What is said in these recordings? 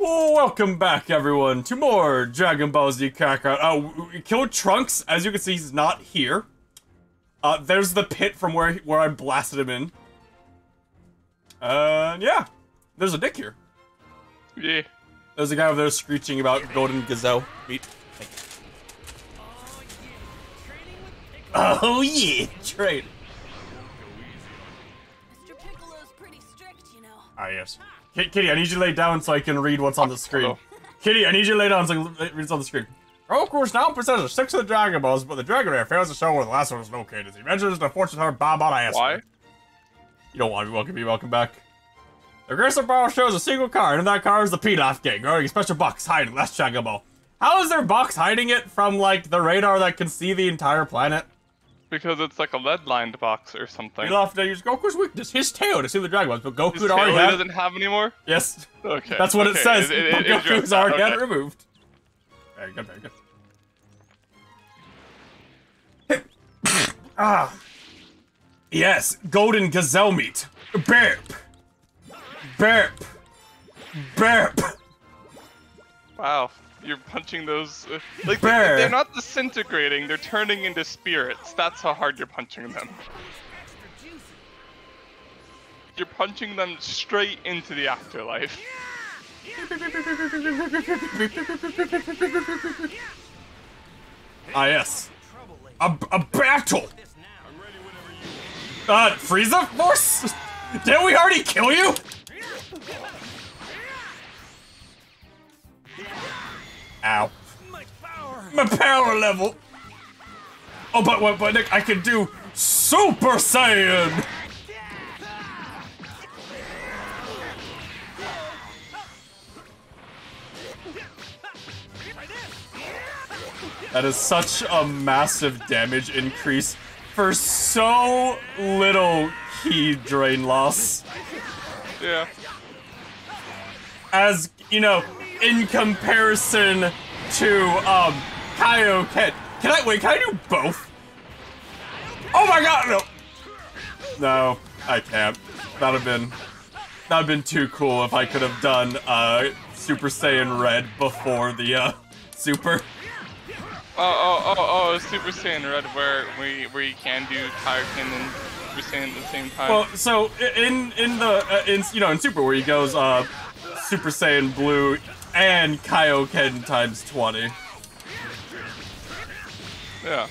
Oh, welcome back, everyone, to more Dragon Ball Z Kakarot. Oh, we killed Trunks. As you can see, he's not here. There's the pit from where I blasted him in. Yeah. There's a dick here. Yeah. There's a guy over there screeching about golden gazelle meat. Oh yeah, trade. Mr. Piccolo's pretty strict, you know. Ah, yes. Kitty, I need you to lay down so I can read what's on the screen. Kitty, I need you to lay down so I can read what's on the screen. Goku's now possesses 6 of the Dragon Balls, but the Dragon Rare fails to show where the last one is located. He mentions the fortune hunter Bob on ass. Why? You don't want to be welcome back. The Crystal Ball shows a single card, and that card is the Pilaf Gang, growing a special box hiding last Dragon Ball. How is their box hiding it from, like, the radar that can see the entire planet? Because it's like a lead-lined box or something. Pilaf use Goku's weakness, his tail, to see the Dragon Balls, but Goku His already tail had... doesn't have anymore? Yes. Okay. That's what it says. It Goku's already had it removed. Very good, very good. Ah. Yes, golden gazelle meat. Burp. Burp. Burp. Wow. You're punching those... like, Burp. they're not disintegrating, they're turning into spirits. That's how hard you're punching them. You're punching them straight into the afterlife. Ah, yes. A battle! Frieza Force? Didn't we already kill you? Ow. My power level! Oh, but Nick, I can do Super Saiyan! That is such a massive damage increase for so little ki drain loss. Yeah. As, you know, in comparison to, Kaioken. Can I do both? Oh my god, no! No, I can't. That'd have been too cool if I could have done, Super Saiyan Red before the, Super. Oh, Super Saiyan Red, where you can do Kaioken and Super Saiyan at the same time. Well, so in Super where he goes Super Saiyan Blue and Kaioken times 20. Yeah,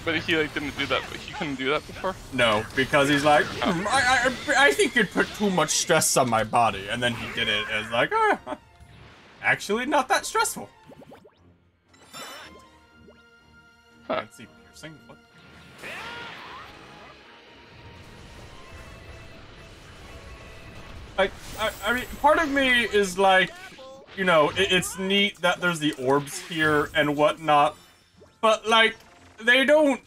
but he like didn't do that. But he couldn't do that before. No, because he's like, I think it put too much stress on my body, and then he did it as like, actually not that stressful. Huh. Can't see piercing. What? Like, I mean, part of me is like, you know, it's neat that there's the orbs here and whatnot, but like, they don't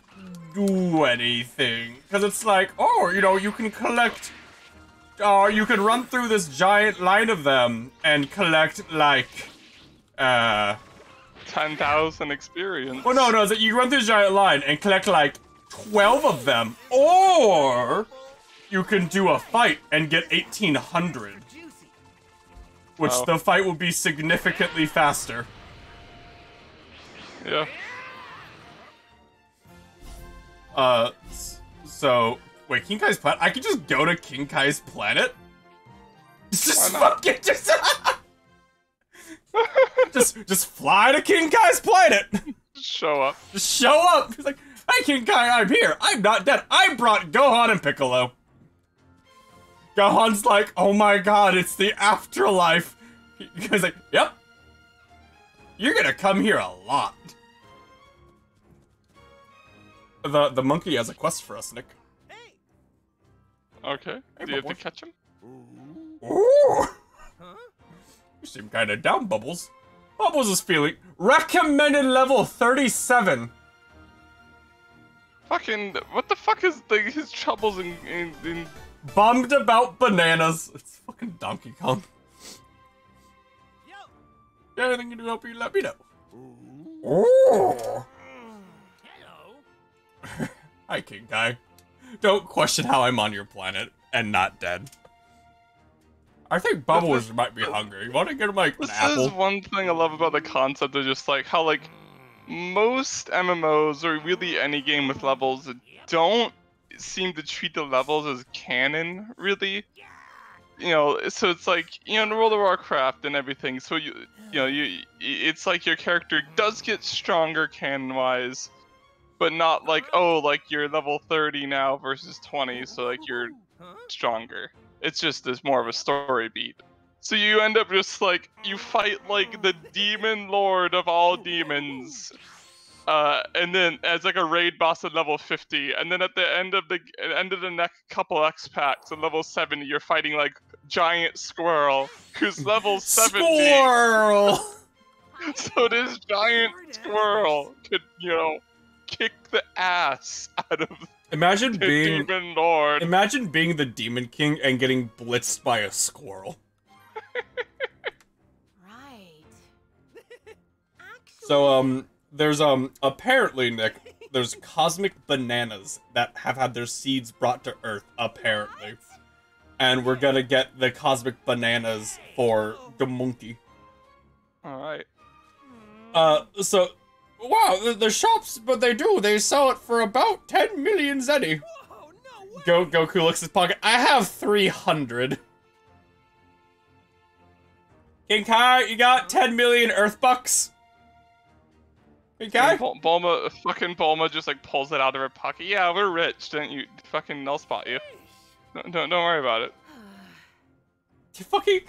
do anything. Because it's like, oh, you know, you can collect, you can run through this giant line of them and collect, like, 10,000 experience. Well, no, that you run through this giant line and collect, like, 12 of them, or you can do a fight and get 1,800. Which the fight will be significantly faster. Yeah. So, wait, King Kai's planet? I could just go to King Kai's planet? Just fucking just fly to King Kai's planet! Just show up. Just show up! He's like, hey King Kai, I'm here! I'm not dead! I brought Gohan and Piccolo! Gohan's like, oh my god, it's the afterlife! He's like, yep. You're gonna come here a lot. The monkey has a quest for us, Nick. Okay. Hey, Do you have to catch him? Ooh! You seem kinda down, Bubbles. Bubbles is feeling recommended level 37. Fucking, what the fuck is his troubles in... Bummed about bananas. It's fucking Donkey Kong. Anything to help you, let me know. Ooh. Hello. Hi, King Kai. Don't question how I'm on your planet and not dead. I think Bubbles might be hungry. You want to get him like an This apple? is one thing I love about the concept of just like how like most MMOs or really any game with levels don't seem to treat the levels as canon, really. You know, so it's like, you know, in World of Warcraft and everything, so it's like your character does get stronger canon-wise, but not like, oh, like you're level 30 now versus 20, so like you're stronger. It's just there's more of a story beat. So you end up just like, you fight like the demon lord of all demons, and then as like a raid boss at level 50, and then at the end of the next couple X packs at level 70, you're fighting like giant squirrel who's level 70. Squirrel! So this giant squirrel could, you know, kick the ass out of Imagine the being demon lord. Imagine being the Demon King and getting blitzed by a squirrel. Right. So, there's, apparently, Nick, there's cosmic bananas that have had their seeds brought to Earth, apparently. And we're gonna get the cosmic bananas for the monkey. Alright. So, wow, the shops, but they sell it for about 10 million zeni. Goku looks at his pocket. I have 300. King Kai, you got 10 million Earth bucks? King Kai? Bulma just like pulls it out of her pocket. Yeah, we're rich, didn't you? Fucking, I'll spot you. Don't worry about it. You fucking...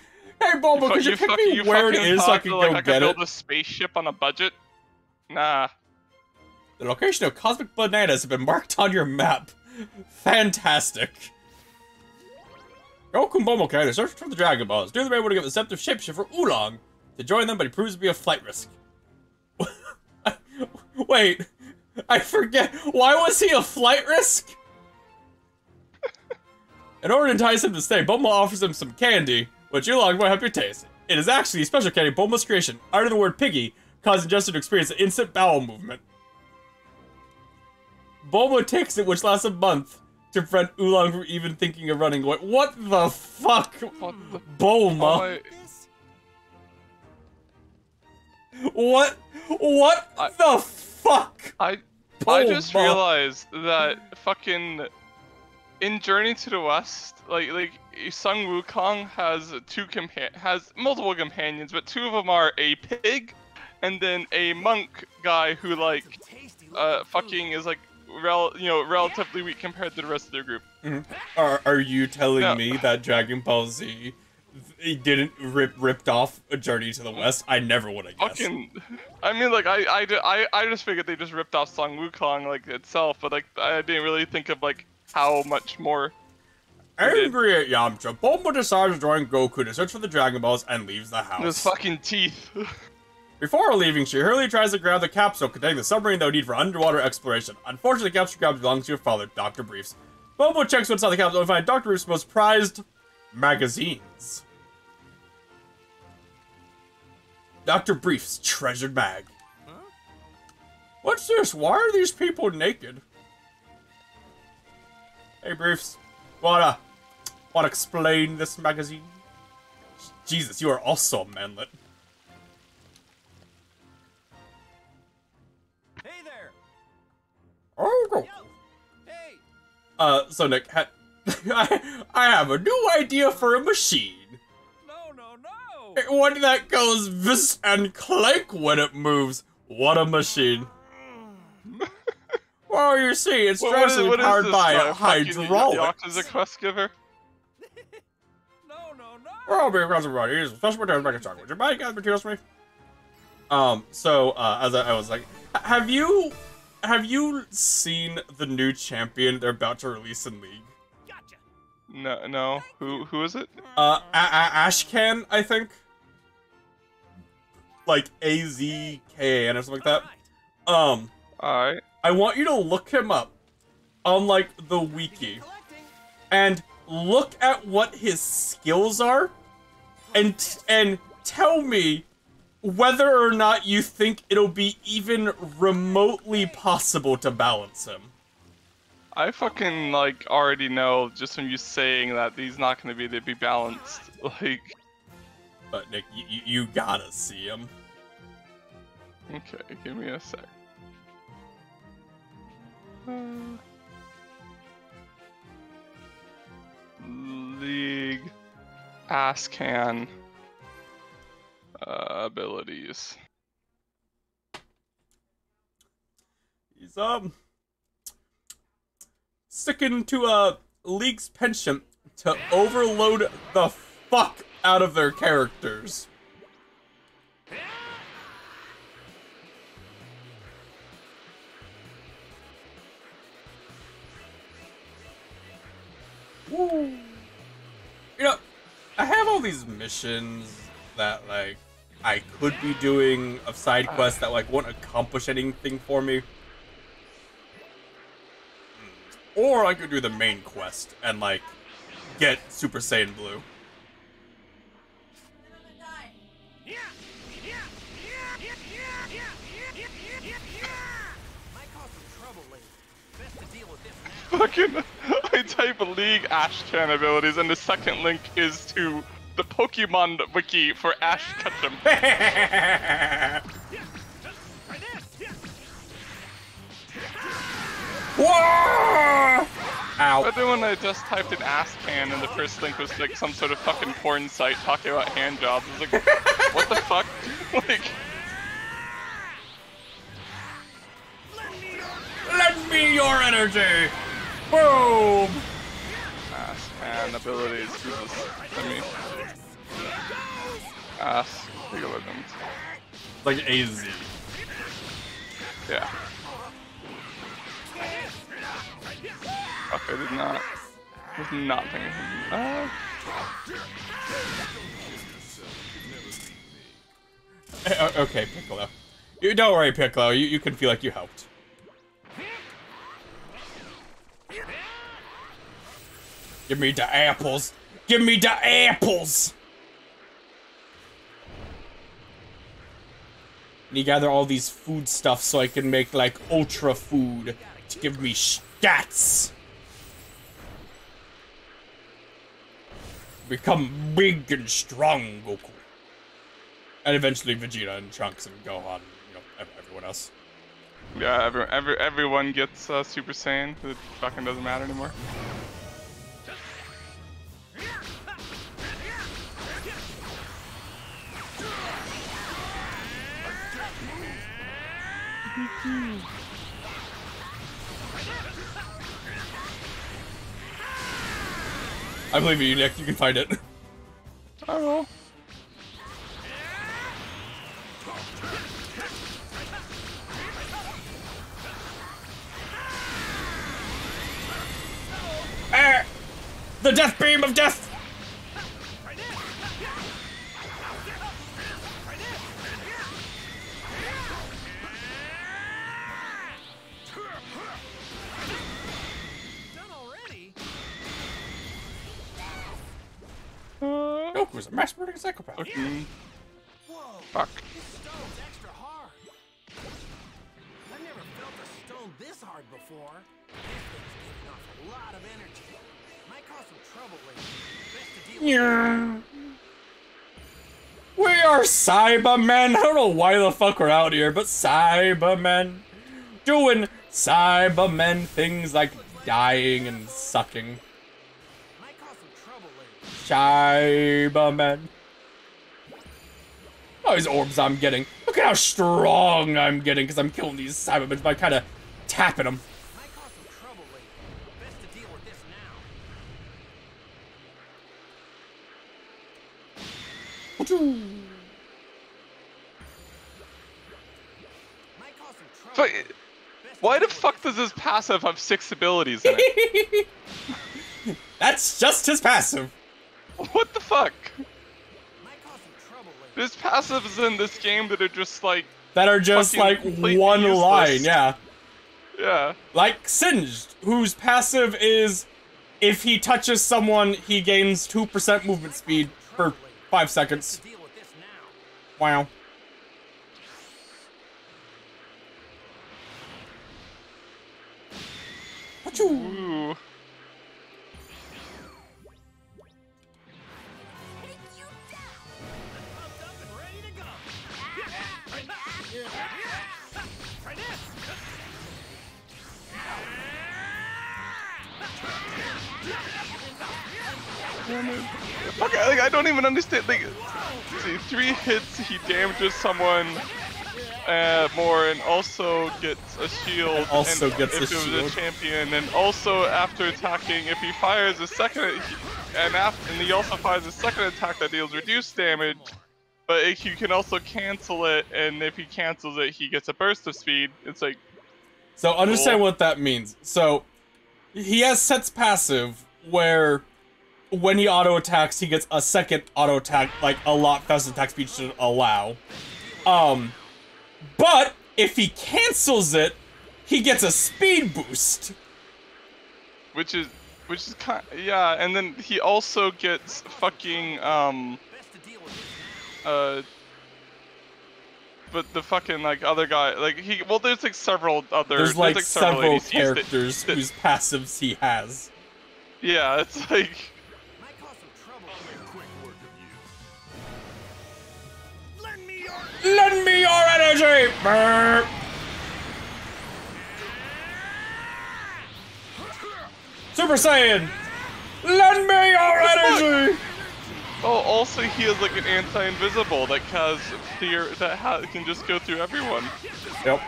Hey, Bulma, could you pick me where it is so I can go get it? Build a spaceship on a budget? Nah. The location of cosmic bananas have been marked on your map. Fantastic. Goku and Bulma can search for the Dragon Balls. Do them able to get the deceptive shapeshifter Oolong to join them, but he proves to be a flight risk. Wait, I forget. Why was he a flight risk? In order to entice him to stay, Bulma offers him some candy, which Oolong will help you taste. It is actually a special candy, Bulma's creation, under the word piggy, causing Justin to experience an instant bowel movement. Bulma takes it, which lasts a month, to prevent Oolong from even thinking of running away. What the fuck? Bulma? What the fuck? I just realized that fucking in Journey to the West, like Sun Wukong has multiple companions, but two of them are a pig and then a monk guy who like fucking is like relatively weak compared to the rest of their group. Mm-hmm. Are you telling me that Dragon Ball Z didn't ripped off a Journey to the West? I never would have guessed. I mean, like I just figured they just ripped off Sun Wukong like itself, but like I didn't really think of like how much more. Angry at Yamcha, Bulma decides to join Goku to search for the Dragon Balls and leaves the house. Those fucking teeth. Before leaving, she hurriedly tries to grab the capsule containing the submarine they would need for underwater exploration. Unfortunately, the capsule belongs to your father, Dr. Briefs. Bulma checks what's inside the capsule and finds Dr. Briefs' most prized magazines. Dr. Briefs' treasured mag. Huh? What's this? Why are these people naked? Hey, Briefs. Wanna explain this magazine? Jesus, you are also a manlet. Hey there. Oh, go. Hey. So Nick, I have a new idea for a machine. No. One that goes vis and clank when it moves. What a machine. Well, you see, it's directly powered by a hydraulics. Is a quest giver? No. Well, I'll be across the road. Here's a special materials making chocolate. Would you buy guys materials for me? As I was like, have you seen the new champion they're about to release in League? Gotcha. No. Who is it? Ashcan, I think. Like AZKAN or something like that. Alright. I want you to look him up on, like, the wiki, and look at what his skills are, and tell me whether or not you think it'll be even remotely possible to balance him. I fucking like already know just from you saying that he's not gonna be balanced. Like, But Nick, you gotta see him. okay, give me a sec. League ass can abilities. He's sticking to a league's penchant to overload the fuck out of their characters. Woo. You know, I have all these missions that like I could be doing of side quests that like won't accomplish anything for me. Or I could do the main quest and like get Super Saiyan Blue. Fucking, I type League Ash Can abilities, and the second link is to the Pokemon wiki for Ash Ketchum. Whoa! Ow. But then when I just typed in ass can and the first link was like some sort of fucking porn site talking about hand jobs, I was like, what the fuck? Like, Lend me your energy! Boom! ass can abilities, Jesus, let me. Ass algorithms. Like AZ. Yeah. Fuck, I did not. Was not paying attention. Okay, Piccolo. Don't worry, Piccolo. You can feel like you helped. Give me the apples. Give me the apples. And you gather all these food stuff so I can make like ultra food to give me stats. Become big and strong, Goku. And eventually Vegeta and Trunks and Gohan, you know, everyone else. Yeah, everyone gets Super Saiyan. It fucking doesn't matter anymore. I believe in you, Nick. You can find it. I will. The death beam of death! Goku's a mass-murdering psychopath. Okay. Whoa. Fuck. This stone's extra hard. I've never felt a stone this hard before. This thing's giving off a lot of energy. Might cause some trouble later. Best to deal with. Yeah. We are Cybermen. I don't know why the fuck we're out here, but Cybermen. Doing Cybermen things like dying and sucking. Might cause some trouble later. Cybermen. Oh, these orbs I'm getting. Look at how strong I'm getting because I'm killing these Cybermen by kind of tapping them. Might cause some trouble later. Best to deal with this now. Might cause some trouble. But why the fuck does his passive have 6 abilities in it? That's just his passive. What the fuck? Might cause some trouble later. There's passives in this game that are just like, That are just fucking like completely one useless. line, yeah. yeah. Like Singed, whose passive is if he touches someone, he gains 2% movement speed for 5 seconds. Deal with this now. Wow. Ooh. Pumped up and ready to go. Try this. Fuck, like, I don't even understand. Like, see, 3 hits, he damages someone more, and also gets a shield. And also and gets if a it was shield. a champion, and also after attacking, if he fires a second, and he also fires a second attack that deals reduced damage. But you can also cancel it, and if he cancels it, he gets a burst of speed. It's like, So understand cool. what that means. So he has Set's passive where when he auto attacks, he gets a second auto attack, like a lot faster attack speed should allow. But if he cancels it, he gets a speed boost. which is kind, yeah. And then he also gets fucking Best to deal with this. But the fucking like other guy, like there's like several other. There's like several ADCs characters that- whose passives he has. Yeah, it's like. Might cause some trouble. Quick work of you. Lend me your. Lend me your energy! Brr. Super Saiyan! Lend me your energy! Oh, also he has like an anti-invisible that can just go through everyone. Yep.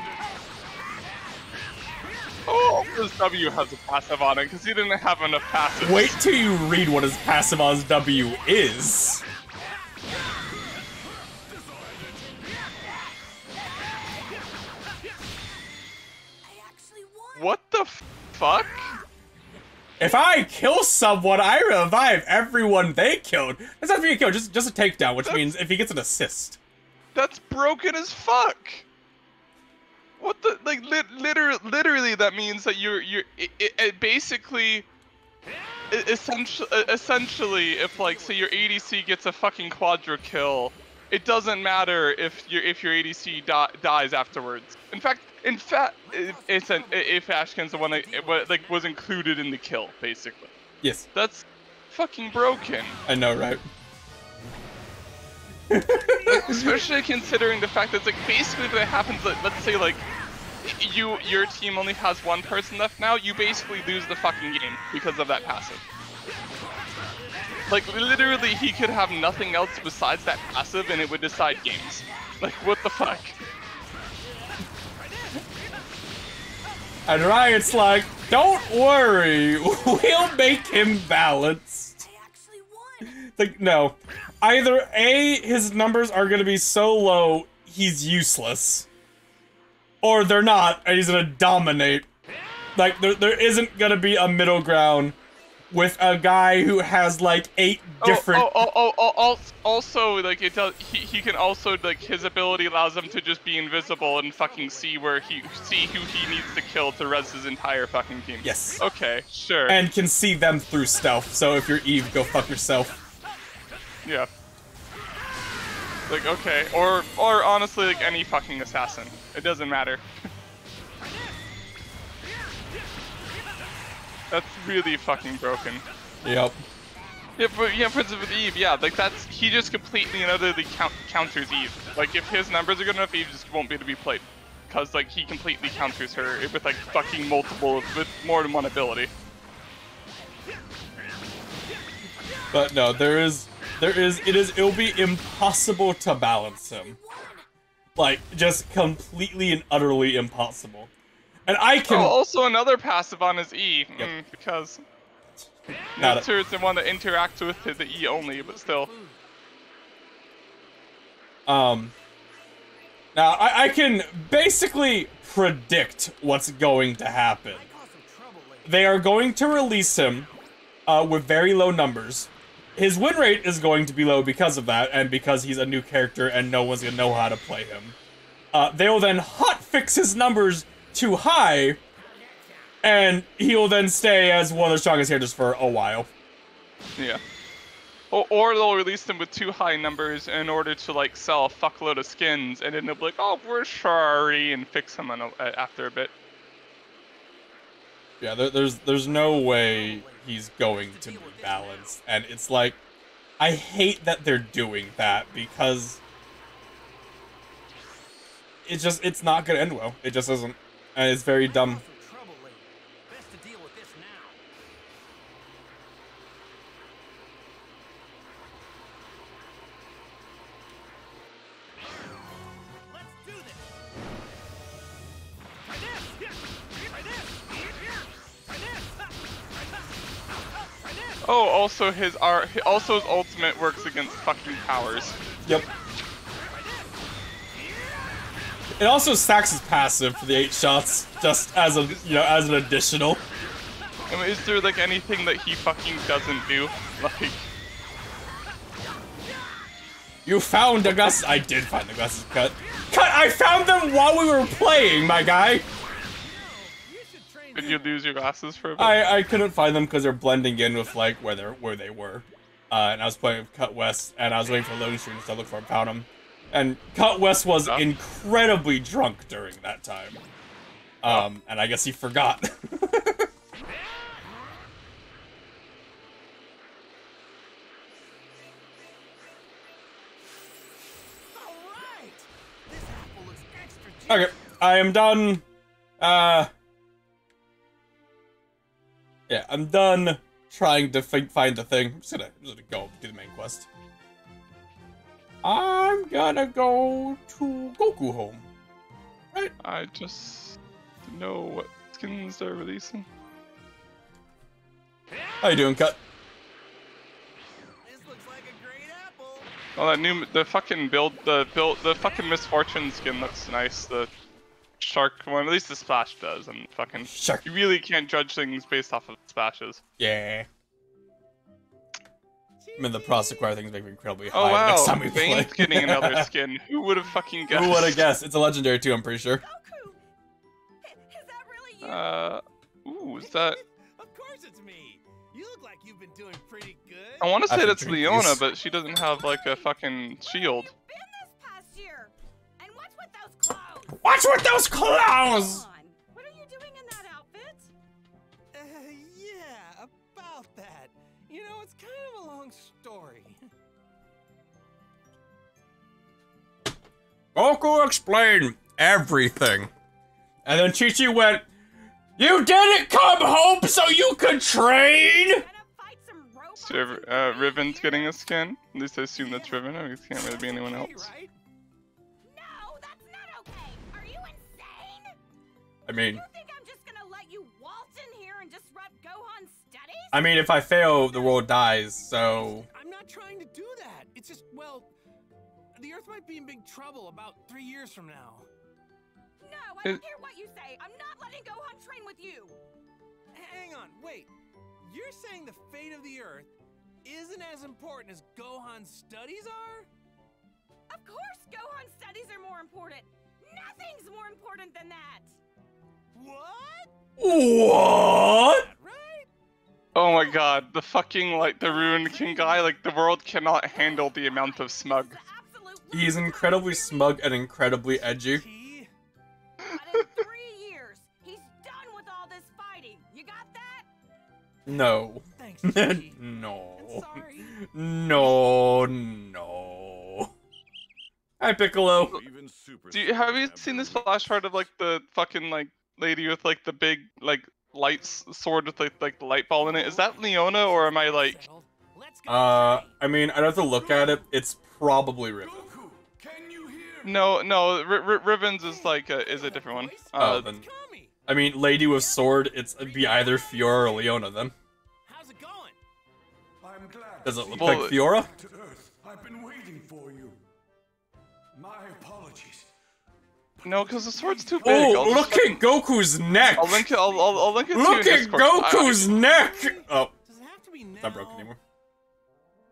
Oh, his W has a passive on it because he didn't have enough passive. Wait till you read what his passive on his W is. I actually won. What the fuck? If I kill someone, I revive everyone they killed. That's not being a kill, just a takedown, which means if he gets an assist. That's broken as fuck. What the like? Literally, that means that it basically, essentially, if like say your ADC gets a fucking quadra kill, it doesn't matter if your ADC dies afterwards. In fact, if Ashken's the one that like was included in the kill, basically. Yes. That's fucking broken. I know, right? Especially considering the fact that it's like basically if it happens, like, let's say like your team only has one person left now, you basically lose the fucking game because of that passive. Like literally he could have nothing else besides that passive and it would decide games. Like what the fuck? And Riot's like, don't worry, we'll make him balanced. I actually won. It's like, no. Either A, his numbers are gonna be so low, he's useless. Or they're not, and he's gonna dominate. Like, there isn't gonna be a middle ground with a guy who has, like, 8 different... Also, like, it does, he can also, like, his ability allows him to just be invisible and fucking see who he needs to kill to res his entire fucking team. Yes. Okay, sure. And can see them through stealth, so if you're Eve, go fuck yourself. Yeah. Like, okay. Or honestly, like, any fucking assassin. It doesn't matter. That's really fucking broken. Yep. Yeah, but yeah, for instance with Eve, yeah, like that's, he just completely and utterly counters Eve. Like, if his numbers are good enough, Eve just won't be able to be played. Because, like, he completely counters her with, like, fucking with more than one ability. But no, it'll be impossible to balance him. Like, just completely and utterly impossible. And I can... Oh, also another passive on his E, Yep. because... Got it. Turret's the one that interacts with the E only, but still. Now, I can basically predict what's going to happen. They are going to release him with very low numbers. His win rate is going to be low because of that, and because he's a new character and no one's gonna know how to play him. They will then hotfix his numbers too high, and he'll then stay as one of the strongest characters for a while. Yeah. Or they'll release them with too high numbers in order to, like, sell a fuckload of skins, and then they'll be like, oh, we're sorry, and fix them after a bit. Yeah, there's no way he's going to be balanced, and it's like, I hate that they're doing that because it's not gonna end well. It just isn't, and it's very dumb. Best to deal with this now. Let's do this. Try this. Try this. Try this. Try this. Oh, also his ultimate works against fucking powers. Yep. It also stacks his passive for the 8 shots, just as a as an additional. I mean, is there like anything that he fucking doesn't do? Like, You found the glasses. I did find the glasses. Cut. I found them while we were playing, my guy. did you lose your glasses for a bit? I couldn't find them because they're blending in with like where they were. And I was playing with Cut West, and I was waiting for loading screens to look for him, found him. And Cut West was incredibly drunk during that time. And I guess he forgot. Okay, I am done. Yeah, I'm done trying to find the thing. I'm just gonna go do the main quest. I'm gonna go to Goku home. Right? I just know what skins they're releasing. How you doing, Cut? This looks like a great apple. Oh, the fucking Misfortune skin looks nice. The shark one, at least the splash does, and fucking Shark. you really can't judge things based off of splashes. Yeah. I mean, the process require things make me incredibly high Oh wow, next time we play. Vane's getting another skin. Who would have fucking guessed? Who would have guessed? It's a legendary too, I'm pretty sure. Goku! Is that really you? Ooh, is that? Of course it's me. You look like you've been doing pretty good. I want to say After that's drinking Leona, these. but she doesn't have like a fucking shield. Where have you been this past year? And what's with those clothes? What's with those clothes? Come on. What are you doing in that outfit? Yeah, about that. You know, it's kind of a long story. Goku explained everything. And then Chi-Chi went, "You didn't come home so you could train?" Gonna fight some robots So, Riven's getting a skin. At least I assume that's Riven. I mean, it can't really be anyone else. Right? No, that's not okay. Are you insane? I mean, You think I'm just gonna let you waltz in here and disrupt Gohan's studies? I mean, if I fail, the world dies, so... I'm not trying to do that. It's just, well, the Earth might be in big trouble about 3 years from now. No, I don't care what you say. I'm not letting Gohan train with you. Hang on, wait. You're saying the fate of the Earth isn't as important as Gohan's studies are? Of course Gohan's studies are more important. Nothing's more important than that. What? What? Right? Oh my god, the fucking, like, the Rune King guy, like, the world cannot handle the amount of smug. The absolute He's incredibly smug and incredibly edgy. T? But in 3 years, he's done with all this fighting. You got that? No. Thanks, Chi. No. I'm sorry. No. Hi, Piccolo. Have you seen this flash part of, like, the fucking, like, lady with, like, the big, like, sword with, like, the light ball in it? Is that Leona, or am I, like... Settled. Let's go. I mean, I'd have to look at it. It's probably Riven. No, Riven's is, like, is a different one. Oh, then... Kami, I mean, lady with sword, it'd be either Fiora or Leona, then. how's it going? I'm glad. Does it look Well, like Fiora? To Earth. I've been waiting for you. My apologies. No, because the sword's too big. Oh, look at Goku's neck! I'll link it, I'll link it to you Look in at Discord. Goku's neck! Oh, Does it have to be now? it's not broken anymore.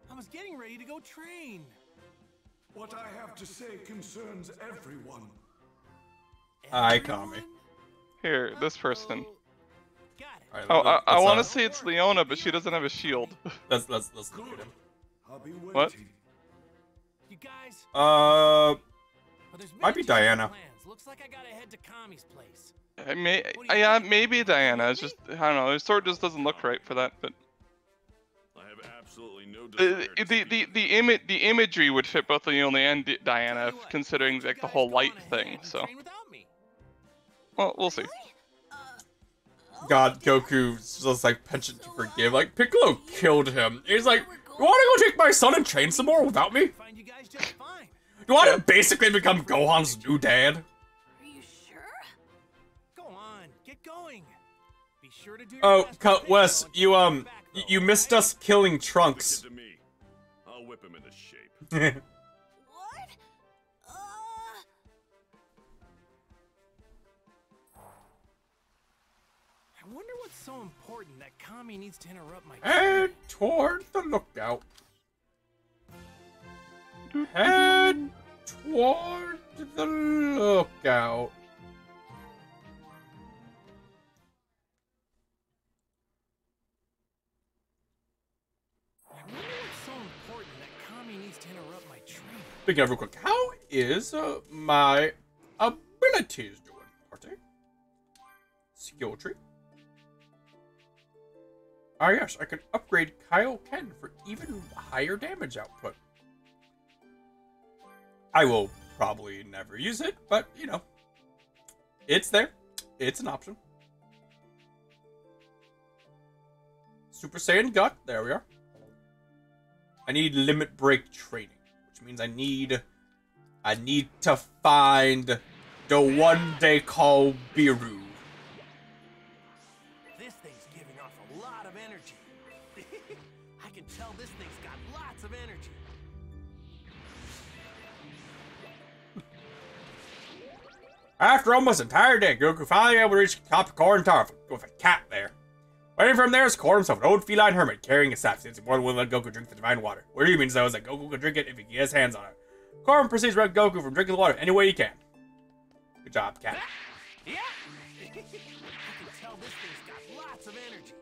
I was getting ready to go train. What I have to say concerns everyone. Hi, Kami. Here, this person. Oh, got it. Alright, I let's, want to say it's Leona, but she doesn't have a shield. let's look at him. I'll be waiting. What? You guys. Uh, Well, there's might be many changes Diana. Plans. Looks like I gotta head to Kami's place. Yeah, maybe Diana. It's just I don't know. His sword just doesn't look right for that. But I have absolutely no desire to speak. the imagery would fit both Leone and Diana, considering like the whole light thing. So, well, we'll see. God, Goku's just like penchant to forgive. Like, Piccolo killed him. He's like, you want to go take my son and train some more without me? Find you guys just fine. You want to basically become Gohan's new dad? Are you sure? Go on, get going. Be sure to do your Oh, best. Wes, you missed us killing Trunks. Give it to me. I'll whip him into shape. What? I wonder what's so important that Kami needs to interrupt my Head toward the lookout. Head toward the lookout. I wonder what's so important that Kami needs to interrupt my training. Speaking of real quick, how is my abilities doing, Party? Skill tree. Ah yes, I can upgrade Kaioken for even higher damage output. I will probably never use it, but you know, it's there. It's an option. Super Saiyan Gut, there we are. I need limit break training, which means I need to find the one they call Biru. This thing's giving off a lot of energy. I can tell this thing's got lots of energy. After almost an entire day, Goku finally able to reach the top of Corn Tower with a cat there. Waiting for him there is Corn himself, an old feline hermit carrying a staff, since he more than willing to let Goku drink the divine water. What he means though is that Goku can drink it if he can get his hands on it. Corn proceeds to prevent Goku from drinking the water any way he can. Good job, cat. Yeah. I can tell this thing's got lots of energy.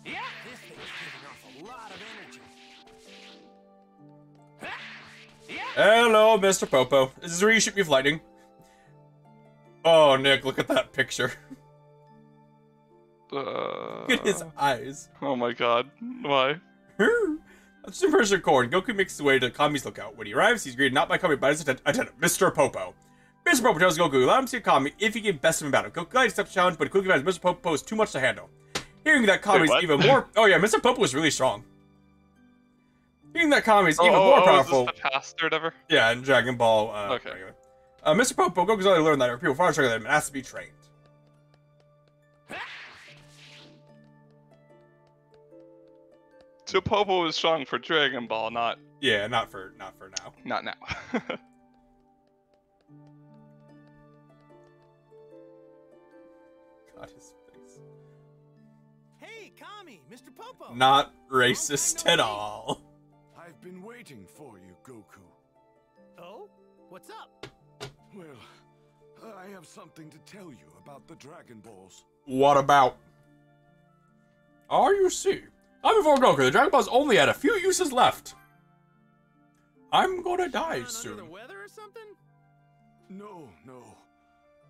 Yeah. This thing's giving off a lot of energy. Hello, Mr. Popo. This is where you shoot me with lightning. Oh, Nick, look at that picture. Look at his eyes. Oh my god. Why? That's Immersion Corn. Goku makes his way to Kami's lookout. When he arrives, he's greeted not by Kami, but by his attendant, Mr. Popo. Mr. Popo tells Goku, allow him to see Kami if he can best him in battle. Goku accepts the challenge, but quickly finds Mr. Popo is too much to handle. Hearing that Kami's even more... Oh yeah, Mr. Popo is really strong. Hearing that Kami's even more powerful... Is this the past or whatever? Yeah, in Dragon Ball... Okay. Anyway. Mr. Popo, Goku's only learned that there are people far stronger than him and has to be trained. So Popo is strong for Dragon Ball, not Yeah, not for now. not now. God, his face. Hey, Kami, Mr. Popo. Not racist at all. I've been waiting for you, Goku. Oh, what's up? Well, I have something to tell you about the Dragon Balls. What about? Oh, you see. I'm before Goku. The Dragon Balls only had a few uses left. I'm gonna die Under soon. the weather or something? No.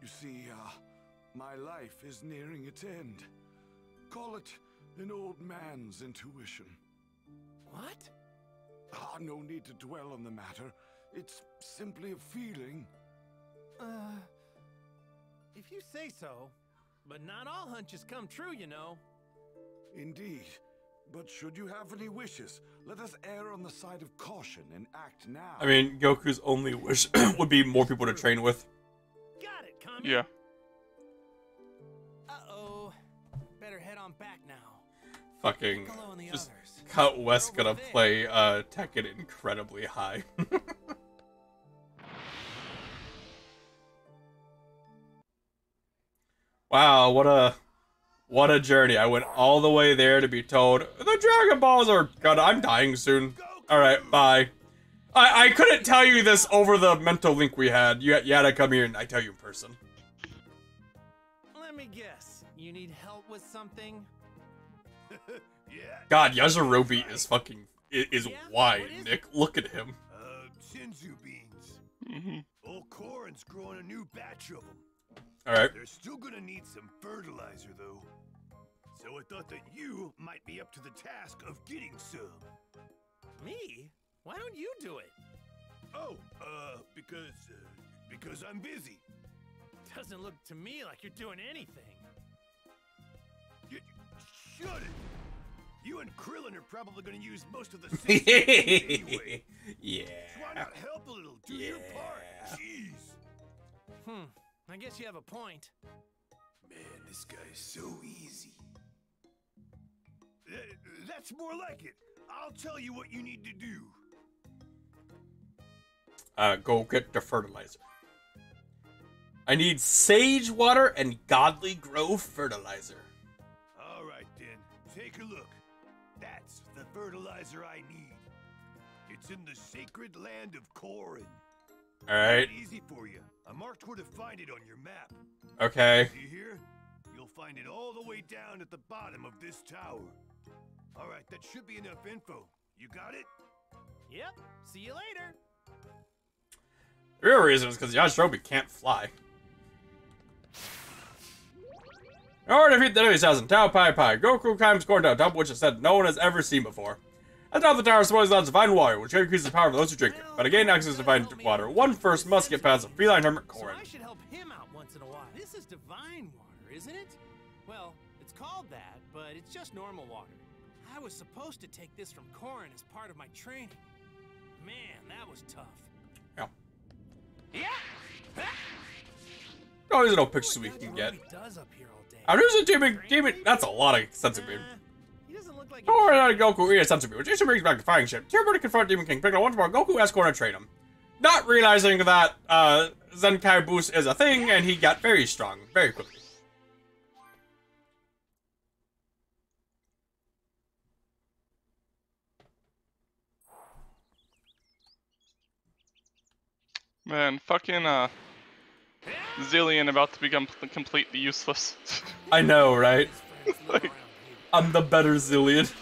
You see, my life is nearing its end. Call it an old man's intuition. What? No need to dwell on the matter. It's simply a feeling. If you say so. But not all hunches come true, you know. Indeed. But should you have any wishes, let us err on the side of caution and act now. I mean, Goku's only wish would be more people to train with. Got it, Kami. Yeah. Uh-oh. Better head on back now. Fucking Piccolo and the just others. cut West They're gonna over there. play Tekken incredibly high. Wow, what a journey. I went all the way there to be told, the Dragon Balls are gonna... I'm dying soon. Alright, bye. I couldn't tell you this over the mental link we had. You had to come here and I tell you in person. Let me guess. You need help with something? Yeah. God, Yajirobe is fucking... is Yeah? wide, What is Nick. Look at him. Shinju beans. Mhm. Old Core Korin's growing a new batch of them. All right. They're still gonna need some fertilizer, though. So I thought that you might be up to the task of getting some. Me? Why don't you do it? Oh, because I'm busy. Doesn't look to me like you're doing anything. Shut it! You and Krillin are probably gonna use most of the same anyway. Yeah. So why not help a little? Do your part. Jeez. I guess you have a point. Man, this guy's so easy. That's more like it. I'll tell you what you need to do. Go get the fertilizer. I need sage water and godly grove fertilizer. All right, then. Take a look. That's the fertilizer I need. It's in the sacred land of Korin. All right. Easy for you. I marked where to find it on your map. Okay. See here? You'll find it all the way down at the bottom of this tower. All right, that should be enough info. You got it? Yep. See you later. The real reason is because Yajirobe can't fly. In order to defeat the enemy's house in Tao Pai Pai, Goku climbs Korin to a temple which is said no one has ever seen before. At the top of the tower, supposedly lots of divine water, which increases the power of those who drink it. But to gain access to divine water, one first must get past the feline hermit So Korin. I should help him out once in a while. This is divine water, isn't it? Well, it's called that, but it's just normal water. I was supposed to take this from Korin as part of my training. Man, that was tough. Yeah. Yeah. Oh, these are no pictures we can get. Does up here all day. I'm using demon. That's a lot of sensory beam. He doesn't look like. Oh, and Goku eat a sensory beam, which Jason brings back the fighting ship. Turbo to confront Demon King. Pick up once more. Goku asks Korin to train him, not realizing that Zenkai boost is a thing, and he got very strong very quickly. Man, fucking Zillion about to become completely useless. I know, right? Like, I'm the better Zillion.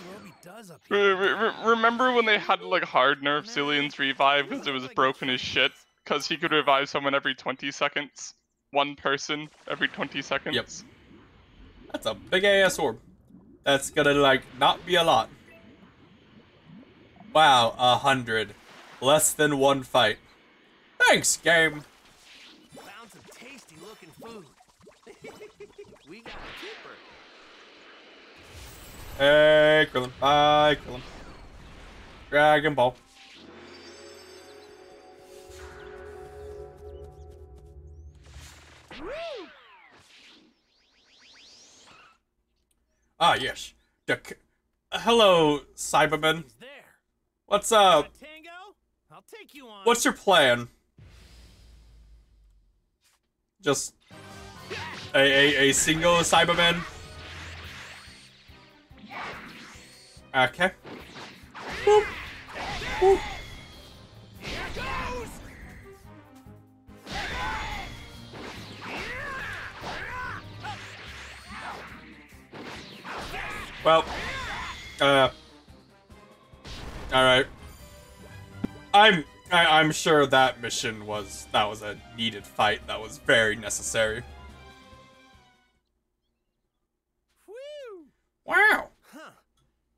remember when they had to like hard nerf Zillion's revive because it was broken as shit? Because he could revive someone every 20 seconds. One person every 20 seconds. Yep. That's a big ass orb. That's gonna like not be a lot. Wow, 100. Less than one fight. Thanks, game. Found some tasty looking food. We got a keeper. Hey, Krillin. Bye, Krillin. Dragon Ball. Ah, yes. Hello, Cyberman. He's there. What's up? Tango? I'll take you on. What's your plan? Just a single Cyberman? Okay. Boop. Boop. Well, alright. I'm sure that mission was a needed fight. That was very necessary. Whew. Wow. Huh.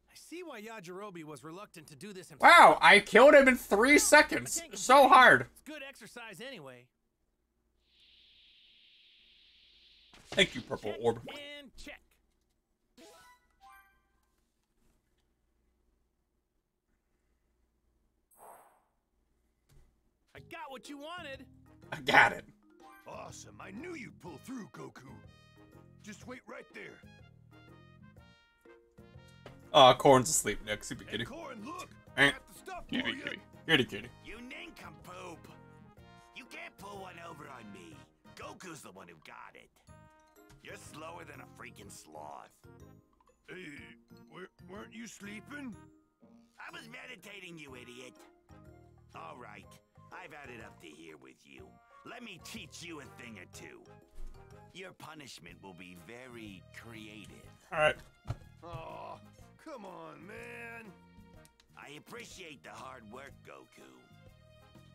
I see why Yajirobe was reluctant to do this himself. Wow, I killed him in 3 seconds. So hard. It's good exercise anyway. Thank you, Purple Check Orb. and check. I got what you wanted. I got it. Awesome. I knew you'd pull through, Goku. Just wait right there. Aw, Korin's asleep, Nick. Super Hey, kitty. Korin, look. Eh. I got the stuff for Kitty, you. kitty. Kitty, kitty. You nincompoop! You can't pull one over on me. Goku's the one who got it. You're slower than a freaking sloth. Hey, weren't you sleeping? I was meditating, you idiot. All right, I've had it up to here with you. Let me teach you a thing or two. Your punishment will be very creative. Alright. Oh, come on, man. I appreciate the hard work, Goku.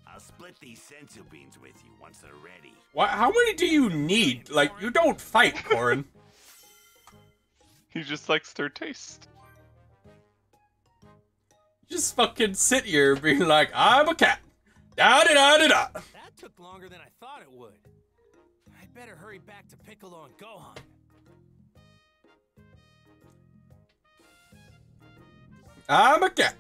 I'll split these sensu beans with you once they're ready. What? How many do you need? Like, you don't fight, Corin. He just likes their taste. Just fucking sit here being like, I'm a cat. Da-da-da-da-da. That took longer than I thought it would. I better hurry back to Piccolo and Gohan. I'm a cat.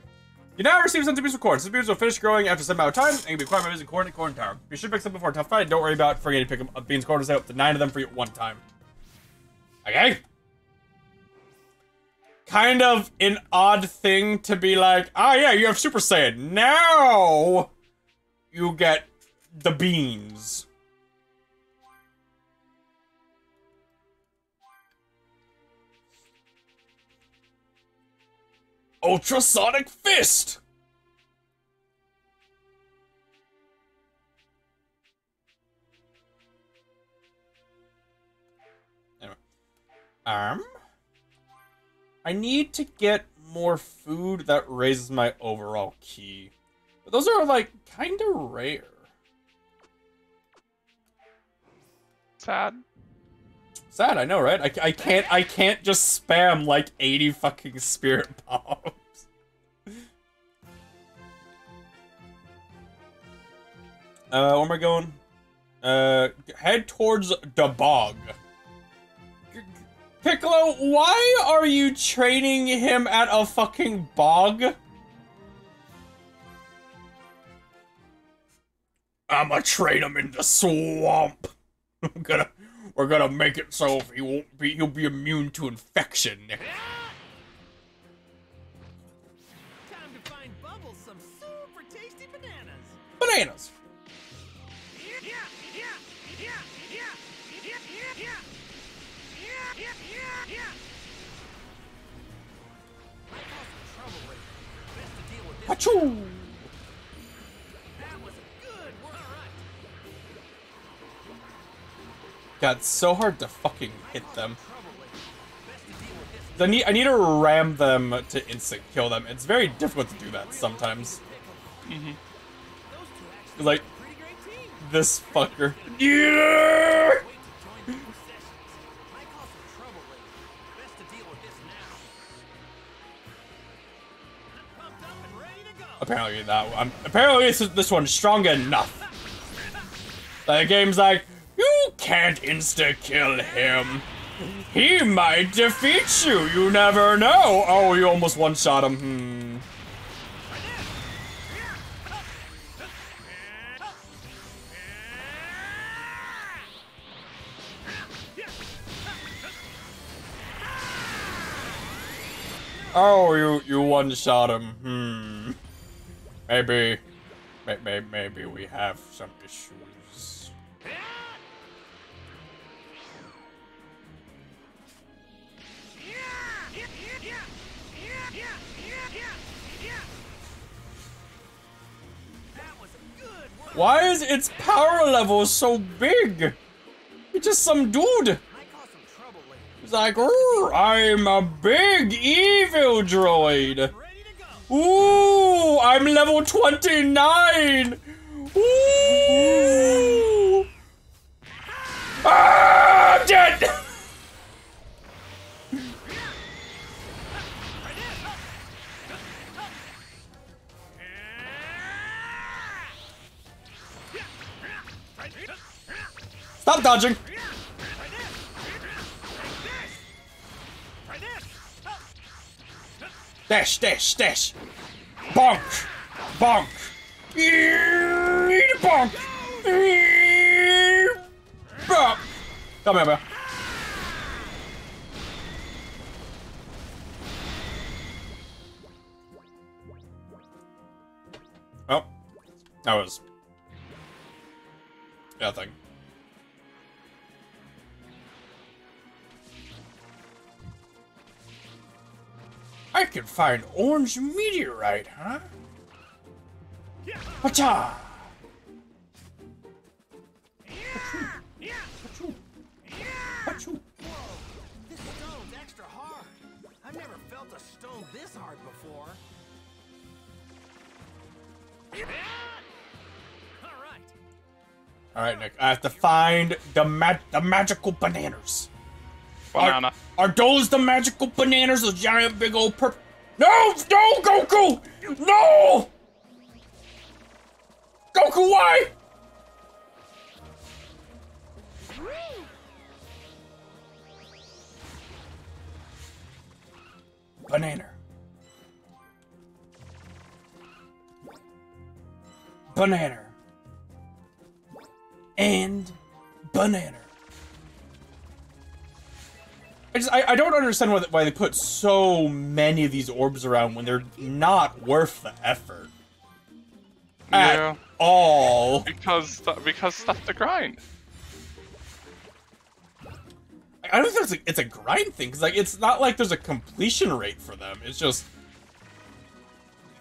You now receive sensu beans from corn. Sensu beans will finish growing after some amount of time and can be acquired by visiting corn and corn tower. You should pick some before a tough fight. Don't worry about forgetting to pick up beans. Corn is out to 9 of them for you at one time. Okay? Kind of an odd thing to be like, oh yeah, you have Super Saiyan. Now you get the beans. Ultrasonic Fist! Anyway. I need to get more food that raises my overall ki. But those are, like, kinda rare. Sad. Sad, I know, right? I can't just spam like 80 fucking spirit bombs. Where am I going? Head towards the bog. Piccolo, why are you training him at a fucking bog? I'ma train him in the swamp. We're gonna make it so he'll be immune to infection. Time to find Bubbles some super tasty bananas. Bananas. Achoo! That was a good work. God, it's so hard to fucking hit them. I need to ram them to instant kill them. It's very difficult to do that sometimes. Like, this fucker. Yeah! Apparently this one's strong enough. The game's like, you can't insta-kill him. He might defeat you, you never know. Oh, you almost one-shot him. Oh, you one-shot him. Maybe we have some issues. Why is its power level so big? It's just some dude. He's like, I'm a big evil droid. Ooh, I'm level 29. Ooh. Ah, I'm dead. Stop dodging. Dash, dash, dash. Bonk. Bonk. Bonk. Bonk. Come here, man. Oh. That was nothing. I can find orange meteorite, huh? Pacha! Achoo! This stone's extra hard. I've never felt a stone this hard before. Alright, Nick. I have to find the magical bananas. Banana. Are those the magical bananas? Those giant big old purple... No! No, Goku! No! Goku, why? Banana. Banana. And banana. I don't understand why they put so many of these orbs around when they're not worth the effort. Yeah. At all. Because stuff to grind. I don't think it's a grind thing, because like it's not like there's a completion rate for them. It's just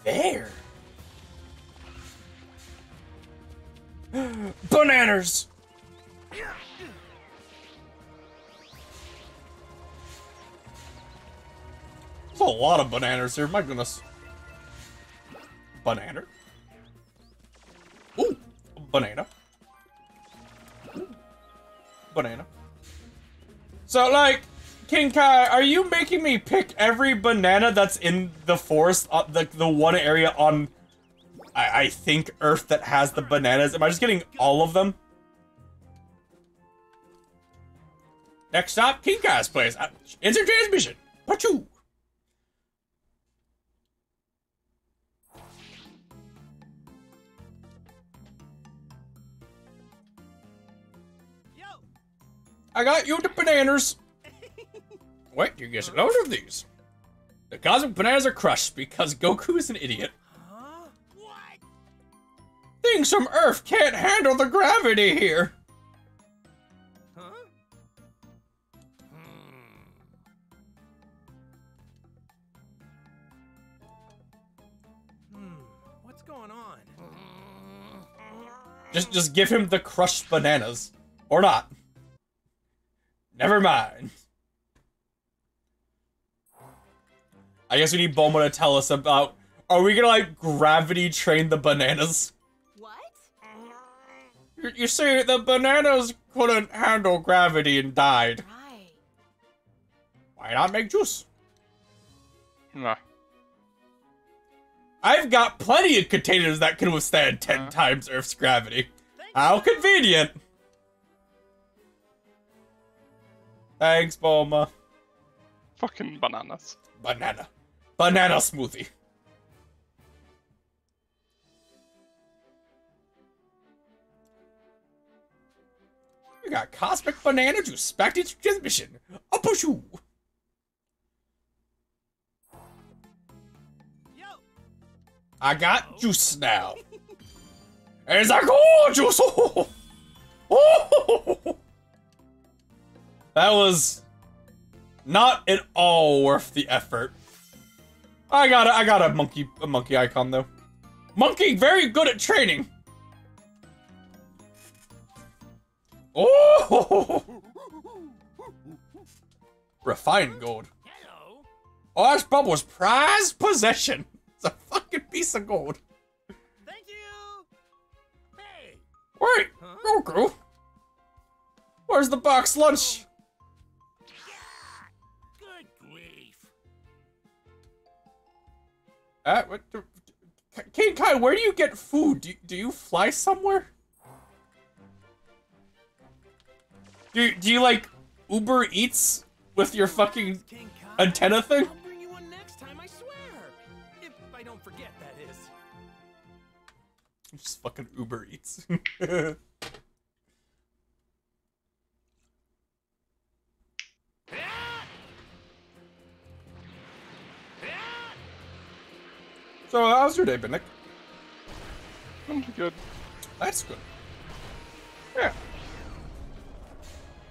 there. Bananas. There's a lot of bananas here. My goodness. Banana. Ooh, banana. Ooh. Banana. So, like, King Kai, are you making me pick every banana that's in the forest, the one area on, I think, Earth that has the bananas? Am I just getting all of them? Next stop, King Kai's place. Insert transmission. Pachoo. I got you the bananas. Wait, you get a load of these. The cosmic bananas are crushed because Goku is an idiot. Huh? What? Things from Earth can't handle the gravity here. Huh? What's going on? Just give him the crushed bananas. Or not. Never mind. I guess we need Bulma to tell us about... Are we gonna, like, gravity train the bananas? What? You see, the bananas couldn't handle gravity and died. Right. Why not make juice? Nah. I've got plenty of containers that can withstand 10 times Earth's gravity. How convenient. Thanks, Bulma. Fucking bananas. Banana. Banana smoothie. We got cosmic banana juice. Back to its transmission. A pushoo. Yo. I got juice now. It's a cool juice. Oh. That was not at all worth the effort. I got a monkey icon though. Monkey very good at training. Oh! Refined gold. Hello. Oh, that's Bubbles' prized possession. It's a fucking piece of gold. Thank you. Hey. Wait, Goku. Where's the box lunch? Good grief. What? King Kai, where do you get food? Do you fly somewhere? Do you like Uber Eats with your fucking King Kai. antenna thing? I'll bring you one next time, I swear. If I don't forget, that is. Just fucking Uber Eats. So, how's your day been, Nick? I'm good. That's good. Yeah.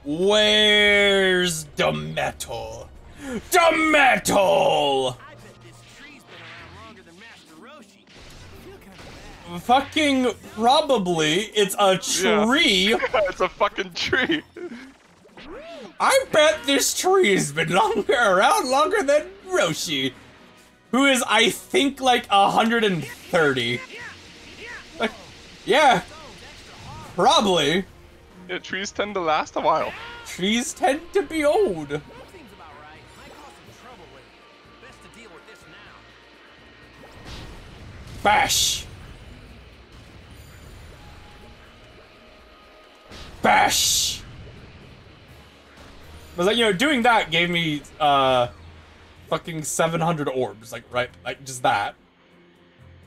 Where's the metal? The metal! I bet this tree's been around longer than Master Roshi. I feel kind of bad. Fucking probably. It's a tree. Yeah. It's a fucking tree. I bet this tree's been around longer than Roshi, who is, I think, like 130. Like, yeah. Probably. Yeah, trees tend to last a while. Trees tend to be old. Seems about right. Might cause some trouble later. Best to deal with this now. Bash! Bash! But like, you know, doing that gave me, fucking 700 orbs, like, right, like, just that.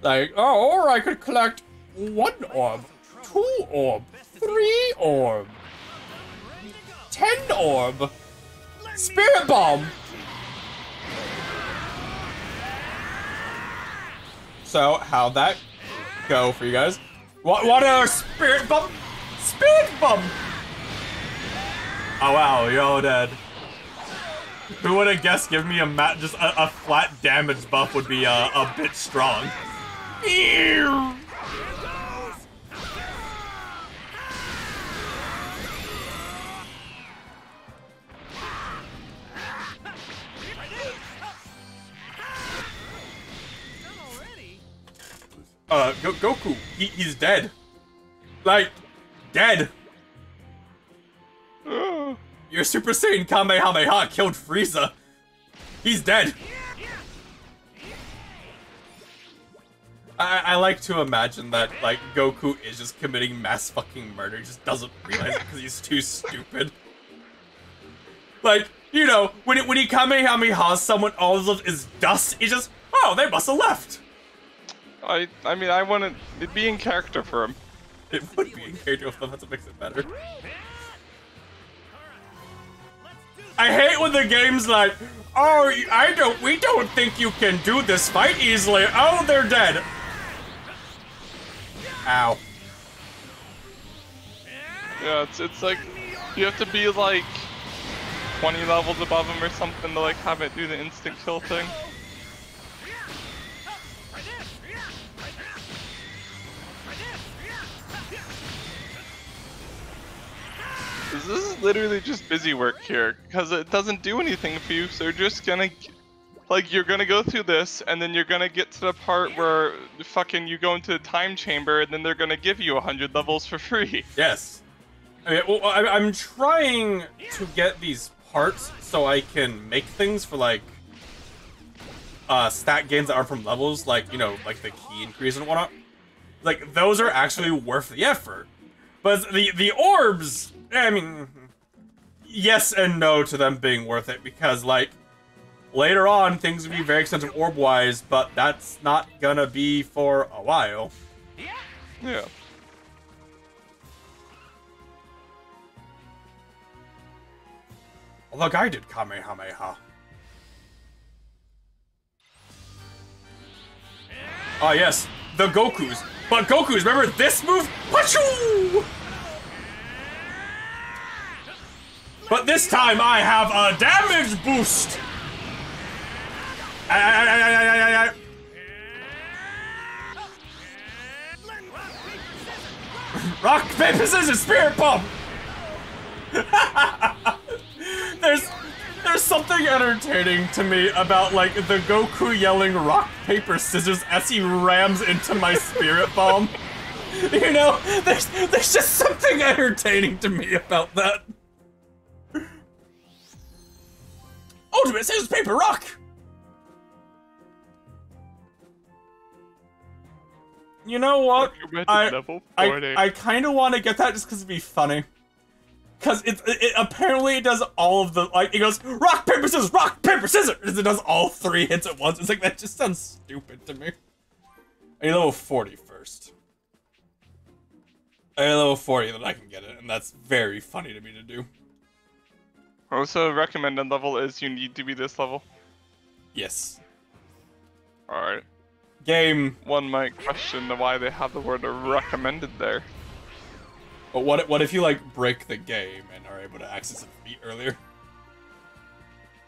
Like, oh, or I could collect 1 orb, 2 orb, 3 orb, 10 orb, Spirit Bomb! So, how'd that go for you guys? What a Spirit Bomb? Spirit Bomb! Oh wow, you're all dead. Who would have guessed giving me just a flat damage buff would be a bit strong. Ew. Goku, he's dead. Like, dead. Your Super Saiyan Kamehameha killed Frieza. He's dead. I like to imagine that, like, Goku is just committing mass fucking murder, just doesn't realize it because he's too stupid. Like, you know, when he Kamehameha someone, all of is dust, he just, oh, they must have left. I mean, I want it be in character for him. It would be in character, that's what makes it better. I hate when the game's like, oh, we don't think you can do this fight easily. Oh, they're dead. Ow. Yeah, it's like, you have to be like 20 levels above him or something to like have it do the instant kill thing. This is literally just busy work here, because it doesn't do anything for you, so you're just gonna, like, you're gonna go through this, and then you're gonna get to the part where fucking you go into the time chamber, and then they're gonna give you 100 levels for free. Yes. I mean, well, I'm trying to get these parts so I can make things for, like, stat gains that aren't from levels, like, you know, like the key increase and whatnot. Like, those are actually worth the effort. But the orbs, I mean, yes and no to them being worth it, because, like, later on, things will be very expensive orb-wise, but that's not gonna be for a while. Yeah. Look, I did Kamehameha. Ah, yes, the Gokus. But Gokus, remember this move? Pachoo! But this time I have a damage boost! Rock, paper, scissors, spirit bomb! There's something entertaining to me about, like, the Goku yelling rock, paper, scissors as he rams into my spirit bomb. You know, there's just something entertaining to me about that. Ultimate scissors, paper, rock! You know what? I kind of want to get that just because it'd be funny. Because it apparently it does all of the, like, it goes, rock, paper, scissors! It does all 3 hits at once. It's like, that just sounds stupid to me. I need level 40 first. I need level 40, then I can get it, and that's very funny to me to do. Also, recommended level is you need to be this level. Yes. Alright. Game. One might question why they have the word recommended there. But what if you, like, break the game and are able to access it earlier?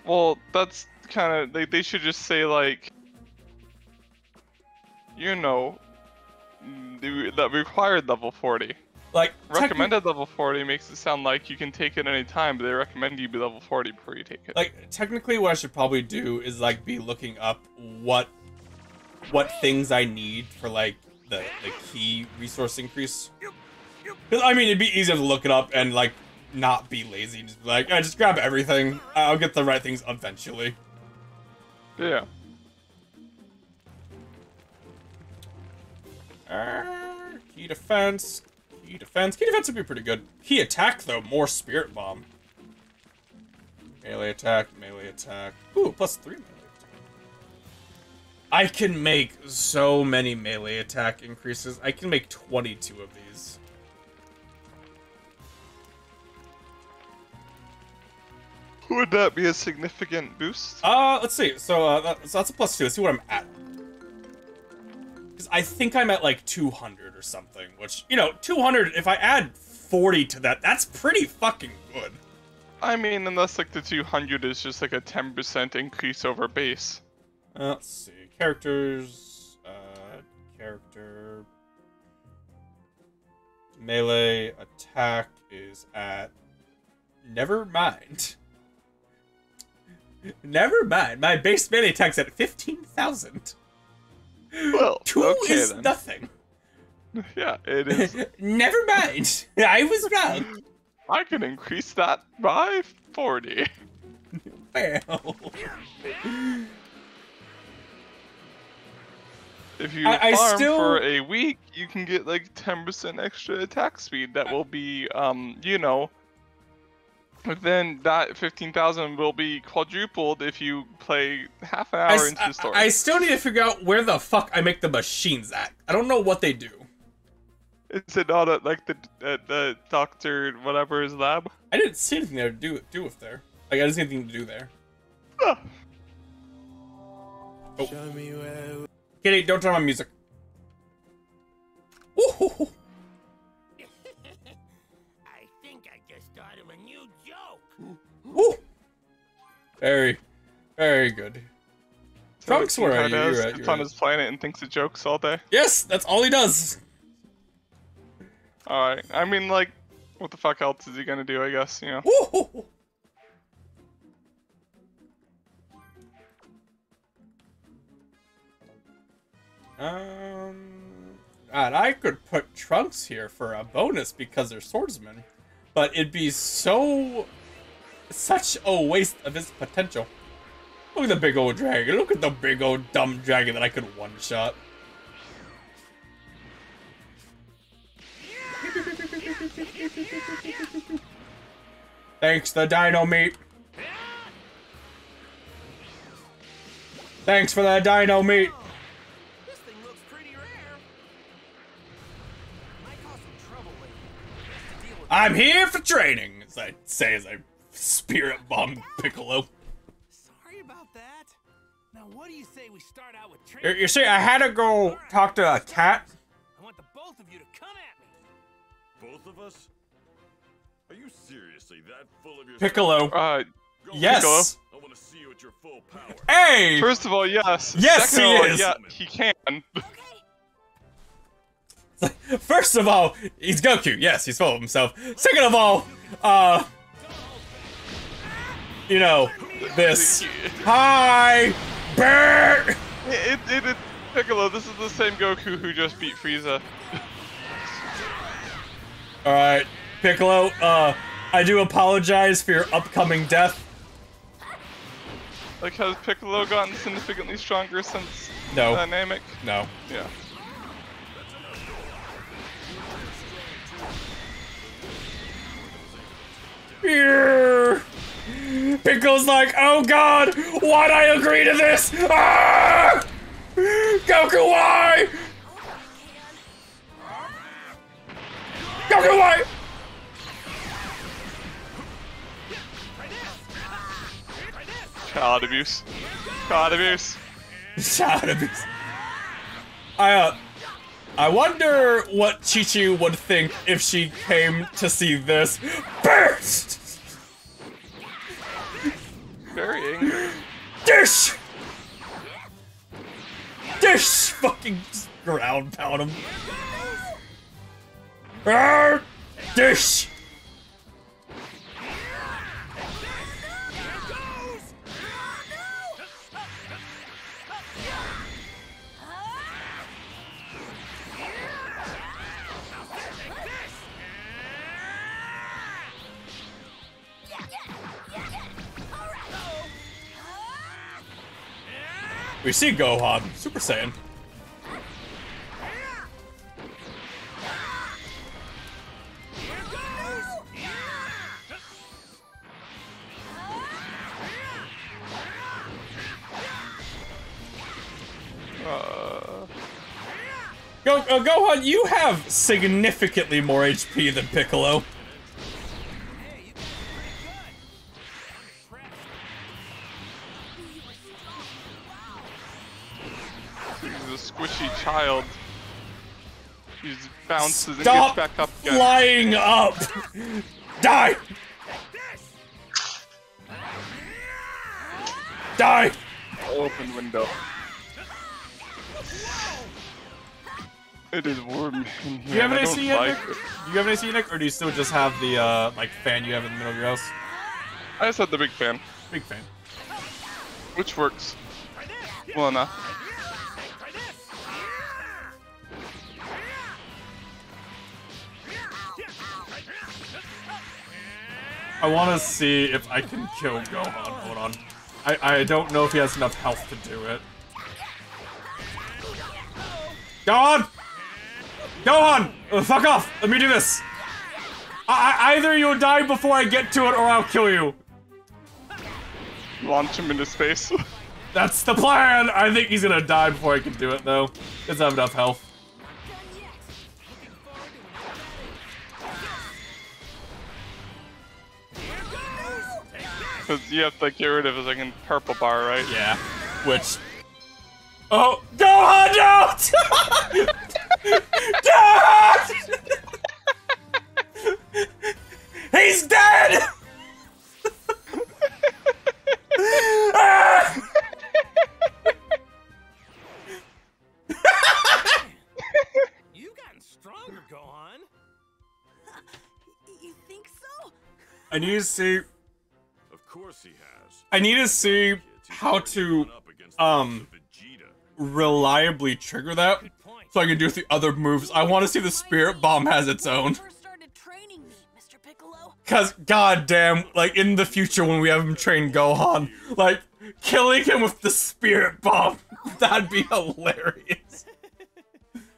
Well, that's kind of, they should just say, like, you know, that required level 40. Like, recommended level 40 makes it sound like you can take it any time, but they recommend you be level 40 before you take it. Like, technically what I should probably do is, like, be looking up what things I need for, like, the key resource increase. Because, I mean, it'd be easier to look it up and, like, not be lazy. Just be like, just grab everything. I'll get the right things eventually. Yeah. Key defense. Key defense. Key defense would be pretty good. Key attack, though. More spirit bomb. Melee attack. Melee attack. Ooh, plus 3 melee attack. I can make so many melee attack increases. I can make 22 of these. Would that be a significant boost? Let's see. So, that's a plus 2. Let's see what I'm at. Because I think I'm at, like, 200 or something. Which, you know, 200, if I add 40 to that, that's pretty fucking good. I mean, unless, like, the 200 is just, like, a 10% increase over base. Let's see. Characters. Character. Melee attack is at... Never mind. Never mind. My base melee attack's at 15,000. Well, 2 okay, is then. nothing. Yeah, it is. Never mind. I was wrong. I can increase that by 40. Well. If you farm for a week, you can get like 10% extra attack speed. That will be, you know, then that 15,000 will be quadrupled if you play half an hour into the story. I still need to figure out where the fuck I make the machines at. I don't know what they do. Is it not at like the doctor whatever's lab? I didn't see anything there to do with there. Like I didn't see anything to do there. Ah. Oh. Kitty, don't turn on music. Ooh. I think I just thought of a new joke. Ooh. Very, very good. Trunks, where are you? You're right, It's on his planet and thinks of jokes all day. Yes, that's all he does. Alright, I mean, like, what the fuck else is he gonna do, I guess, you know? Ooh. And I could put Trunks here for a bonus because they're swordsmen, but it'd be such a waste of his potential. Look at the big old dragon. Look at the big old dumb dragon that I could one-shot. Thanks, the dino meat. Thanks for the dino meat. This thing looks pretty rare. Might cause some trouble later. Best to deal with I'm here for training, as I say as I spirit bomb Piccolo. Sorry about that. Now, what do you say we start out with training? You see, I had to go talk to a cat. I want the both of you to come at me. Both of us? Are you seriously that full of yourself? Piccolo. Go Yes. Piccolo. I want to see you at your full power. Hey! First of all, yes. Yes, Second he of all, is. yeah, he can. First of all, he's Goku. Yes, he's full of himself. Second of all, you know, this. Hi! Brr! Piccolo, this is the same Goku who just beat Frieza. Alright, Piccolo, I do apologize for your upcoming death. Like, has Piccolo gotten significantly stronger since No. Dynamic? No. Yeah. Here. Piccolo's like, oh god, why'd I agree to this? Ah! Goku, why? Goku, why? Child abuse. Child abuse. Child abuse. I wonder what Chi-Chi would think if she came to see this. Burst! Very angry. Dish! Dish! Fucking ground pound him. Arr! Dish! We see Gohan, Super Saiyan. Gohan, you have significantly more HP than Piccolo. He's a squishy child. He just bounces and Stop gets back up again. flying up! Die! Die! Open window. It is warm in here. Do you have an I don't AC yet, like Nick? it. Do you have an AC, Nick? Or do you still just have the, like, fan you have in the middle of your house? I just had the big fan, Big fan. which works well enough. I want to see if I can kill Gohan. Hold on. I don't know if he has enough health to do it. Gohan! Gohan! Fuck off! Let me do this! Either you'll die before I get to it, or I'll kill you. Launch him into space. That's the plan! I think he's gonna die before I can do it, though. Doesn't have enough health. Because you have to get rid of his like purple bar, right? Yeah. Which... Oh! Gohan, no! Gohan! He's dead! You've gotten stronger, Gohan. You think so? I need to see... Of course he has. I need to see how to, reliably trigger that, so I can do with the other moves. I want to see the Spirit Bomb has its own. First started training me, Mr. Piccolo. Cause, goddamn, like, in the future when we have him train Gohan, like, killing him with the Spirit Bomb, that'd be hilarious.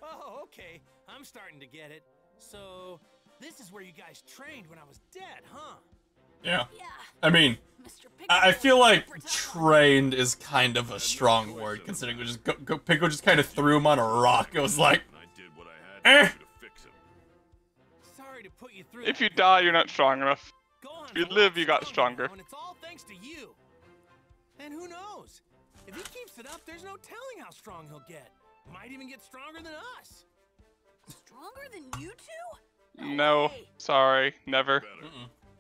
Oh, okay. I'm starting to get it. So, this is where you guys trained when I was dead, huh? Yeah. Yeah, I mean, Mr. Piccolo. I feel like super tough. trained is kind of a strong word, considering we just Piccolo just kind of threw him on a rock. It was like, And I did what I had to do to fix him. Sorry to put you through. If that, you die, you're not strong enough. Gohan's if you a live, lot you got stronger. now, and it's all thanks to you. And who knows? If he keeps it up, there's no telling how strong he'll get. Might even get stronger than us. Stronger than you two? No, way. sorry, never. Better.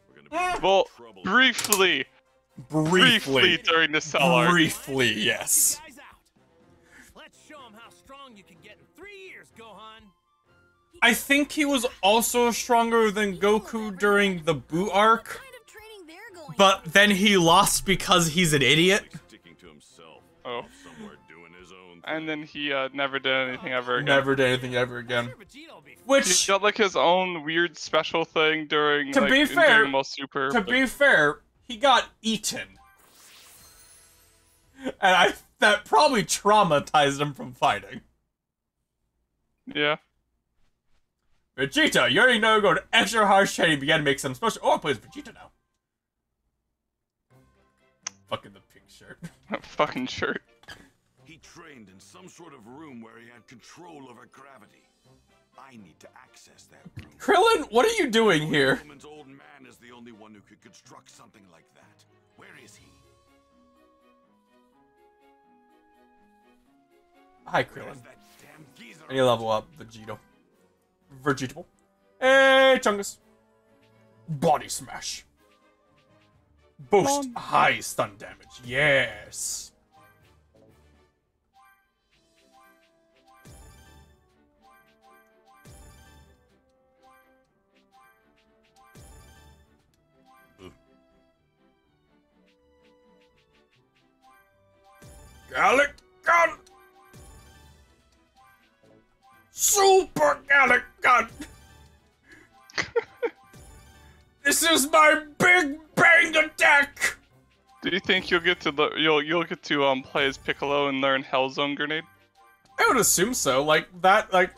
We're gonna be in Well, trouble. briefly briefly. during the cell arc. Briefly, yes. Guys out. Let's show him how strong you can get in 3 years, Gohan. I think he was also stronger than Goku during the Buu arc, What kind of training they're going but then he lost because he's an idiot. Like sticking to himself. Oh. Somewhere doing his own And then he never did anything ever again. Never did anything ever again. Sure, Vegeta will be He Which, got like his own weird special thing during To like be in fair- Dragon Ball Super. to but- be fair, he got eaten. And that probably traumatized him from fighting. yeah. Vegeta, you already know go to extra harsh training, began to make some special. Oh, I play as Vegeta now. Fucking the pink shirt. That fucking shirt. He trained in some sort of room where he had control over gravity. I need to access that room. Krillin, what are you doing here? Roman's old man is the only one who could construct something like that. Where is he? Hi, Where's Krillin. that damn geezer? I need to level up Vegito. Vegetable. Hey, Chungus. Body smash. Boost high stun damage. Yes. Gallic Gun! Super Gallic Gun! This is my Big Bang attack! Do you think you'll get to you'll get to play as Piccolo and learn Hellzone Grenade? I would assume so. Like that, like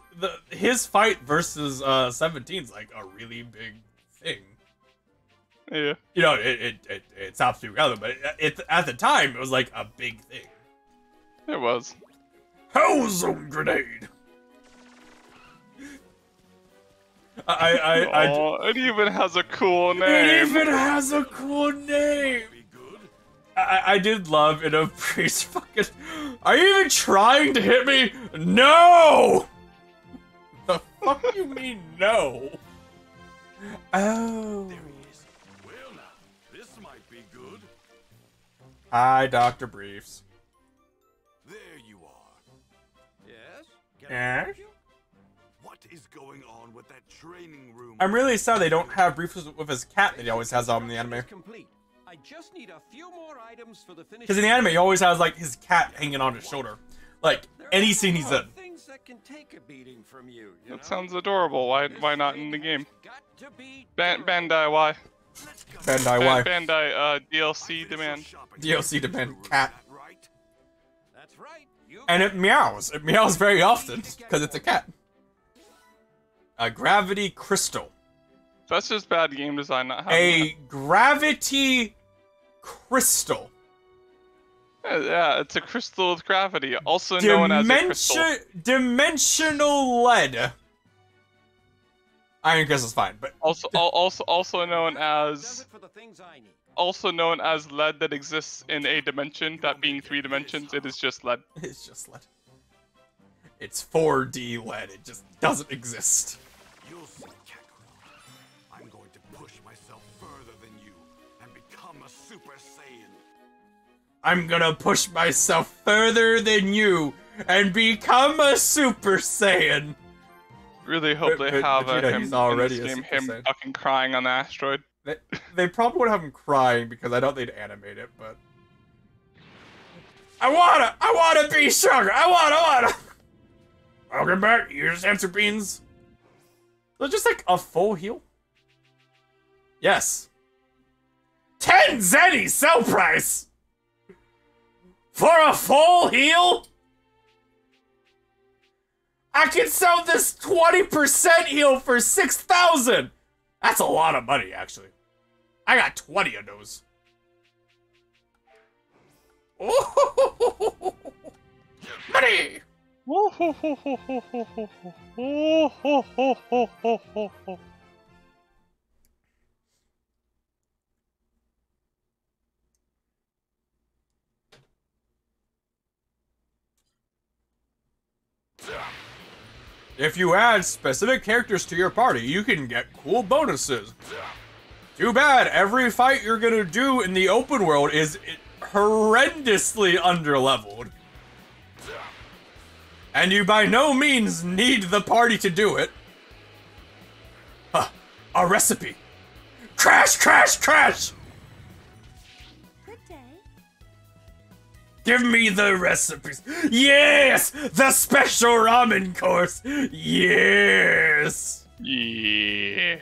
his fight versus 17's like a really big thing. Yeah. You know, it stops being relevant, but at the time it was like a big thing. It was. Hellzone Grenade. It even has a cool name. It even has a cool name. I did love in a priest fucking. Are you even trying to hit me? No. The fuck you mean no? Oh. There he is. Well now, this might be good. Hi, Dr. Briefs. There you are. Yes? Yes? What is going on with that training room? I'm really sad they don't have Briefs with his cat that he always has on in the anime. Complete. I just need a few more items for the finish. Because in the anime, he always has like his cat hanging on his shoulder, like any scene he's in. Things that can take a beating from you, That sounds adorable. Why not in the game? Got to be Bandai, why? Bandai, why? Bandai, DLC demand. DLC demand cat. That's right. You And it meows. It meows very often because it's a cat. A gravity crystal. That's just bad game design, not having A gravity crystal. that. Yeah, it's a crystal with gravity, also known as a crystal. Dimensional lead. Iron crystal's fine, but Also known does as it for the things I need. lead that exists in a dimension, that being 3 dimensions. It is just lead. it's just lead. It's 4D lead. It just doesn't exist. You'll see, Kakarot. I'm going to push myself further than you and become a Super Saiyan. I'm gonna push myself further than you and become a Super Saiyan. Really hope But- they have Vegeta, him he's already in a this game, Super him Saiyan. fucking crying on the asteroid. They probably would have him crying because I don't they'd animate it, but I wanna be stronger. I wanna. Welcome back, here's answer beans. So just like a full heal? Yes. 10 Zenny sell price! For a full heal? I can sell this 20% heal for 6,000! That's a lot of money, actually. I got 20 of those. Money! If you add specific characters to your party, you can get cool bonuses. Too bad, every fight you're gonna do in the open world is horrendously underleveled. And you by no means need the party to do it. Huh, a recipe. Crash, crash, crash! Good day. Give me the recipes. Yes! The special ramen course. Yes! Yeah.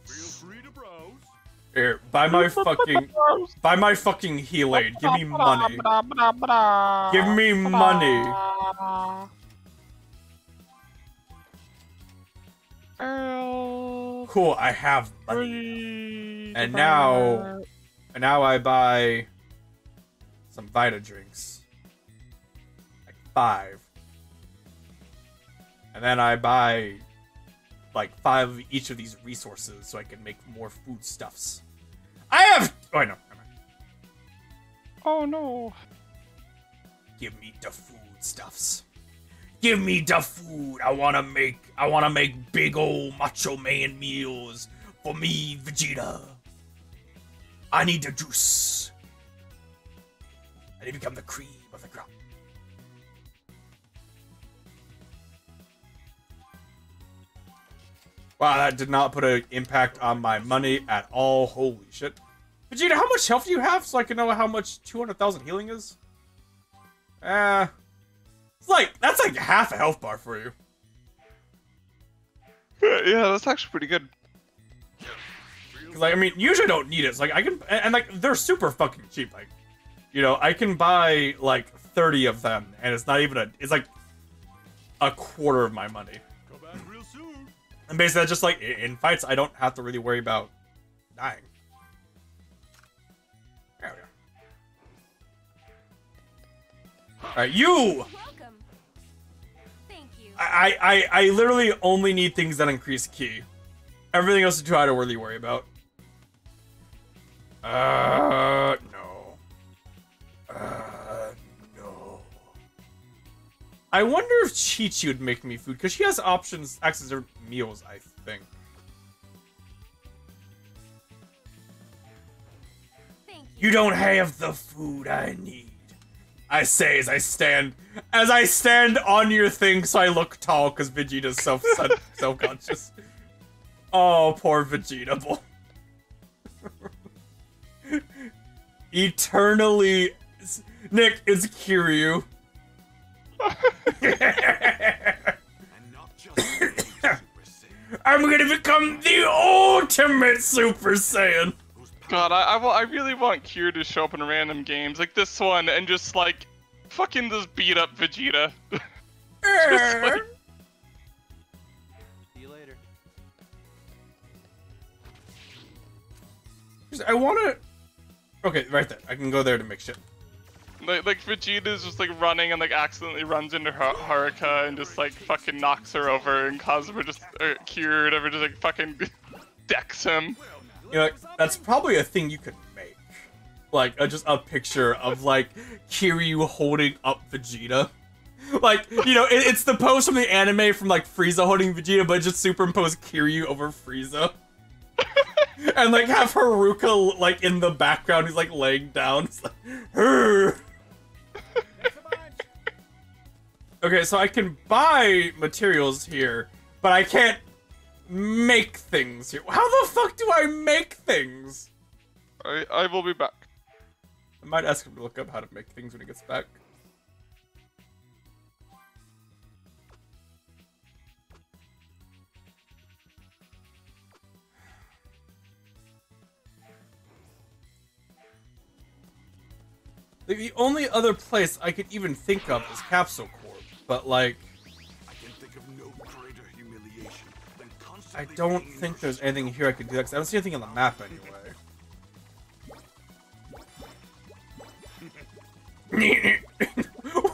Feel free to browse. Here, buy my fucking heal aid. Give me money. Give me money. Cool, I have money. And now I buy some Vita drinks. Like 5. And then I buy like 5 of each of these resources so I can make more foodstuffs. I have. Oh, I know. Oh no. Give me the foodstuffs. Give me the food. I wanna make big ol' Macho Man meals for me, Vegeta. I need the juice. I need to become the cream of the crop. Wow, that did not put an impact on my money at all. Holy shit. Vegeta, how much health do you have so I can know how much 200,000 healing is? That's like half a health bar for you. Yeah, that's actually pretty good. Feel Because, like, I mean, usually I don't need it. So, like, I can... And, like, they're super fucking cheap. Like, you know, I can buy, like, 30 of them. And it's not even a... It's, like, a quarter of my money. Go back real soon. And basically, that's just, like, in fights, I don't have to really worry about dying. There we go. Alright, you! Welcome. Thank you. I literally only need things that increase ki. Everything else to try to really worry about. No. No. I wonder if Chi-Chi would make me food, because she has options, access to meals, I think. Thank you. You don't have the food I need. I say as I stand on your thing so I look tall because Vegeta's self-conscious. Oh, poor Vegeta boy. Eternally... Nick, it's Kiryu. I'm gonna become the ultimate Super Saiyan. God, I really want Kier to show up in random games like this one and just like fucking just beat up Vegeta. Just like... See you later. I wanna... Okay, right there. I can go there to make shit. Like Vegeta's just like running and like accidentally runs into Haruka and just like fucking knocks her over, and Cosmo just Kier or whatever just like fucking decks him. You know, like, that's probably a thing you could make. Like, just a picture of, like, Kiryu holding up Vegeta. Like, you know, it's the pose from the anime from, like, Frieza holding Vegeta, but just superimpose Kiryu over Frieza. And, like, have Haruka, like, in the background, he's, like, laying down. It's like, Hurr! Okay, so I can buy materials here, but I can't make things here. How the fuck do I make things? I will be back. I might ask him to look up how to make things when he gets back. The only other place I could even think of is Capsule Corp, but like... I can think of no greater humiliation than I constantly don't being think there's anything here I could do that, because I don't see anything on the map anyway.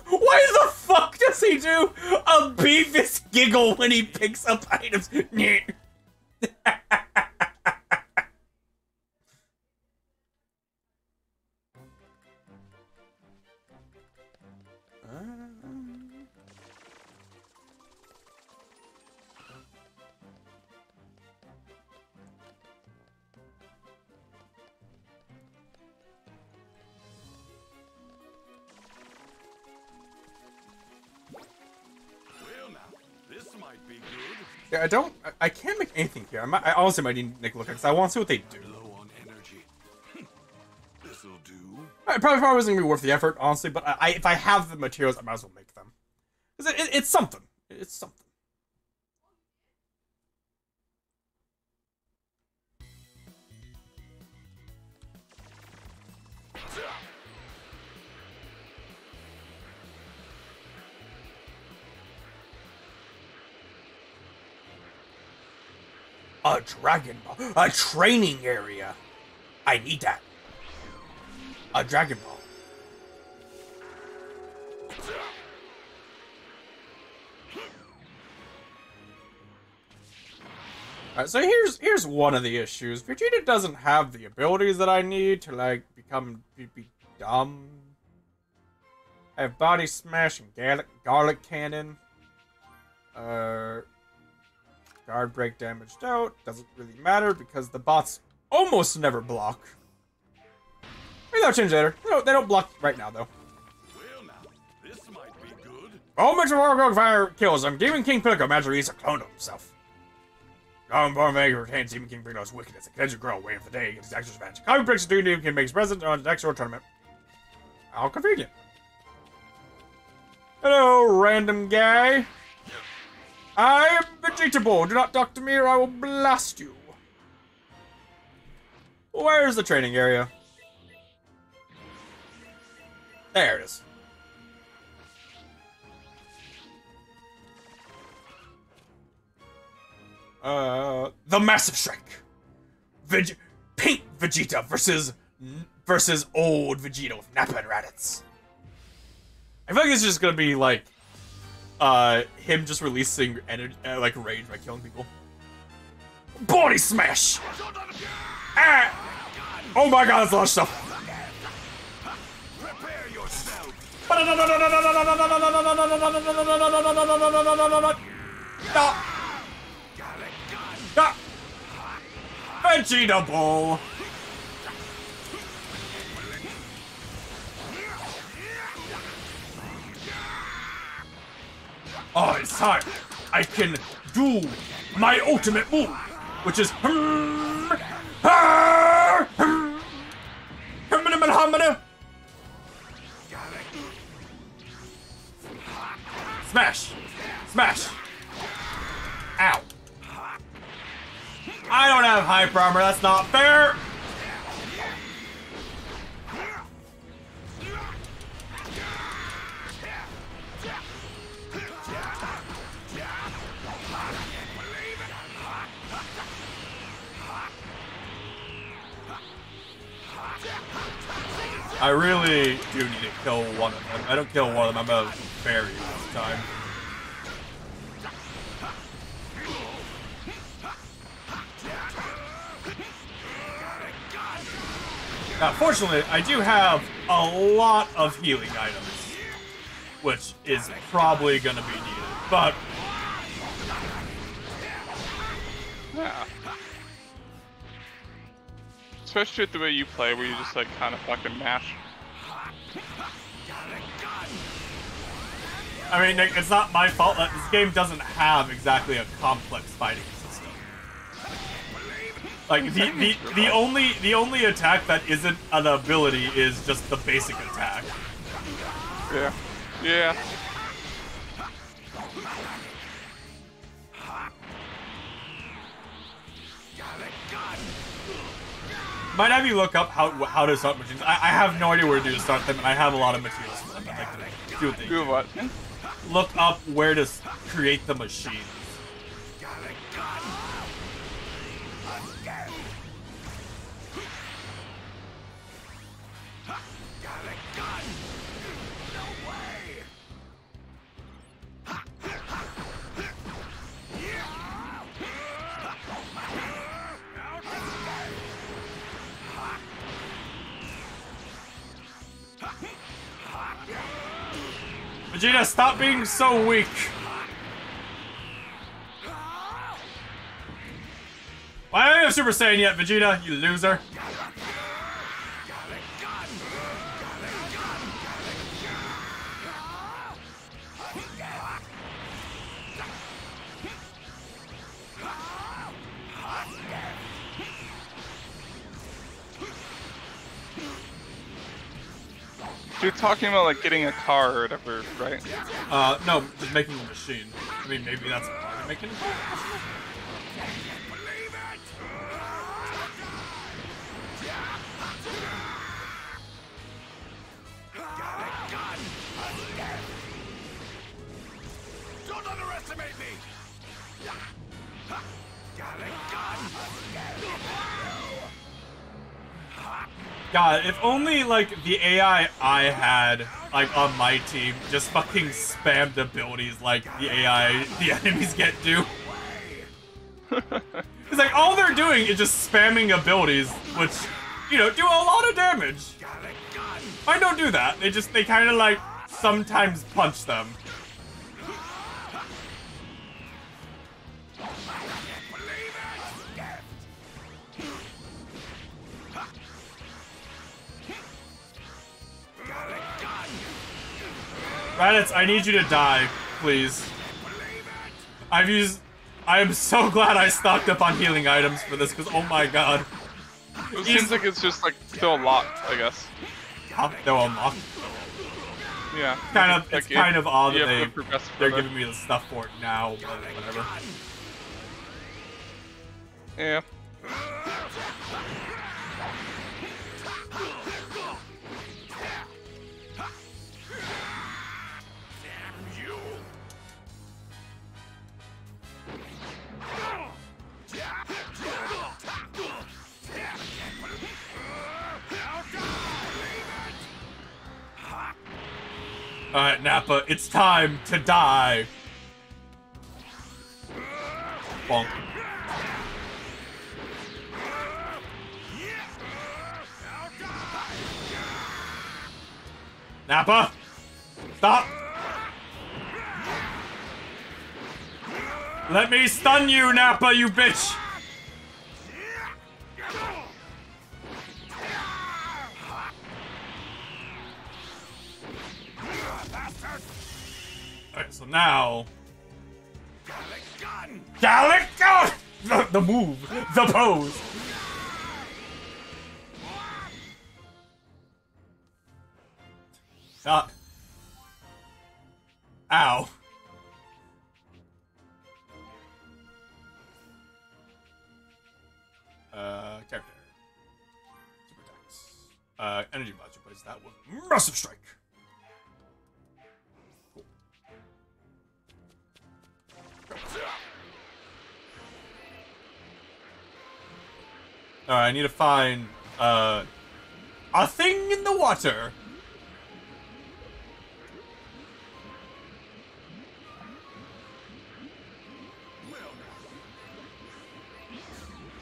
Why the fuck does he do a Beavis giggle when he picks up items? Well now, this might be good. Yeah, I can't make anything here. I honestly might need Nick look at because I want to see what they do. Low on energy. This'll do. It probably wasn't gonna be worth the effort, honestly, but if I have the materials, I might as well make them. 'Cause it's something. It's something. A Dragon Ball. A training area. I need that. A Dragon Ball. Alright, so here's one of the issues. Vegeta doesn't have the abilities that I need to, like, be dumb. I have Body Smash and Garlic Cannon. Guard break damaged out. Doesn't really matter because the bots almost never block. Maybe that'll change later. They don't block right now, though. Well now, this might be good. All Mixed War Fire kills him. Demon King Pinnacle magically releases a clone of himself. Long-born Vega retains Demon King Pinnacle's wickedness. It can grow waiting for the day against his extra advantage. Comic breaks the Demon King makes present on the next War tournament. How convenient. Hello, random guy. I am Vegeta Ball. Do not talk to me or I will blast you. Where's the training area? There it is. The Massive Strike. Pink Vegeta versus old Vegeta with Nappa and Raditz. I feel like it's just gonna be like, him just releasing energy, like rage by killing people. Body smash! Ah! Oh my god, that's a lot of stuff. Prepare yourself. Vegeta Ball! Oh, it's time. I can do my ultimate move, which is smash, smash. Ow. I don't have hyper armor. That's not fair. I really do need to kill one of them. I don't kill one of them, I'm a fairy this time. Now, fortunately, I do have a lot of healing items, which is probably gonna be needed, but... Yeah. Especially with the way you play, where you just like kind of fucking mash. I mean, Nick, it's not my fault that this game doesn't have exactly a complex fighting system. Like the only attack that isn't an ability is just the basic attack. Yeah. Yeah. Might have you look up how to start machines. I have no idea where to start them, and I have a lot of materials for them. I'd like to do what they Do what? Look up where to create the machines. Vegeta, stop being so weak. Why don't you have Super Saiyan yet, Vegeta, you loser? You're talking about like getting a car or whatever, right? No, just making a machine. I mean, maybe that's part of making a car. Don't underestimate me. God, if only, like, the AI I had, like, on my team just fucking spammed abilities like the enemies get do. It's like, all they're doing is just spamming abilities, which, you know, do a lot of damage. I don't do that. They kind of, like, sometimes punch them. Raditz, I need you to die, please. I am so glad I stocked up on healing items for this, because oh my god. It seems like it's just like still locked, I guess. Huh? They're unlocked. Yeah. It's kind of odd that they're further. giving me the stuff for it now, but whatever. Yeah. Alright, Nappa, it's time to die. Bonk. Nappa! Stop! Let me stun you, Nappa, you bitch! Alright, so now... Gallic gun! The move! The pose! Shot. Ow. Character. Super attacks. Energy blast replaces that with Massive Strike. Cool. Alright, I need to find, a thing in the water.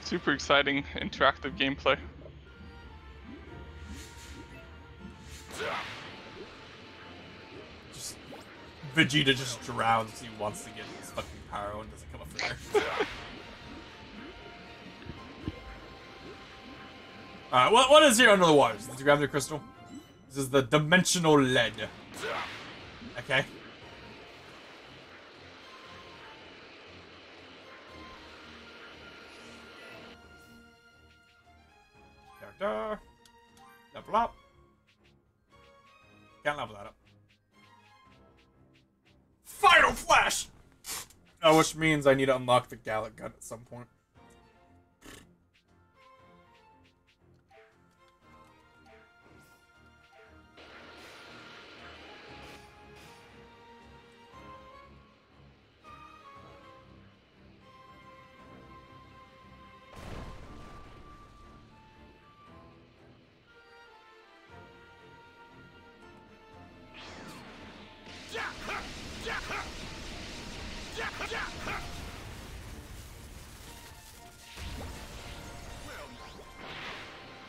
Super exciting, interactive gameplay. Just Vegeta just drowns. He wants to get his fucking power and doesn't come up from there. Alright, what is here under the water? Did you grab the crystal? This is the dimensional lead. Okay. Character. Level up. Can't level that up. Final Flash! Which means I need to unlock the Gallic gun at some point.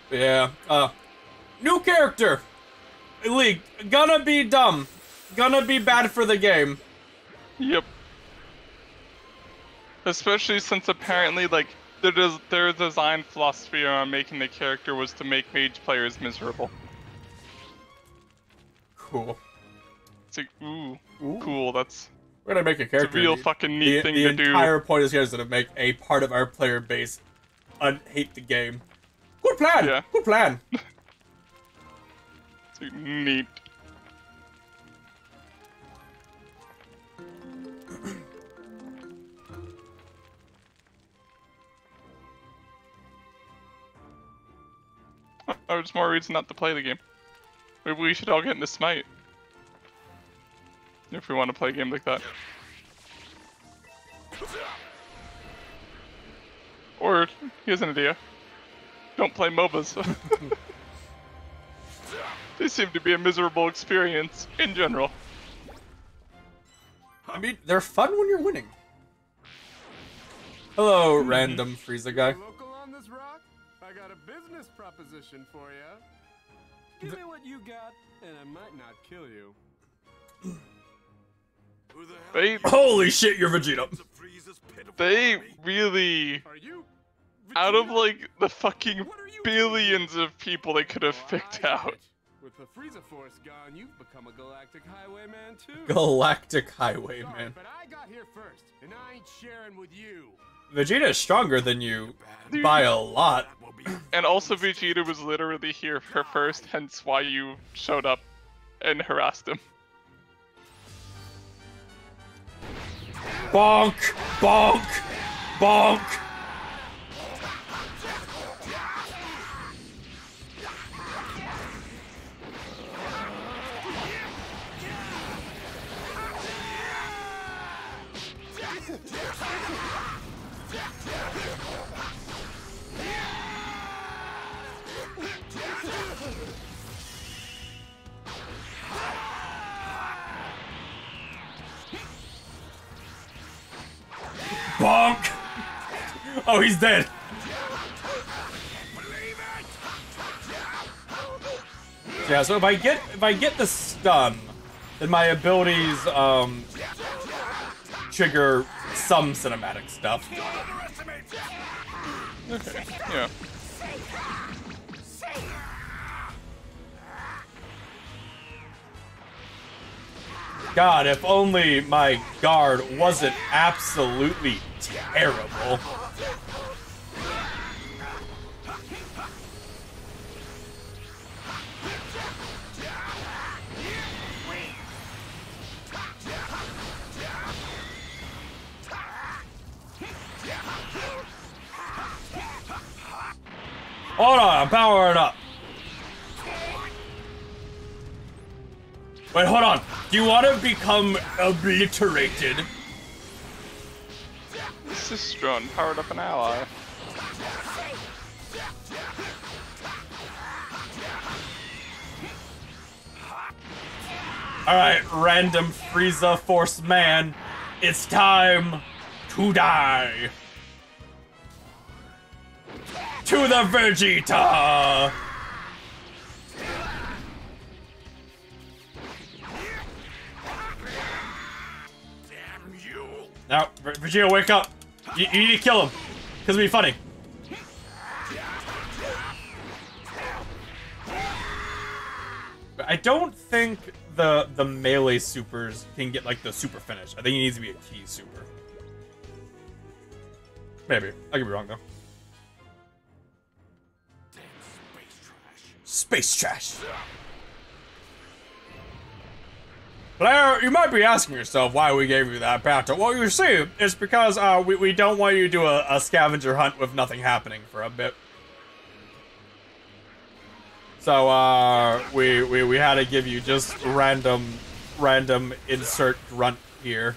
Yeah, new character! League, gonna be dumb. Gonna be bad for the game. Yep. Especially since apparently, like, their design philosophy on making the character was to make mage players miserable. Cool. It's like, ooh. Cool, that's... We're gonna make a character. It's a real fucking neat thing to do. The entire point is here is to make a part of our player base hate the game. Good plan! Yeah. Good plan! It's like, neat. Oh, there's more reason not to play the game. Maybe we should all get into Smite. If we want to play a game like that. Or, here's an idea. Don't play MOBAs. They seem to be a miserable experience, in general. I mean, they're fun when you're winning. Hello, random Frieza guy. Local on this rock? I got a business proposition for you. Give me what you got, and I might not kill you. Who the hell They, Holy shit, you're Vegeta. they really, Are you? out of like the fucking billions of people they could have picked out. With the Frieza Force gone, you've become a galactic highwayman too. Galactic Sorry, Highwayman. but I got here first, and I ain't sharing with you. Vegeta is stronger than you by a lot. And also Vegeta was literally here for first, hence why you showed up and harassed him. Bonk! Bonk! Bonk! Bonk! Oh, he's dead. Yeah, so if I get the stun, then my abilities trigger some cinematic stuff. Okay, yeah. God, if only my guard wasn't absolutely terrible. Hold on, I'm powering up. Wait, hold on. Do you want to become obliterated? Sistron powered up an ally. Alright, random Frieza Force man. It's time to die. To the Vegeta! Now, Vegeta, wake up! You need to kill him, because it'll be funny. I don't think the melee supers can get like the super finish. I think he needs to be a key super. Maybe. I could be wrong though. Space trash. Blair, you might be asking yourself why we gave you that battle. Well, you see, it's because we don't want you to do a scavenger hunt with nothing happening for a bit. So we had to give you just random insert grunt here.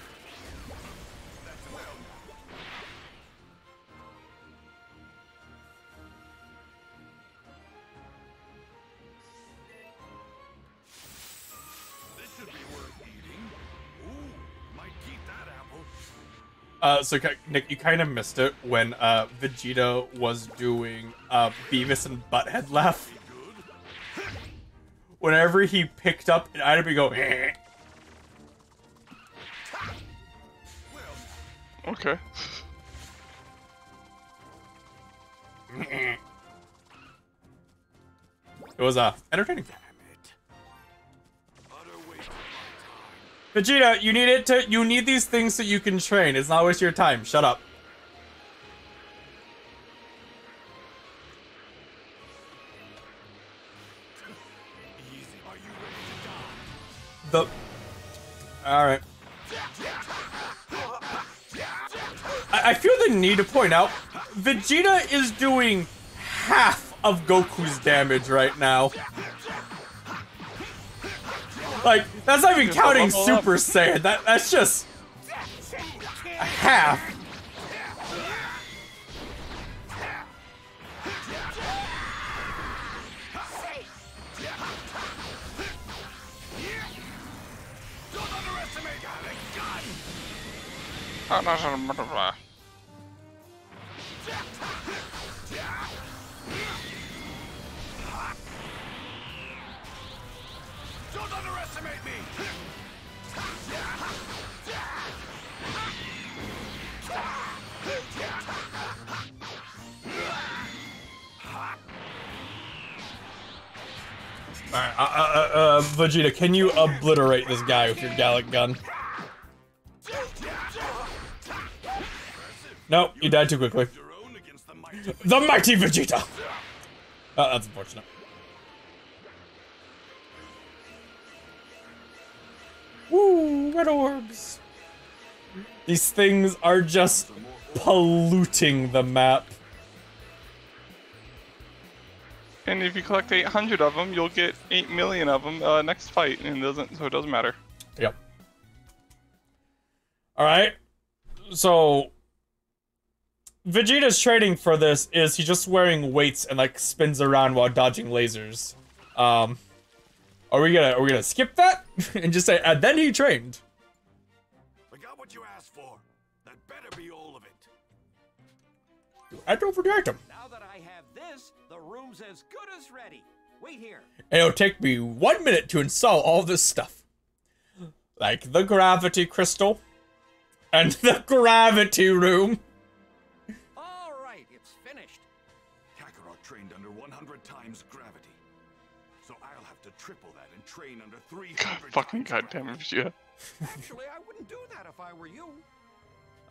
So Nick, you kind of missed it when Vegeta was doing Beavis and Butthead laugh. Whenever he picked up an item, he'd go, eh. Okay. It was entertaining. Vegeta, you need these things so you can train. It's not waste your time. Shut up. Alright. I feel the need to point out, Vegeta is doing half of Goku's damage right now. Like, that's not even counting Super Saiyan. That's just half. Don't underestimate me! Alright, Vegeta, can you obliterate this guy with your Gallic gun? Nope, you died too quickly. The mighty Vegeta! Oh, that's unfortunate. Woo, red orbs! These things are just polluting the map. And if you collect 800 of them, you'll get 8 million of them next fight, and it doesn't matter. Yep. All right. So Vegeta's training for this is he's just wearing weights and like spins around while dodging lasers. Are we gonna skip that and just say and then he trained? I got what you asked for. That better be all of it. hand over the item. Now that I have this, the room's as good as ready. Wait here. And it'll take me 1 minute to install all this stuff. Like the gravity crystal. And the gravity room. All right, it's finished. Kakarot trained under 100 times gravity. So I'll have to triple that and train under 300 Fucking times goddamn gravity. it, yeah. Actually, I wouldn't do that if I were you.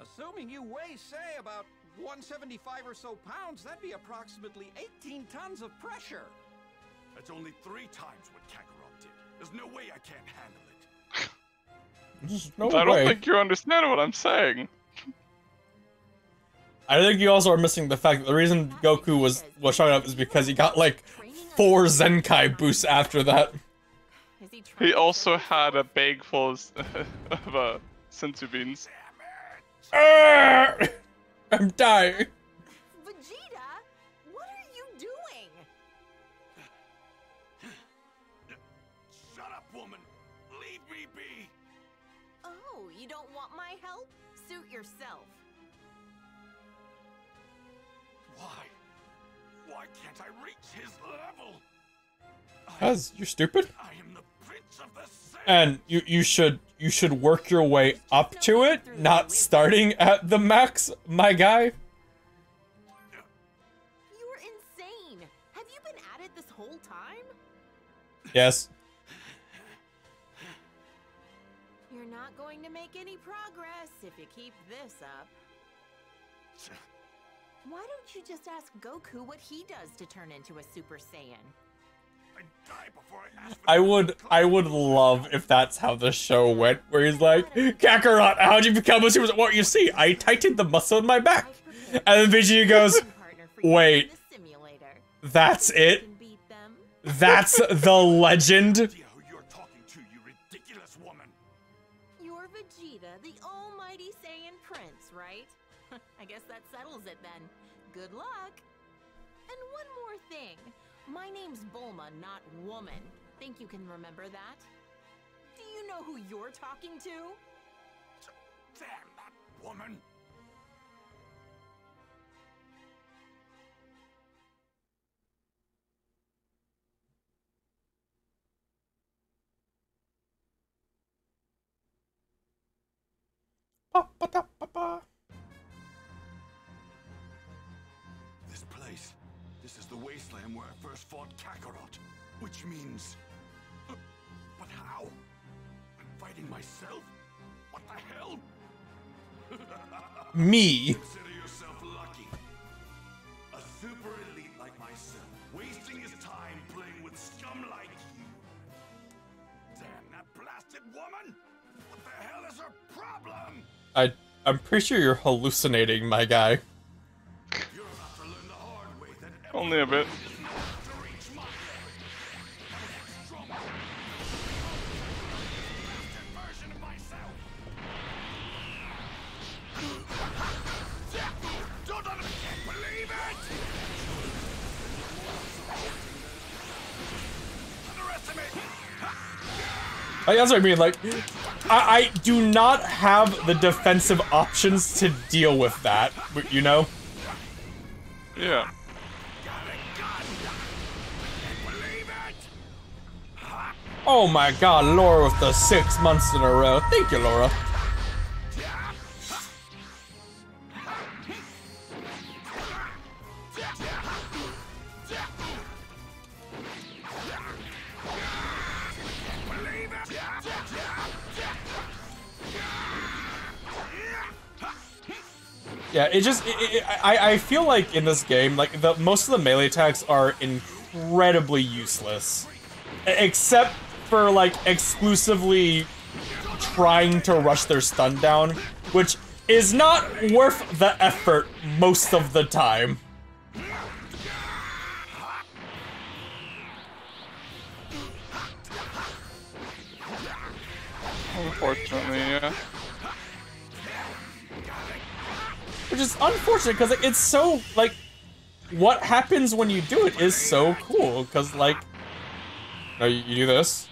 Assuming you weigh, say, about 175 or so pounds, that'd be approximately 18 tons of pressure. That's only 3 times what Kakarot did. There's no way I can't handle it. There's no I don't way. think you understand what I'm saying. I think you also are missing the fact that the reason Goku was showing up is because he got like 4 Zenkai boosts after that. He also had a bag full of senzu beans. I'm dying. Vegeta, what are you doing? Shut up, woman! Leave me be! Oh, you don't want my help? Suit yourself. Why? Why can't I reach his level? Cause you're stupid. I am the prince of the Saiyans. And you should work your way up to it, not starting at the max, my guy. You're insane. Have you been at it this whole time? Yes. You're not going to make any progress if you keep this up. Why don't you just ask Goku what he does to turn into a Super Saiyan? I die before I ask for I would love if that's how the show went, where he's like, Kakarot, how'd you become a Super Saiyan? What you see? I tightened the muscle in my back. And then Vegeta goes, wait, that's it? That's the legend? who you're talking to, you ridiculous woman. You're Vegeta, the almighty Saiyan Prince, right? I guess that settles it then. Good luck. And one more thing. My name's Bulma, not woman. Think you can remember that? Do you know who you're talking to? Damn that woman. This place. This is the wasteland where I first fought Kakarot. Which means... but how? I'm fighting myself? What the hell? Me. Consider yourself lucky. A super elite like myself, wasting his time playing with scum like you. Damn that blasted woman! What the hell is her problem? I'm pretty sure you're hallucinating, my guy. You're about to learn the hard way that Only a bit. to reach my level. Stronger. Blasted version of myself. Don't I can't believe it! Underestimate! Like, that's what I mean, like, I do not have the defensive options to deal with that, you know? Yeah. Oh my god, Laura with the 6 months in a row. Thank you, Laura. Yeah, I feel like in this game, like, most of the melee attacks are incredibly useless. Except for, like, exclusively trying to rush their stun down, which is not worth the effort most of the time. Unfortunately, yeah. Which is unfortunate, because it's so, like, what happens when you do it is so cool, because, like, no, you do this.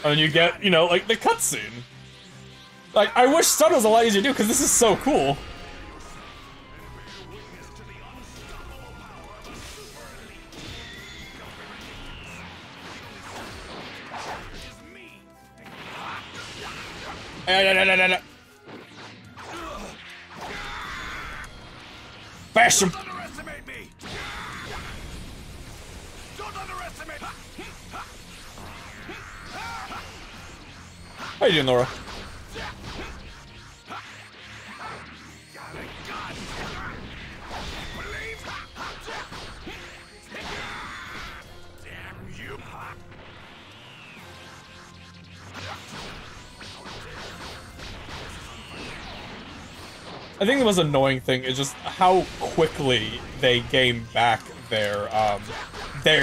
And you get, you know, like, the cutscene. Like, I wish stun was a lot easier to do, because this is so cool. Bash him! Don't underestimate me! Don't underestimate! How you doing, Laura? Damn you! I think the most annoying thing is just how quickly they gain back their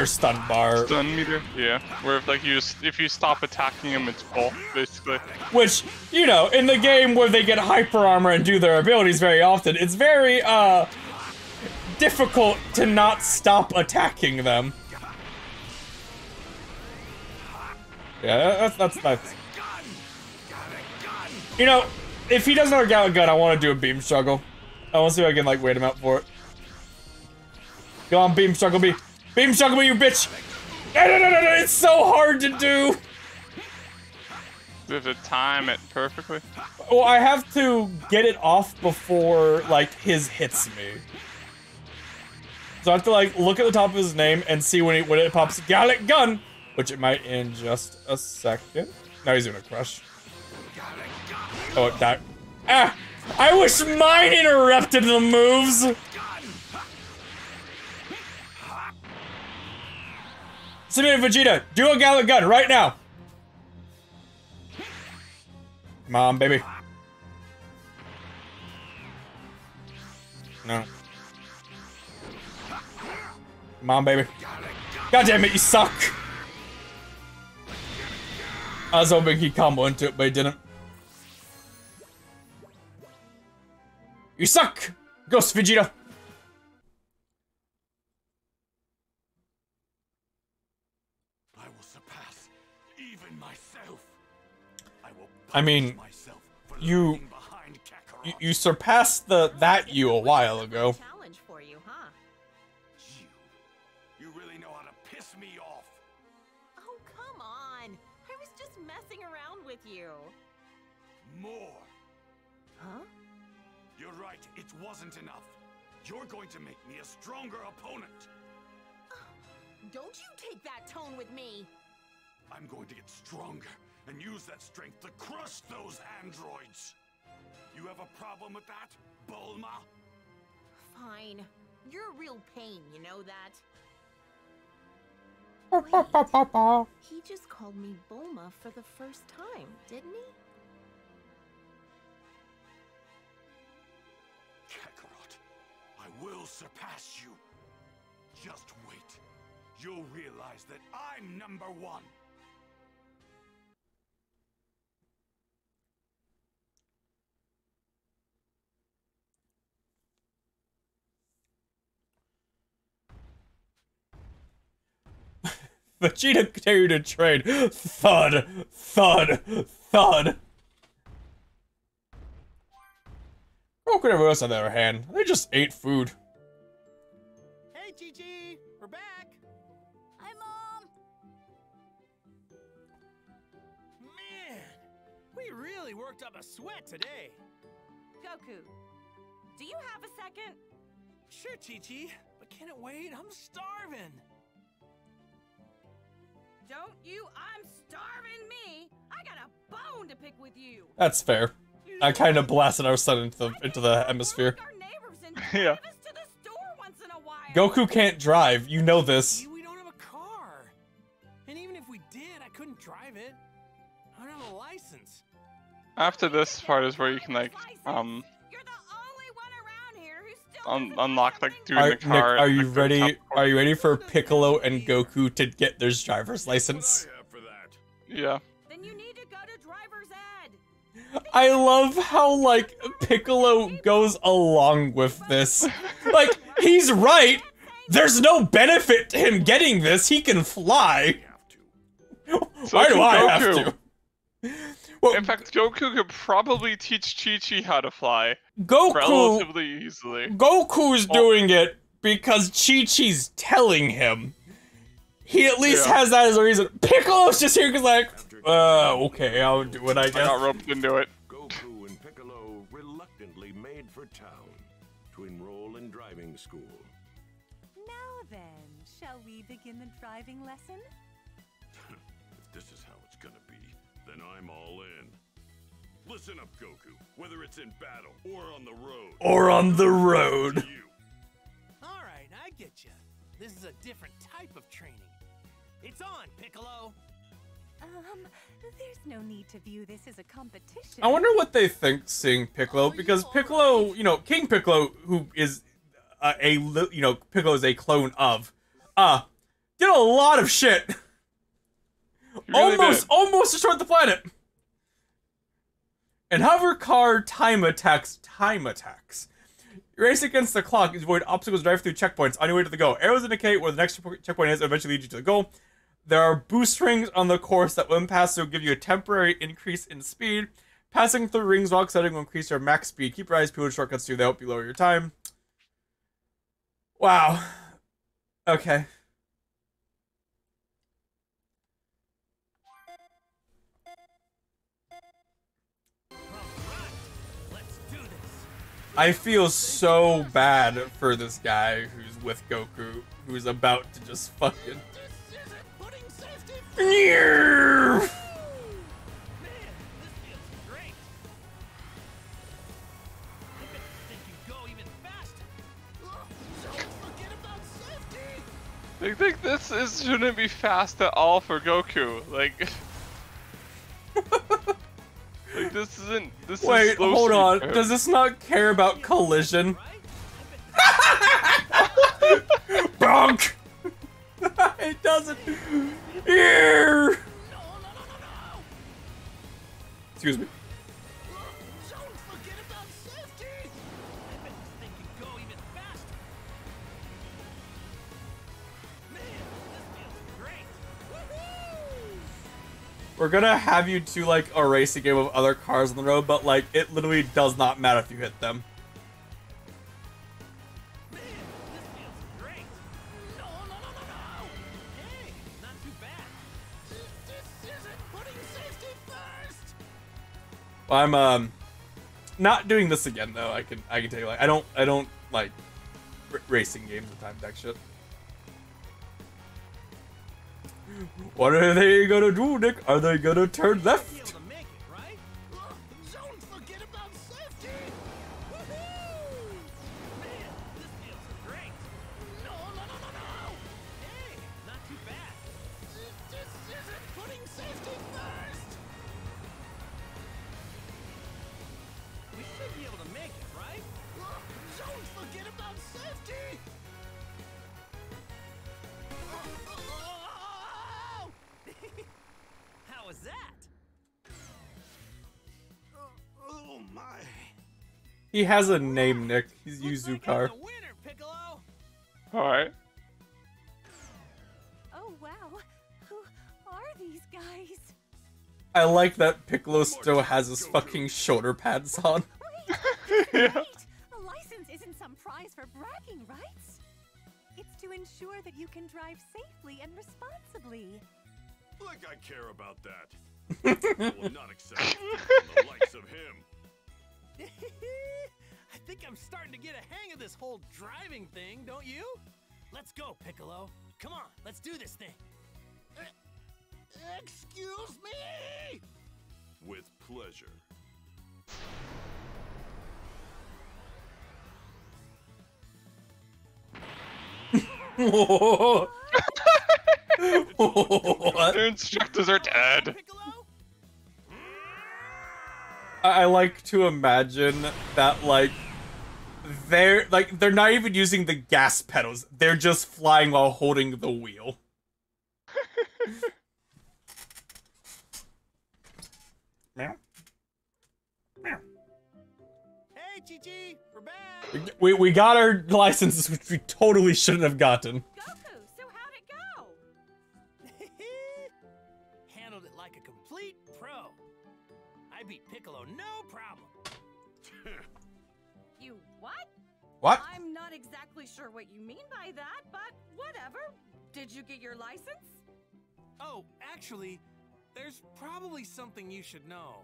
stun bar. Stun meter? Yeah. Where if like if you stop attacking them, it's full, basically. Which, you know, in the game where they get hyper armor and do their abilities very often, it's very difficult to not stop attacking them. Yeah, that's you know, if he doesn't have a Gallic Gun, I want to do a beam struggle. I want to see if I can, like, wait him out for it. Go on, beam struggle me. Beam struggle me, you bitch! No, it's so hard to do! You have to time it perfectly. Well, I have to get it off before, like, his hits me. So I have to, like, look at the top of his name and see when it pops Gallic Gun! Which it might in just a second. Now he's gonna crush. Oh, it died. Ah! I wish mine interrupted the moves! Simulated Vegeta, do a Gallic Gun right now! Come on, baby. No. Come on, baby. God damn it, you suck! I was hoping he'd combo into it, but he didn't. You suck! Ghost Vegeta! I will surpass even myself. I mean, myself you surpassed that you a while ago. Challenge for you, huh? You really know how to piss me off. Oh, come on. I was just messing around with you. More. Huh? You're right, it wasn't enough. You're going to make me a stronger opponent. Don't you take that tone with me. I'm going to get stronger and use that strength to crush those androids. You have a problem with that, Bulma? Fine. You're a real pain, you know that? Wait, he just called me Bulma for the first time, didn't he? Kakarot, I will surpass you. Just wait. You'll realize that I'm number one. Vegeta continued to trade. Thud, thud, thud. Goku and everyone else on the other hand, they just ate food. Hey, Chi-Chi! We're back! Hi, Mom! Man, we really worked up a sweat today. Goku, do you have a second? Sure, Chi-Chi, but can it wait? I'm starving. Don't you? I'm starving me! I got a bone to pick with you! That's fair. I kind of blasted our son into the hemisphere. Yeah. Goku can't drive. You know this. We don't have a car. And even if we did, I couldn't drive it. I don't have a license. After this part is where you can like unlock like through the car. Nick, are you ready? Are you ready for Piccolo and Goku to get their driver's license? Yeah. Then you need to go to driver's ed. I love how, like, Piccolo goes along with this. Like, he's right! There's no benefit to him getting this, he can fly! So Why do I Goku. have to? Well, In fact, Goku could probably teach Chi-Chi how to fly Goku, relatively easily. Goku's doing it because Chi-Chi's telling him. He at least has that as a reason. Piccolo's just here because like, okay, I'll do it, I guess. I got roped into it. Goku and Piccolo reluctantly made for town to enroll in driving school. Now then, shall we begin the driving lesson? If this is how it's gonna be, then I'm all in. Listen up, Goku. Whether it's in battle or on the road. Or on the road. All right, I get you. This is a different type of training. It's on, Piccolo. There's no need to view this as a competition. I wonder what they think seeing Piccolo, because Piccolo, you know, King Piccolo, who is Piccolo is a clone of, did a lot of shit. Really almost destroyed the planet. And hover car time attacks. You race against the clock, you avoid obstacles, drive through checkpoints on your way to the goal. Arrows indicate where the next checkpoint is and eventually lead you to the goal. There are boost rings on the course that when passed will give you a temporary increase in speed. Passing through rings while exciting will increase your max speed. Keep your eyes peeled, shortcuts too, they help you lower your time. Wow. Okay. I feel so bad for this guy who's with Goku, who's about to just fucking... I think this shouldn't be fast at all for Goku. Like this isn't. This Wait, is slow hold on. speed. Does this not care about collision? Bonk! It doesn't. Here. Excuse me. We're gonna have you do like a racing game of other cars on the road, but like it literally does not matter if you hit them. Man, this feels great. No. Hey, not too bad. This isn't putting safety first. Well, I'm not doing this again though. I can tell you, like I don't like racing games with time attack shit. What are they gonna do, Nick? Are they gonna turn left? He has a name, Nick. He's Yuzukar. Alright. Oh wow, who are these guys? I like that Piccolo still has his fucking shoulder pads on. Wait, a license isn't some prize for bragging rights. It's to ensure that you can drive safely and responsibly. Like I care about that. I will not accept it from the likes of him. I think I'm starting to get a hang of this whole driving thing, don't you? Let's go, Piccolo. Come on, let's do this thing. Excuse me? With pleasure. What? Their instructors are dead. I like to imagine that like they're not even using the gas pedals. They're just flying while holding the wheel. Meow. Meow. Hey, Chi-Chi, we're back. We got our licenses, which we totally shouldn't have gotten. Goku, so how'd it go? Handled it like a complete pro. What? I'm not exactly sure what you mean by that, but whatever. Did you get your license? Oh, actually, there's probably something you should know.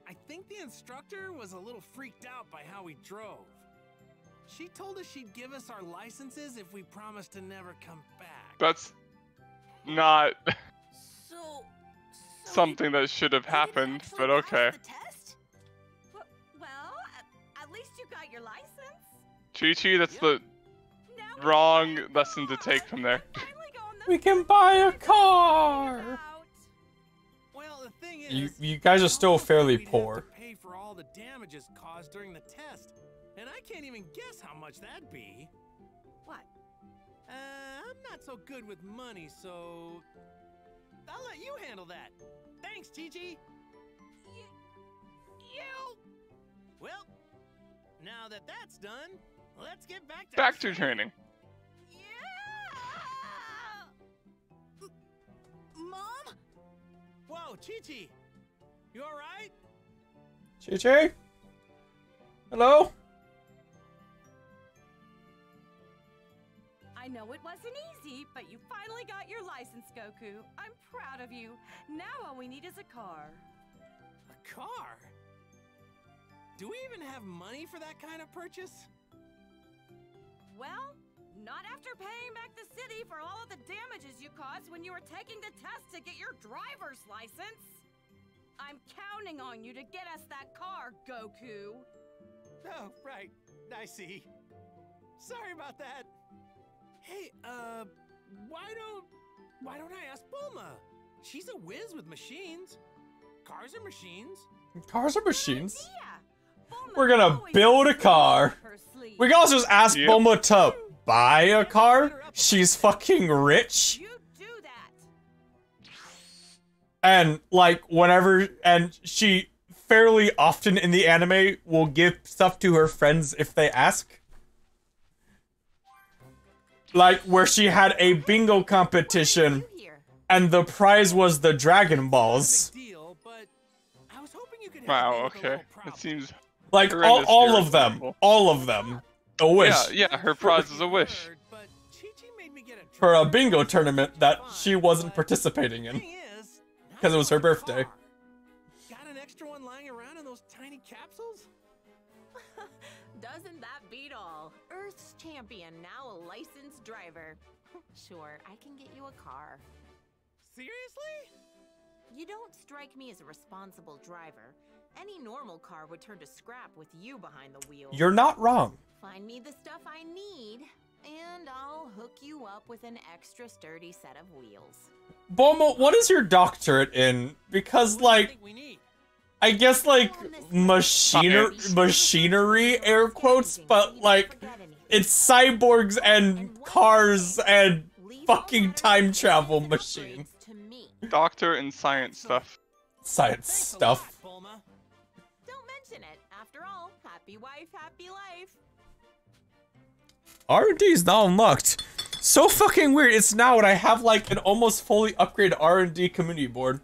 I think the instructor was a little freaked out by how we drove. She told us she'd give us our licenses if we promised to never come back. That's not So something that should have happened, but okay. The test? Well, at least you got your license. Chi-Chi, that's the Now wrong lesson to take from there. finally go on the We can buy a car. out. Well, the thing is, You guys are still fairly we'd have poor. to pay for all the damages caused during the test, and I can't even guess how much that'd be. What? I'm not so good with money, so I'll let you handle that. Thanks, Chi-Chi. You. Well, now that that's done, let's get Back to training. Yeah. Mom? Whoa, Chi-Chi, you all right? Chi-Chi? Hello? I know it wasn't easy, but you finally got your license, Goku. I'm proud of you. Now all we need is a car. A car? Do we even have money for that kind of purchase? Well, not after paying back the city for all of the damages you caused when you were taking the test to get your driver's license. I'm counting on you to get us that car, Goku. Oh, right. I see. Sorry about that. Hey, why don't I ask Bulma? She's a whiz with machines. Cars are machines. Cars are machines. Yeah. We're gonna build a car. We can also just ask Yep. Bulma to buy a car. She's fucking rich. You do that. And, like, whenever... And she fairly often in the anime will give stuff to her friends if they ask. Like, where she had a bingo competition, You here. and the prize was the Dragon Balls. Big deal, but I was hoping you could help Wow, me with a okay. little It problem. seems Like, horrendous all of them. irresponsible. All of them. A wish. Yeah, her prize is a wish. But Chi-Chi made me get a For a driver's bingo license. tournament that she wasn't But participating in. thing is, now 'Cause it was I her want a birthday. car. Got an extra one lying around in those tiny capsules? Doesn't that beat all? Earth's champion, now a licensed driver. Sure, I can get you a car. Seriously? You don't strike me as a responsible driver. Any normal car would turn to scrap with you behind the wheel. You're not wrong. Find me the stuff I need, and I'll hook you up with an extra sturdy set of wheels. Bulma, what is your doctorate in? Because, What do you like, think we need? I guess, like, machinery, air quotes, but, like, it's cyborgs and cars and fucking time travel machines. To me. Doctor and science stuff. Science Thanks a stuff. lot, Bulma. Don't mention it. After all, happy wife, happy life. R&D is now unlocked. So fucking weird. It's now when I have, like, an almost fully upgraded R&D community board.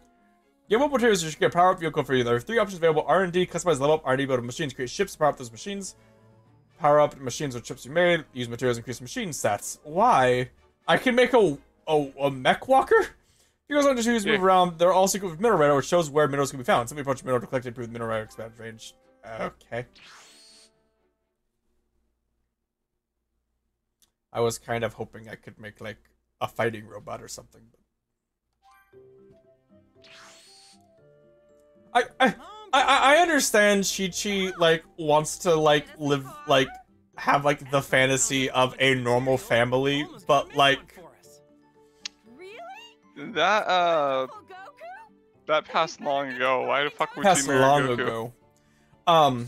You have multiple materials you should get a power-up vehicle for you. There are 3 options available. R&D, customize level up, R&D, build machines, create ships, power up those machines. Power up machines with chips you made. Use materials, increase machine stats. Why? I can make a mech walker? You guys want to choose move around. They're also equipped with mineral radar, which shows where minerals can be found. Simply approach mineral to collect and improve mineral radar expand range. Okay. I was kind of hoping I could make, like, a fighting robot or something. I understand Chi-Chi, like, wants to, like, live, like, have, like, the fantasy of a normal family, Bulma's but, gonna make like, one for us. Really? That Uncle Goku? that passed long ago. Why the fuck would passed she marry long Goku? ago.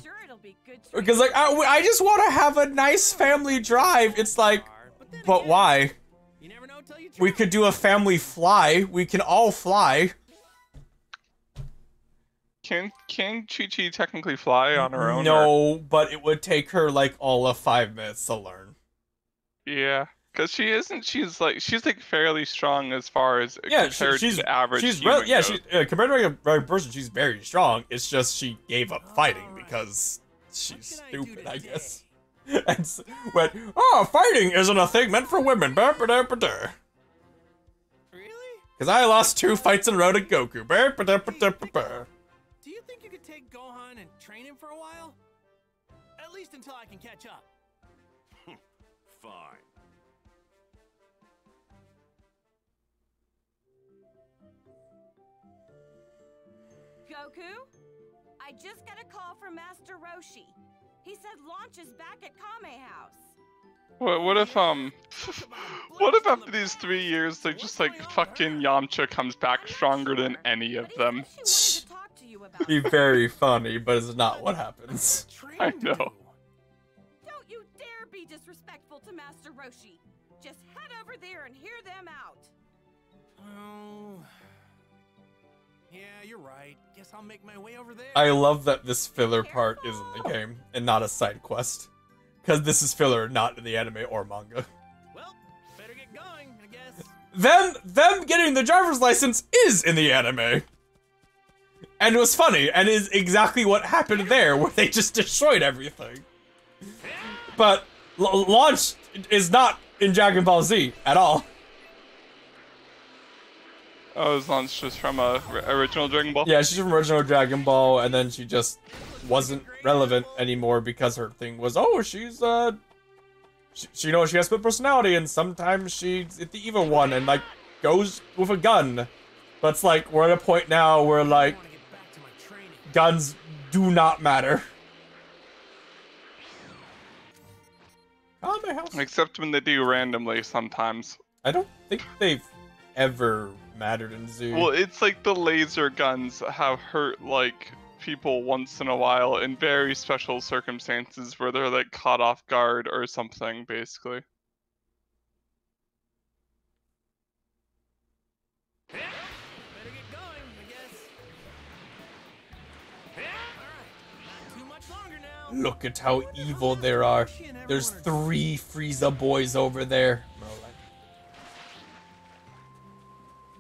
Sure, it'll be good. Because, like, I just want to have a nice family drive. It's like, then but again, why? You never know till you try. We could do a family fly. We can all fly. Can Chi-Chi technically fly on her own? or- No, but it would take her, like, all of 5 minutes to learn. Yeah, because she's like fairly strong as far as Yeah, compared she's to the average She's human yeah, goes. she's compared to a regular person, she's very strong. It's just she gave up fighting because she's What can I do stupid, I guess. And went, oh, fighting isn't a thing meant for women. Because Really? I lost 2 fights in a row to Goku. Do you think you could take Gohan and train him for a while? At least until I can catch up. Fine. Goku? I just got a call from Master Roshi. He said launch is back at Kame House. What if what if after these 3 years, like just like fucking Yamcha comes back stronger than any of them? But he said she wanted to talk to you about Be very funny, but it's not what happens. I know. Don't you dare be disrespectful to Master Roshi. Just head over there and hear them out. Oh. Yeah, you're right. Guess I'll make my way over there. I love that this filler part is in the game and not a side quest. Because this is filler, not in the anime or manga. Well, better get going, I guess. Them getting the driver's license is in the anime. And it was funny, and is exactly what happened there, where they just destroyed everything. But launch is not in Dragon Ball Z at all. Oh, it was launched just from original Dragon Ball? Yeah, she's from original Dragon Ball, and then she just wasn't relevant anymore because her thing was, oh, she's, she knows she has split personality, and sometimes she's the evil one, and, like, goes with a gun. But it's like, we're at a point now where, like, guns do not matter. Oh, my house. Except when they do randomly sometimes. I don't think they've ever mattered in Z. Well, it's like the laser guns have hurt, like, people once in a while in very special circumstances where they're, like, caught off guard or something, basically. Better get going, I guess. Alright, not too much longer now. Look at how evil there are. There's 3 Frieza boys over there.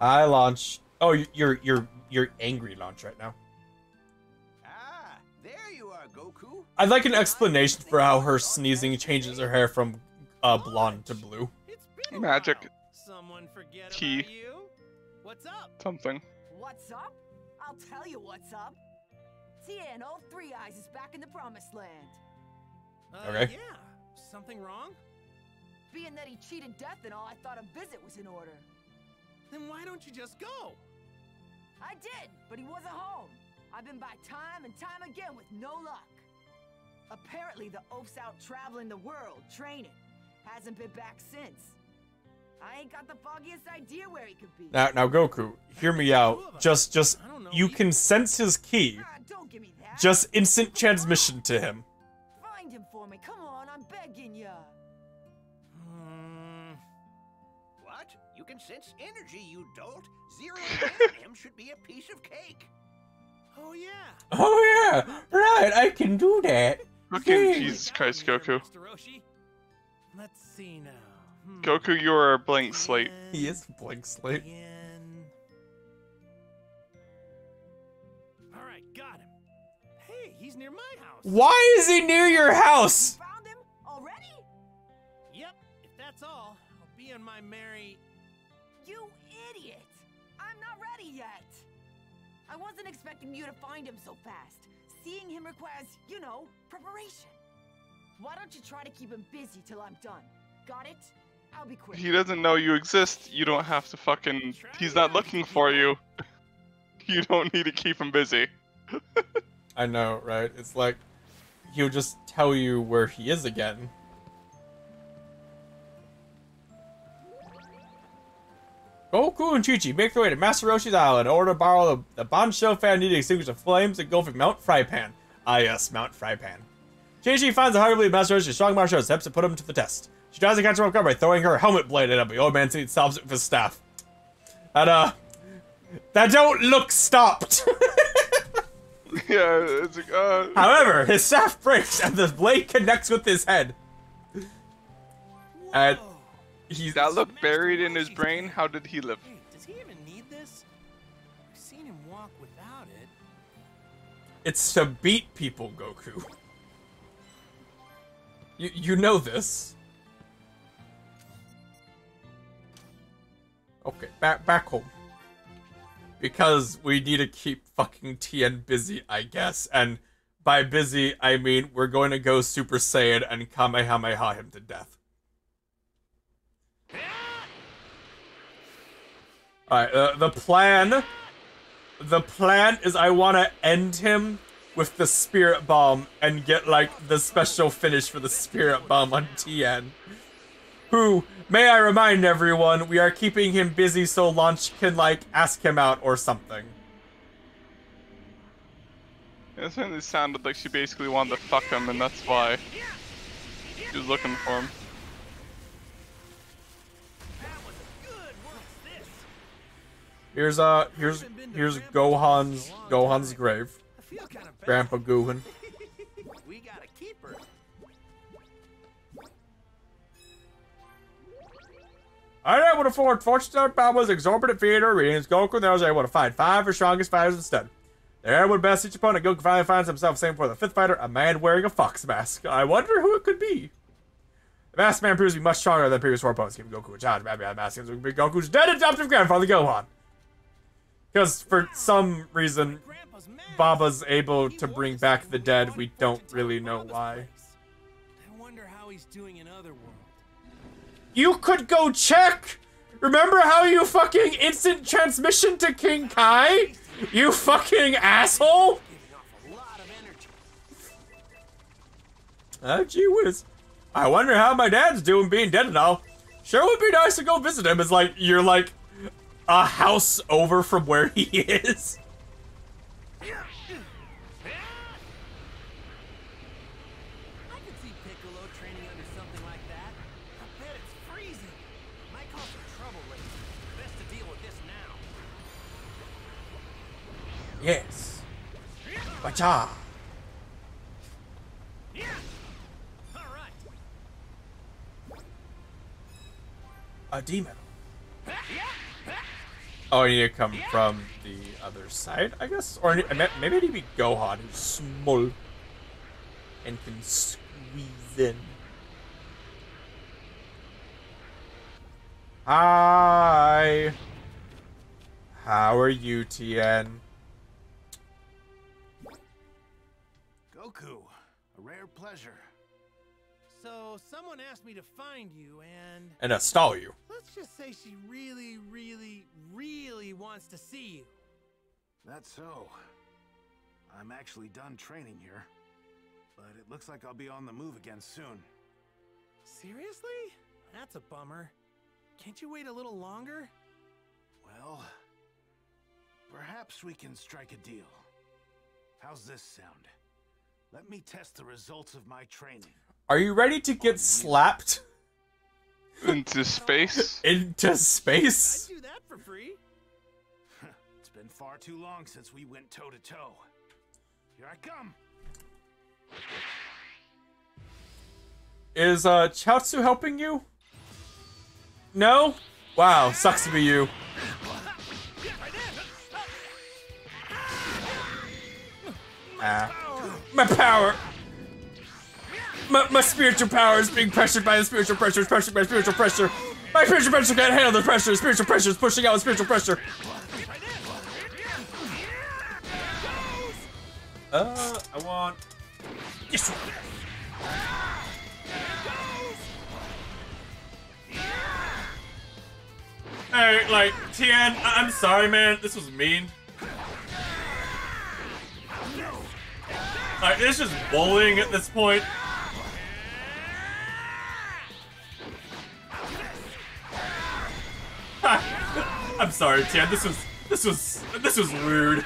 I launch. Oh, you're angry launch right now. Ah, there you are, Goku. I'd like an explanation for how her sneezing changes her hair from blonde to blue. It's been a Magic. while. Someone forget Key. about you? What's up? Something. What's up? I'll tell you what's up. Tien, old Three Eyes is back in the Promised Land. Okay. Yeah. Something wrong? Being that he cheated death and all, I thought a visit was in order. Then why don't you just go? I did, but he wasn't home. I've been by time and time again with no luck. Apparently the oaf's out traveling the world, training. Hasn't been back since. I ain't got the foggiest idea where he could be. Now Goku, hear me out. Just you can sense his key. Don't give me that. Just instant transmission to him. Find him for me. Come on, I'm begging ya. What? You can sense energy, you dolt. Zero him should be a piece of cake. Oh yeah. Oh yeah, right. I can do that. Fucking Jesus Christ, Goku. Mr. Roshi. Let's see now. Goku, you are a blank slate. He is a blank slate. Alright, got him. Hey, he's near my house. Why is he near your house? Found him already? Yep, if that's all, I'll be on my merry... You idiot! I'm not ready yet. I wasn't expecting you to find him so fast. Seeing him requires, you know, preparation. Why don't you try to keep him busy till I'm done? Got it? I'll be quick. He doesn't know you exist. You don't have to fucking... He's not looking for you. You don't need to keep him busy. I know, right? It's like he'll just tell you where he is again. Goku and Chi-Chi make their way to Master Roshi's Island in order to borrow the Bancho fan needed to extinguish the flames and go for Mount Frypan. Ah yes, Mount Frypan. Chi-Chi finds a hard-to-believe Master Roshi's strong martial arts attempts to put him to the test. She tries to catch him off guard by throwing her helmet blade at him, but the old man stops it with his staff. And, that don't look stopped! Yeah, it's like, However, his staff breaks and the blade connects with his head. And he's... That look buried in his brain? How did he live? Hey, does he even need this? I've seen him walk without it. It's to beat people, Goku. You know this. Okay, back home. Because we need to keep fucking Tien busy, I guess. And by busy, I mean we're going to go Super Saiyan and Kamehameha him to death. Alright, the plan is I want to end him with the Spirit Bomb and get, like, the special finish for the Spirit Bomb on Tien. Who, may I remind everyone, we are keeping him busy so Launch can, like, ask him out or something. It certainly sounded like she basically wanted to fuck him, and that's why she was looking for him. Here's Gohan's grave. Grandpa Gohan. We got a keeper. I didn't able to afford Fortune Bama's exorbitant theater readings. Goku and I was able to find 5 of strongest fighters instead. There would best each opponent. Goku finally finds himself same for the 5th fighter, a man wearing a fox mask. I wonder who it could be. The masked man proves to be much stronger than previous 4 opponents, giving Goku a challenge. Maybe the masked man will be Goku's dead adoptive grandfather Gohan. Because for some reason, Baba's able to bring back the dead. We don't really know why. I wonder how he's doing in other worlds. You could go check! Remember how you fucking instant transmission to King Kai? You fucking asshole! Gee whiz. I wonder how my dad's doing being dead and all. Sure would be nice to go visit him. It's like, you're like a house over from where he is. I could see Piccolo training under something like that. I bet it's freezing. Might cause some trouble later. Best to deal with this now. Yes. Bacha. A demon. Oh, you need to come from the other side, I guess? Or maybe it'd be Gohan, who's small and can squeeze in. Hi! How are you, Tien? Goku, a rare pleasure. So, someone asked me to find you and Install you. let's just say she really, really, really wants to see you. That's so. I'm actually done training here. But it looks like I'll be on the move again soon. Seriously? That's a bummer. Can't you wait a little longer? Well, perhaps we can strike a deal. How's this sound? Let me test the results of my training. Are you ready to get slapped? Into space? Into space? I'd do that for free. It's been far too long since we went toe-to-toe. Here I come. Is Chaozu helping you? No? Wow, sucks to be you. My power! My spiritual power is being pressured by the spiritual pressure. It's pressured by spiritual pressure. My spiritual pressure can't handle the pressure. Spiritual pressure is pushing out the spiritual pressure. I want this one. Hey, like, Tien, I'm sorry, man. This was mean. Like, it's just bullying at this point. I'm sorry, Tien. This was rude.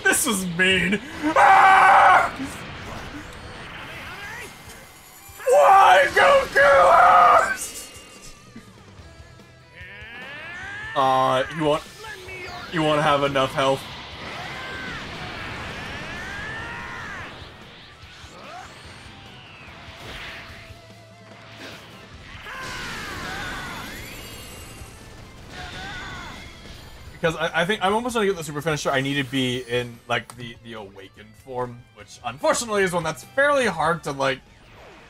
This was mean. Ah! Why, Goku? You won't have enough health. because I think I'm almost gonna get the super finisher. I need to be in like the awakened form, which unfortunately is one that's fairly hard to like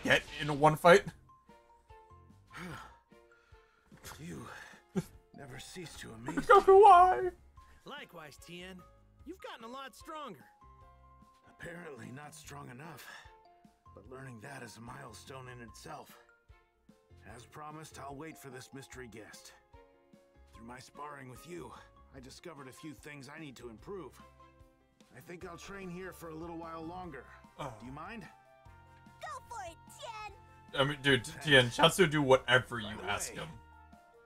get in one fight. You never cease to amaze me. Goku, why? Likewise, Tien. You've gotten a lot stronger. Apparently not strong enough. But learning that is a milestone in itself. As promised, I'll wait for this mystery guest. Through my sparring with you, I discovered a few things I need to improve. I think I'll train here for a little while longer. Do you mind? Go for it, Tien! I mean, dude, Tien, Chatsu do whatever you By the ask way, him.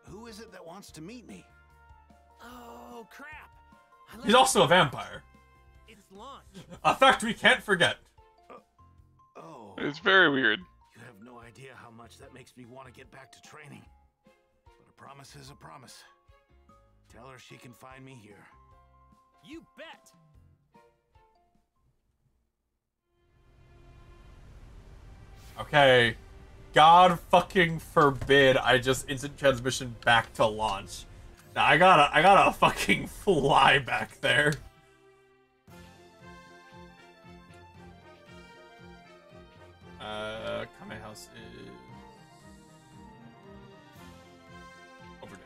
Who is it that wants to meet me? Oh, crap. He's also a vampire. It's lunch. A fact we can't forget. Oh. It's very weird. You have no idea how much that makes me want to get back to training. But a promise is a promise. Tell her she can find me here. You bet! Okay. God fucking forbid I just instant transmission back to launch. Now I gotta fucking fly back there. Kame House is over there.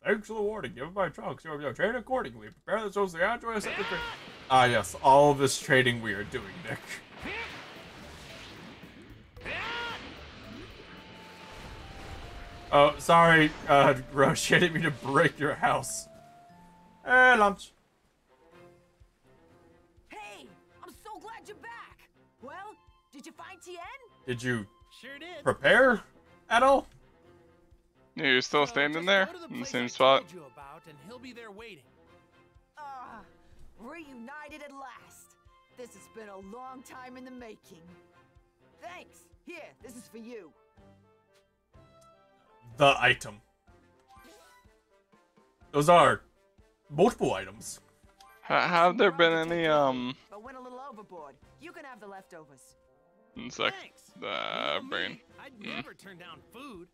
Thanks for the warning. Given by Trunks, you have trained accordingly. Prepare the souls to the android set the train. Ah, yes, all of this trading we are doing, Nick. Oh, sorry, Roche, I didn't mean to break your house. Hey, lunch. Hey, I'm so glad you're back. Well, did you find Tien? Did you Sure did. prepare at all? Yeah, you're still So standing just there go to the in the place same I spot. told you about, and he'll be there waiting. Ah, reunited at last. This has been a long time in the making. Thanks. Here, this is for you. The item. Those are multiple items. Have there been any But went a little overboard. You can have the leftovers. insect Thanks. You know me, brain? I'd never turn down food.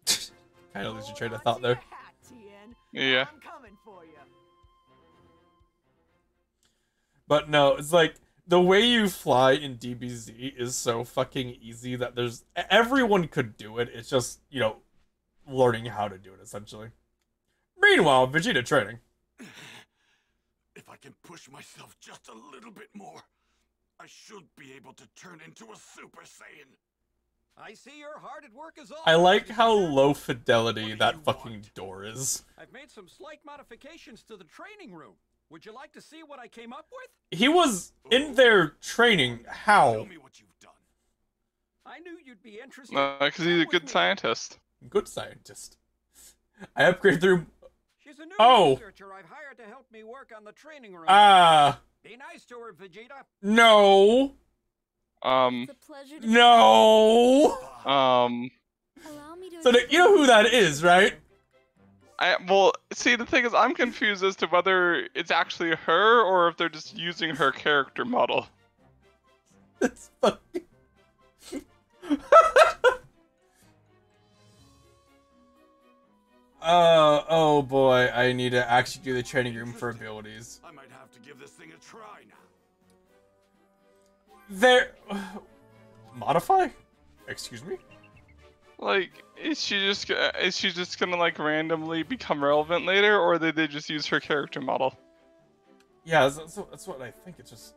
Kind of lose your Hold train of on thought to there. your hat, Tien. Yeah. I'm coming for you. But no, it's like the way you fly in DBZ is so fucking easy that there's everyone could do it. It's just, you know, learning how to do it essentially. Meanwhile, Vegeta training. If I can push myself just a little bit more, I should be able to turn into a Super Saiyan. I see you're hard at work as always. I like how low fidelity that fucking door is. I've made some slight modifications to the training room. Would you like to see what I came up with? He was in there training. How? Tell me what you've done. I knew you'd be interested. Because he's a Come with good me. scientist. Good scientist. I upgraded through. She's a new Oh. researcher I've hired to help me work on the training room. Be nice to her, Vegeta. No. It's a pleasure to No. allow me to So you know who that is, right? Well, see, the thing is, I'm confused as to whether it's actually her or if they're just using her character model. It's fucking. Oh boy, I need to actually do the training room for abilities. I might have to give this thing a try now. There. Modify? Excuse me? Like, is she just gonna like randomly become relevant later, or did they just use her character model? Yeah, that's what I think. It's just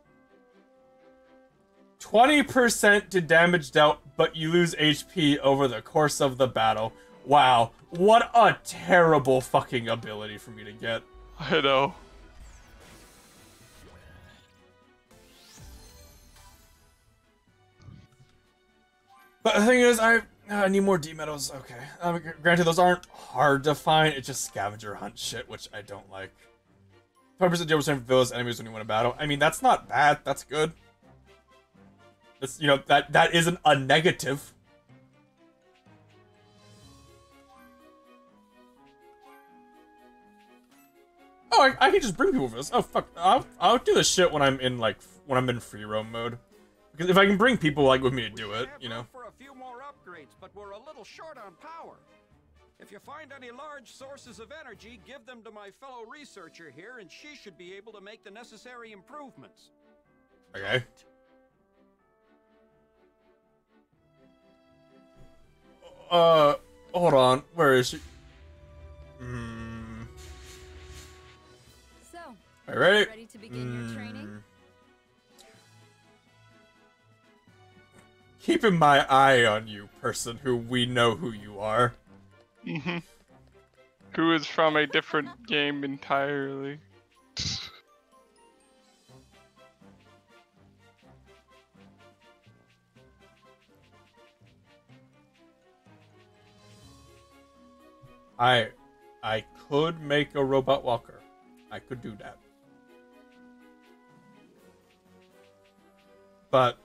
20% to damage dealt, but you lose HP over the course of the battle. Wow, what a terrible fucking ability for me to get. I know. But the thing is, I need more D medals. Okay, granted, those aren't hard to find. It's just scavenger hunt shit, which I don't like. 20% deal percent for villains enemies when you win a battle. I mean, that's not bad. That's good. That's, you know, that isn't a negative. Oh, I can just bring people for this. Oh fuck, I'll do this shit when I'm in free roam mode, because if I can bring people like with me to do it, you know. For a few more upgrades. upgrades, but we're a little short on power. If you find any large sources of energy, give them to my fellow researcher here, and she should be able to make the necessary improvements. Okay. Hold on. Where is she? So, All right. ready to begin your training? Keeping my eye on you, person who we know who you are. Mm-hmm. Who is from a different game entirely. I could make a robot walker. I could do that. But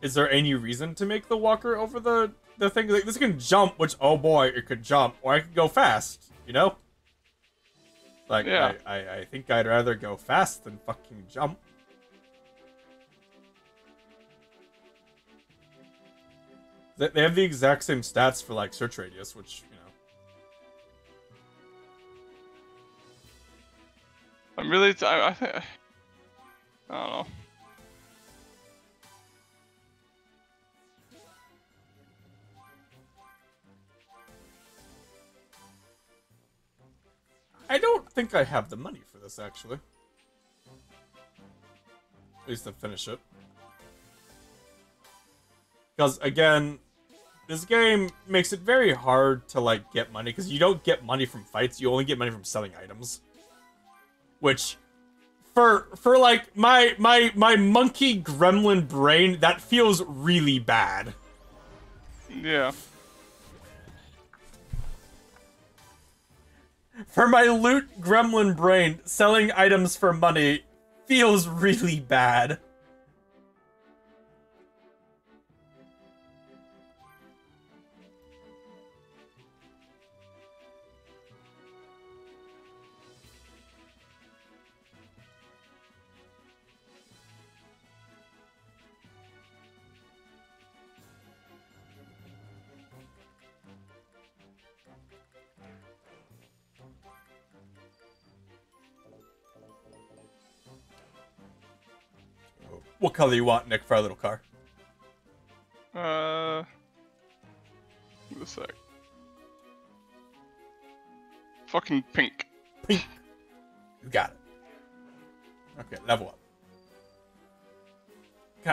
is there any reason to make the walker over the thing? Like, this can jump, which, oh boy, it could jump. Or I could go fast, you know? Like, yeah. I think I'd rather go fast than fucking jump. They have the exact same stats for, like, search radius, which, you know. I'm really... I don't know. I don't think I have the money for this, actually. At least to finish it. Because, again, this game makes it very hard to, like, get money, because you don't get money from fights, you only get money from selling items. Which, for like, my monkey gremlin brain, that feels really bad. Yeah. For my loot gremlin brain, selling items for money feels really bad. What color you want, Nick, for our little car? Wait a sec. Fucking pink. Pink. You got it. Okay, level up.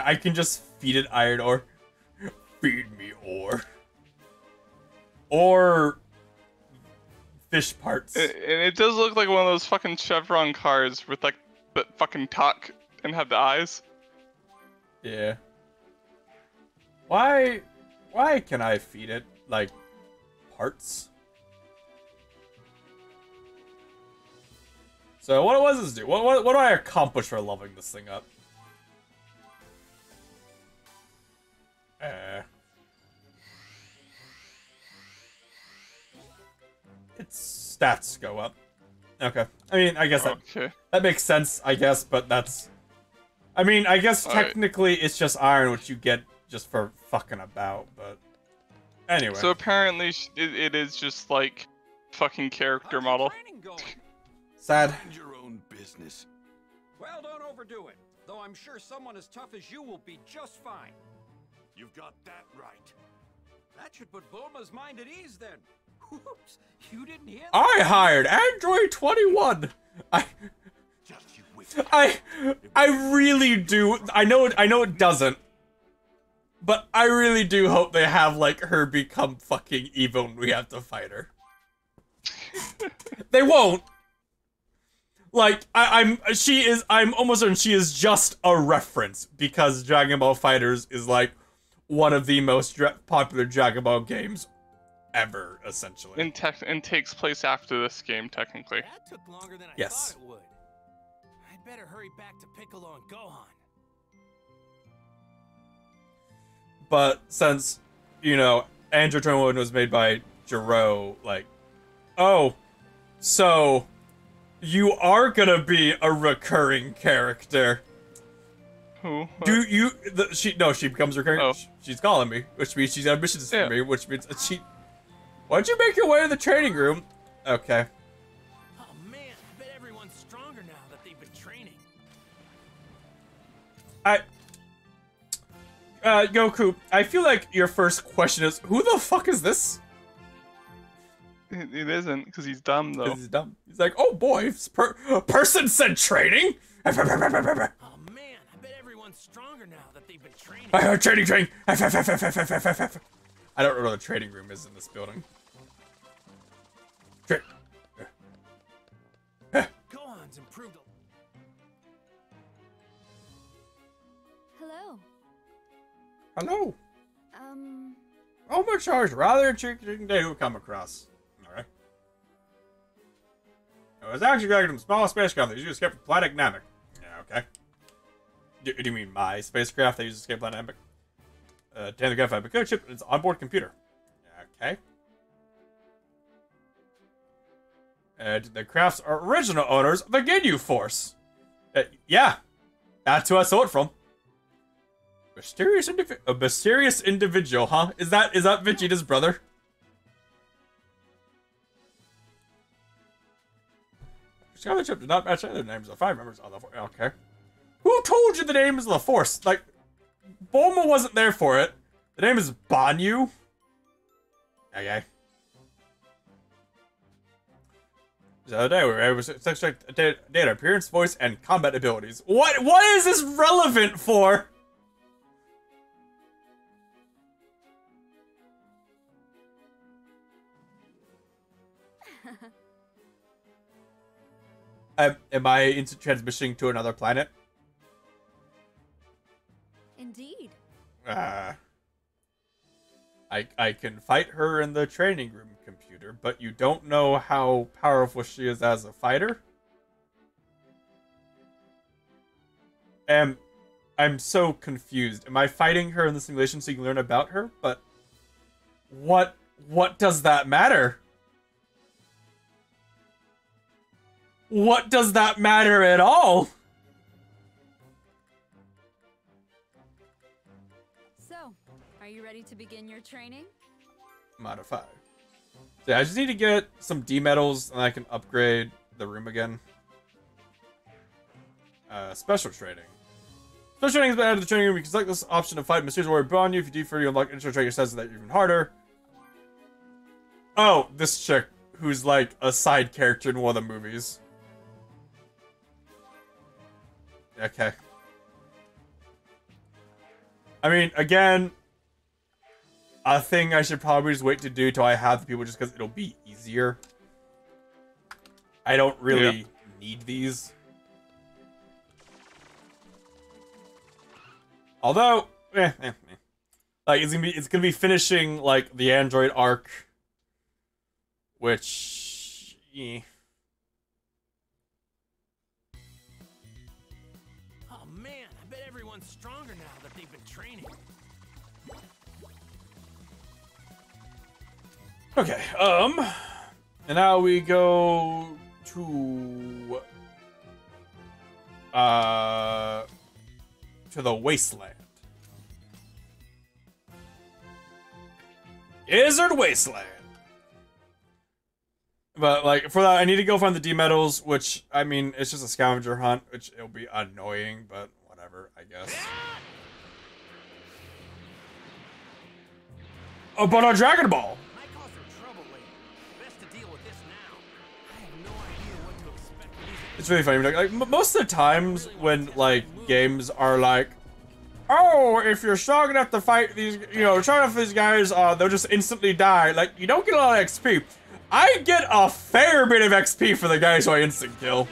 I can just feed it iron ore. Feed me ore. Or fish parts. And it does look like one of those fucking Chevron cars with like the fucking talk and have the eyes. Yeah. Why can I feed it, like, parts? So what does this do? What do I accomplish for leveling this thing up? Its stats go up. Okay. I mean, I guess that makes sense, I guess, but that's... I mean, I guess technically it's just iron, which you get just for fucking about, but... Anyway. So apparently it is just, like, fucking character model. Sad. Mind your own business. Well, don't overdo it. Though I'm sure someone as tough as you will be just fine. You've got that right. That should put Bulma's mind at ease then. Whoops, you didn't hear that? I hired Android 21. I really do. I know it doesn't. But I really do hope they have, like, her become fucking evil when we have to fight her. They won't. Like, I'm almost certain she is just a reference, because Dragon Ball FighterZ is, like, one of the most popular Dragon Ball games ever, essentially. And takes place after this game, technically. That took longer than I Yes. thought it would. I'd better hurry back to Piccolo and Gohan. But since, you know, Android 21 was made by Jiro, like, oh, so you are gonna be a recurring character. Who? She becomes recurring. Oh. She's calling me, which means she's ambitious for me, which means she. Why don't you make your way to the training room? Okay. Oh man, I bet everyone's stronger now that they've been training. Goku, I feel like your first question is, who the fuck is this? It isn't, because he's dumb, though. He's dumb. He's like, oh boy, person said training? Oh man, I bet everyone's stronger now that they've been training. Training! I don't know where the training room is in this building. Gohan's improved Hello. Hello. Oh my gosh, rather interesting day to come across. Alright. It was actually like some small spacecraft that used to escape from planet Namek. Yeah, okay. Do you mean my spacecraft that used to escape planet Namek? Taylor got a code chip and its onboard computer. Okay. And the craft's original owners, the Ginyu Force. Yeah, that's who I saw it from. A mysterious individual, huh? Is that Vegeta's brother? Discovery chip did not match any of the names of the 5 members of the Force. Okay. Who told you the names of the Force? Like, Bulma wasn't there for it. The name is Banyu. Okay. The other day, we were able to extract data, appearance, voice, and combat abilities. What is this relevant for? Am I instant transmission to another planet? Indeed. I can fight her in the training room computer, but you don't know how powerful she is as a fighter? I'm so confused. Am I fighting her in the simulation so you can learn about her? But what does that matter? What does that matter at all? So, are you ready to begin your training? Modify. Yeah, I just need to get some D medals and I can upgrade the room again. Special training. Special training has been added to the training room. You can select this option to fight Mysterious Warrior Banyu. If you D4, you unlock intro training sets that even harder. Oh, this chick who's like a side character in one of the movies. Okay. I mean, again, a thing I should probably just wait to do till I have the people just because it'll be easier. I don't really need these. Although, like it's gonna be finishing like the Android arc, which, Oh man, I bet everyone's stronger now that they've been training. Okay, and now we go to the wasteland. Izzard Wasteland. But like for that, I need to go find the D medals, which I mean, it's just a scavenger hunt, which it'll be annoying, but whatever, I guess. Oh, but a Dragon Ball. It's really funny. Like most of the times when like games are like, oh, if you're strong enough to fight these, strong enough for these guys, they'll just instantly die. Like you don't get a lot of XP. I get a fair bit of XP for the guys who I instant kill.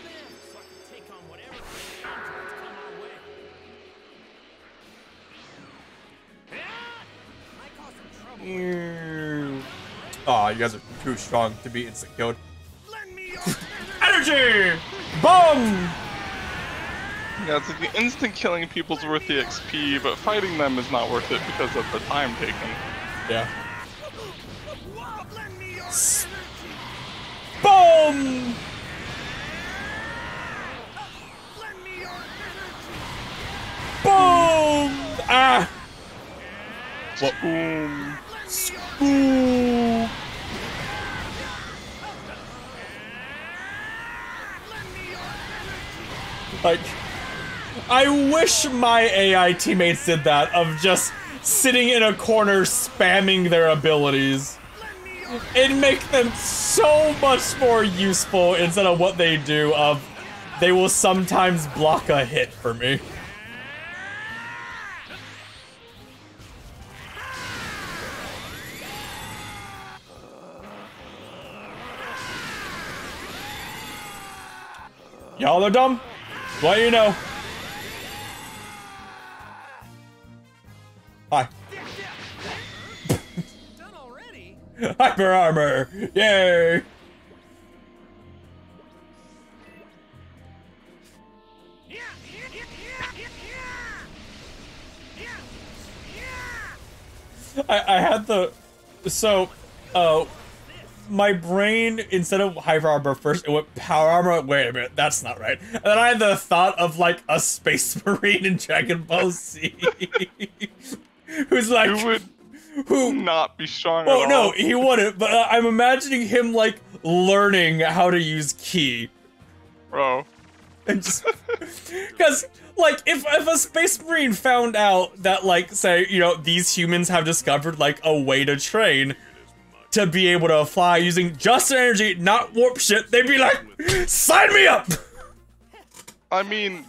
Oh, you guys are too strong to be instant killed. Energy! Boom! Yeah, it's like the instant killing people's worth the XP, but fighting them is not worth it because of the time taken. Yeah. Boom! Boom! What? School. Like, I wish my AI teammates did that, of just sitting in a corner spamming their abilities. It'd make them so much more useful instead of what they do of they will sometimes block a hit for me. Y'all are dumb? What you know? Hi. Done already? Hyper armor! Yay! I had the... So, my brain, instead of hyper armor first, it went power armor. Wait a minute, that's not right. And then I had the thought of like a space marine in Dragon Ball Z. Who's like... Who would not be strong Oh, at all. no, he wouldn't, but I'm imagining him like learning how to use ki. Bro. And just... Because... Like, if a space marine found out that, like, say, you know, these humans have discovered, like, a way to train to be able to fly using just their energy, not warp shit, they'd be like, sign me up! I mean,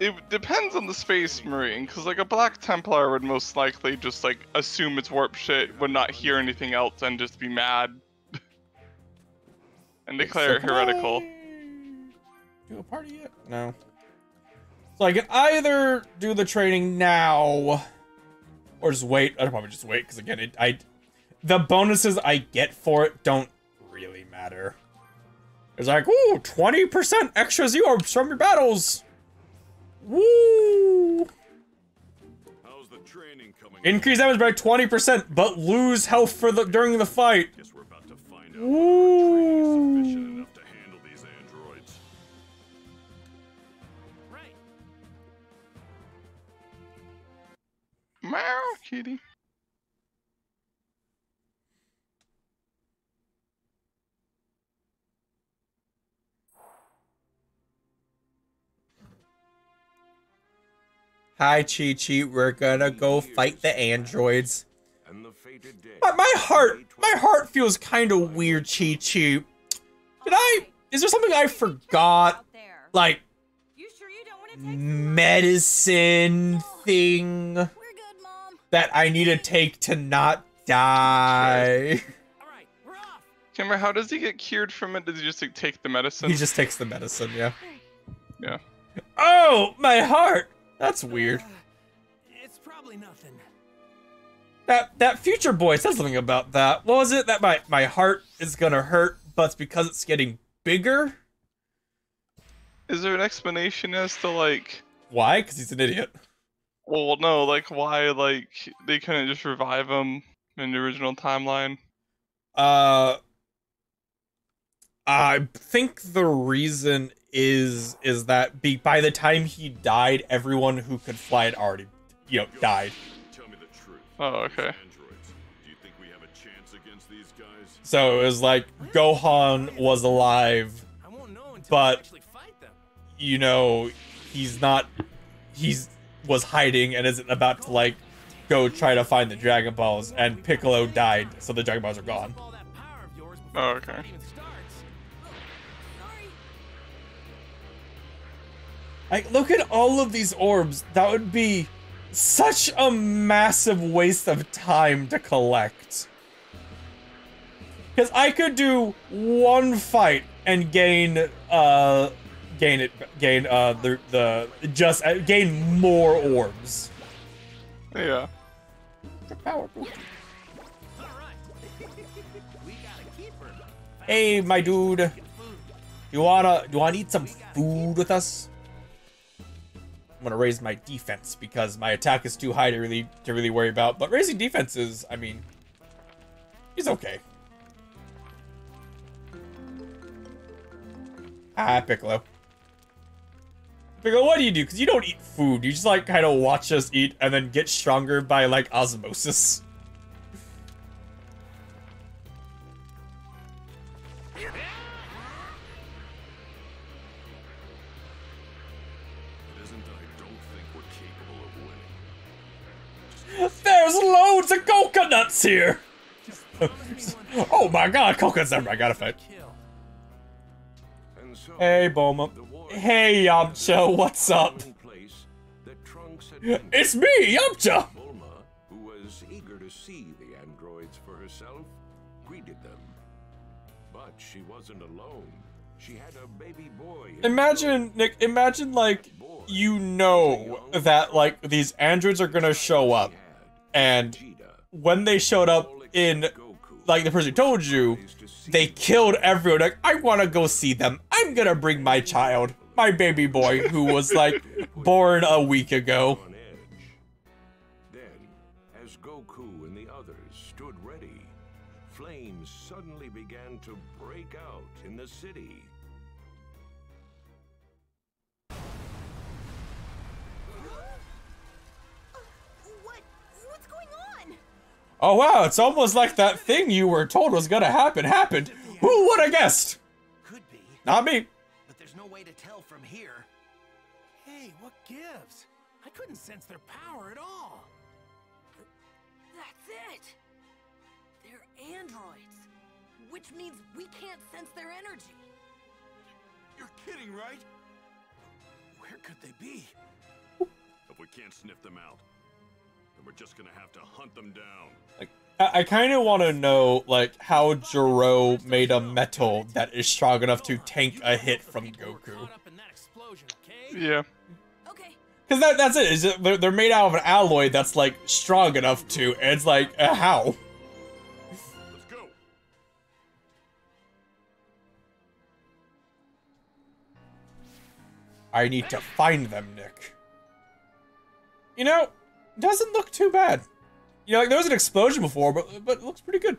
it depends on the space marine, because, like, a Black Templar would most likely just, like, assume it's warp shit, would not hear anything else, and just be mad. And declare it heretical. Do a party yet? No. So I can either do the training now, or just wait. I'd probably just wait, because again, the bonuses I get for it don't really matter. It's like, ooh, 20% extra Z-orbs from your battles! Woo! How's the training coming? Increase damage by 20%, but lose health for during the fight. Guess we're about to find out whether our training is sufficient enough to handle these androids. Meow, kitty. Hi, Chi-Chi, we're gonna go fight the androids. And the fated day. My heart feels kind of weird, Chi-Chi. Is there something I forgot? Like, medicine thing that I need to take to not die? Kimber, how does he get cured from it? Does he just like, take the medicine? He just takes the medicine, yeah. Yeah. Oh, my heart! That's weird. It's probably nothing. That future boy said something about that. What was it? That my heart is gonna hurt, but it's because it's getting bigger? Is there an explanation as to like... Why? Because he's an idiot. Well, no, like why like they couldn't just revive him in the original timeline? I think the reason is that by the time he died, everyone who could fly had already, died. Tell me the truth. Oh, okay. Androids, do you think we have a chance against these guys? So it was like Gohan was alive, but was hiding and isn't about to like go try to find the Dragon Balls, and Piccolo died, so the Dragon Balls are gone. Oh, okay. Like, look at all of these orbs. That would be such a massive waste of time to collect. Because I could do one fight and gain more orbs. Yeah. Power. Hey, my dude. Do you wanna eat some food with us? I'm gonna raise my defense because my attack is too high to really worry about. But raising defense is, I mean, he's okay. Hi, Piccolo. Piccolo, what do you do? Because you don't eat food. You just, like, kind of watch us eat and then get stronger by, like, osmosis. There's loads of coconuts here! Oh my god, coconuts everywhere, I gotta fight. Hey, Bulma. Hey, Yamcha, what's up? It's me, Yamcha! Bulma, who was eager to see the androids for herself, greeted them. But she wasn't alone. She had a baby boy. Imagine, Nick, imagine, like, you know that, like, these androids are gonna show up. And when they showed up in, like, the person who told you, they killed everyone. Like, I want to go see them. I'm gonna bring my child, my baby boy, who was, like, born a week ago. Then, as Goku and the others stood ready, flames suddenly began to break out in the city. What's going on? Oh wow, it's almost like that thing you were told was gonna happen happened. Who would have guessed? Could be. Not me. But there's no way to tell from here. Hey, what gives? I couldn't sense their power at all. That's it! They're androids. Which means we can't sense their energy. You're kidding, right? Where could they be? If we can't sniff them out, then we're just gonna have to hunt them down. Like, I kind of want to know, like, how Jiro made a metal that is strong enough to tank a hit from Goku. Yeah. Because that's it. Is it they're made out of an alloy that's, like, strong enough to, and it's like, how? Let's go. I need to find them, Nick. You know, doesn't look too bad. You know, like, there was an explosion before, but it looks pretty good.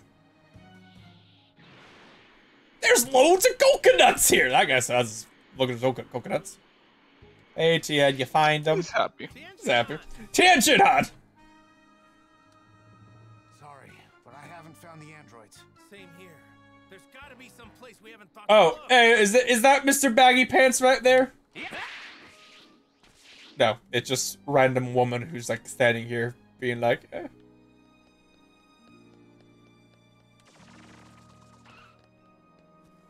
There's loads of coconuts here! That guy says, looking at coconuts. Hey, Tien, you find them? He's happy. He's happy. Tien Shinhan! Sorry, but I haven't found the androids. Same here. There's gotta be some place we haven't thought Oh, to look. hey, is that Mr. Baggy Pants right there? No, it's just random woman who's, like, standing here being like, eh.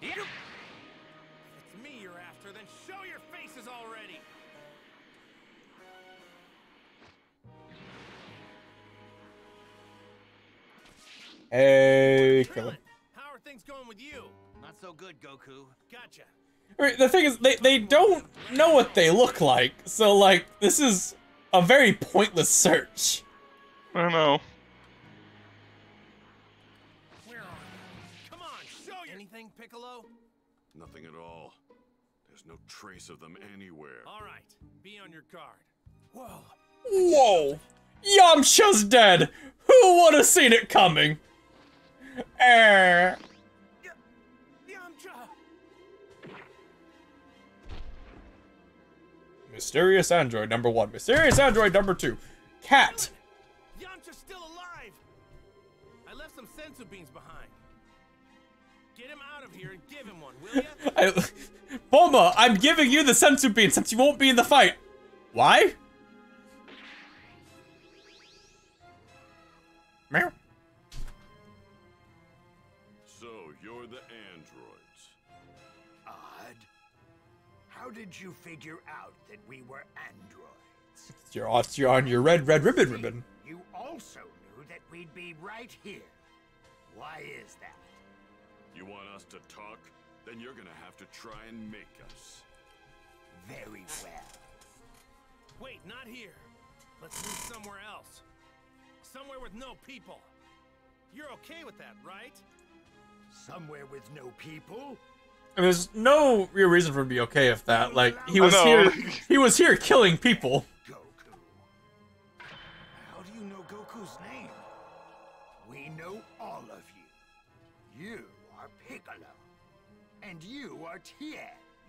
If it's me you're after, then show your faces already. Hey, killer. How are things going with you? Not so good, Goku. Gotcha. Right, the thing is, they don't know what they look like, so, like, this is a very pointless search. I don't know. Where are you? Come on, show your anything, Piccolo. Nothing at all. There's no trace of them anywhere. All right, be on your guard. Whoa. Whoa! Yamcha's dead! Who would have seen it coming? Yamcha. Mysterious android number 1. Mysterious android number 2. Cat. Yamcha's still alive. I left some sensu beans behind. Get him out of here and give him one, will ya? Bulma, I'm giving you the sensu bean since you won't be in the fight. Why? Meow. So, you're the androids. Odd. How did you figure out that we were androids? You're on your red ribbon. You also knew that we'd be right here. Why is that? You want us to talk? Then you're gonna have to try and make us. Very well. Wait, not here. Let's move somewhere else. Somewhere with no people. You're okay with that, right? Somewhere with no people? And there's no real reason for him to be okay with that. Like, he was here killing people. Goku. How do you know Goku's name? We know all of you. You are Piccolo. And you are Tien,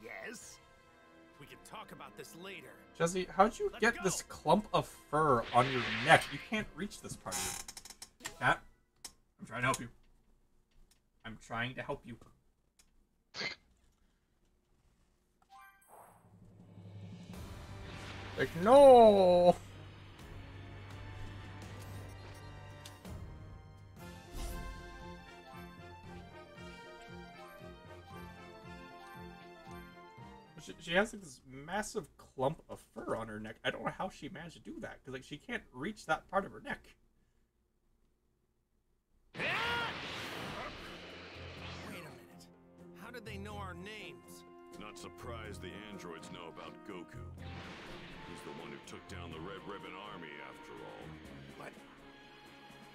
yes? We can talk about this later. Jesse, how'd you get this clump of fur on your neck? You can't reach this part of you. Cat, I'm trying to help you. I'm trying to help you. Like, no! She has like this massive clump of fur on her neck. I don't know how she managed to do that, because like she can't reach that part of her neck. Wait a minute. How did they know our names? Not surprised the androids know about Goku. He's the one who took down the Red Ribbon Army, after all. But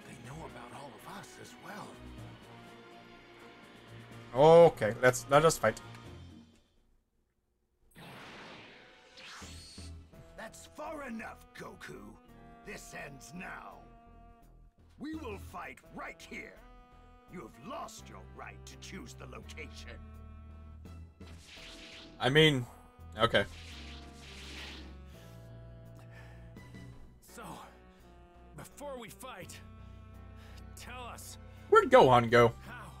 they know about all of us as well. Okay, let us fight. That's far enough, Goku. This ends now. We will fight right here. You have lost your right to choose the location. I mean, okay. So, before we fight, tell us. Where'd Gohan go? How?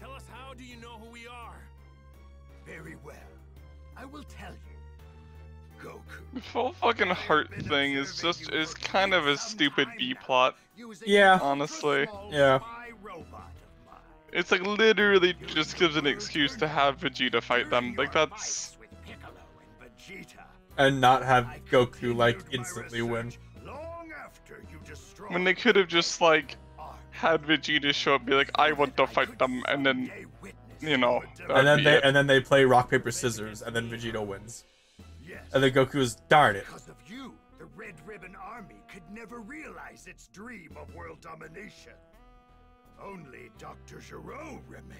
Tell us, how do you know who we are? Very well. I will tell you. Goku. The whole fucking heart thing is kind of a stupid B plot. Yeah. Honestly. Yeah. It's like literally just gives an excuse to have Vegeta fight them. Like that's. And not have Goku like instantly win. When they could have just like had Vegeta show up, be like, I want to fight them, and then, you know. And then they play rock paper scissors, and then Vegeta wins. And then Goku's, darn it. Because of you, the Red Ribbon Army could never realize its dream of world domination. Only Dr. Gero remained.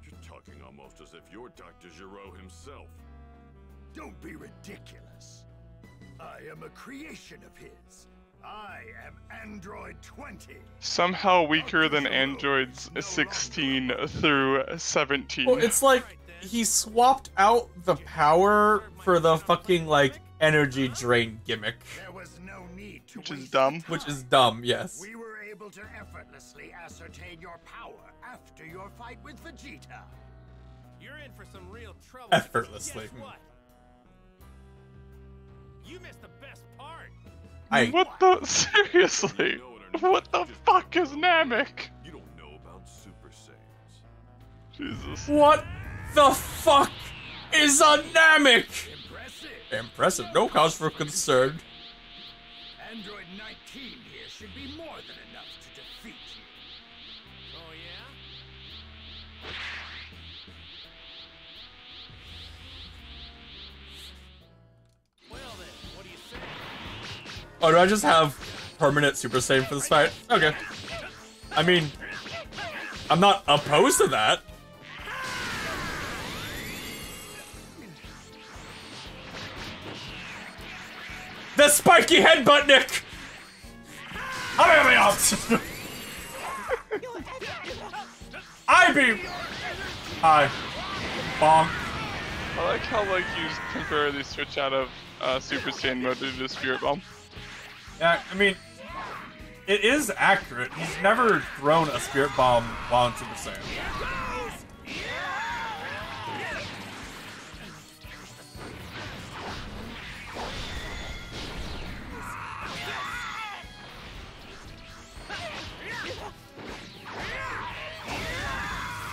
You're talking almost as if you're Dr. Gero himself. Don't be ridiculous. I am a creation of his. I am Android 20. Somehow weaker than Androids 16 through 17. Well, it's like he swapped out the power for the fucking like energy drain gimmick. There was no need to Which is dumb. Which is dumb, yes. We were able to effortlessly ascertain your power after your fight with Vegeta. You're in for some real trouble. Effortlessly. Guess what? You missed the best part. What the? Seriously? What the fuck is Namek? You don't know about Super Saiyans. Jesus. What the fuck is a Namek? Impressive. No cause for concern. Android 19 here should be more than enough to defeat you. Oh yeah? Well then, what do you say? Oh, do I just have permanent Super Saiyan for this fight? Okay. I mean, I'm not opposed to that. The spiky headbutt, Nick! I be. Hi. Bonk. I like how like you temporarily switch out of Super Saiyan mode to the Spirit Bomb. Yeah, I mean, it is accurate. He's never thrown a Spirit Bomb while in Super Saiyan.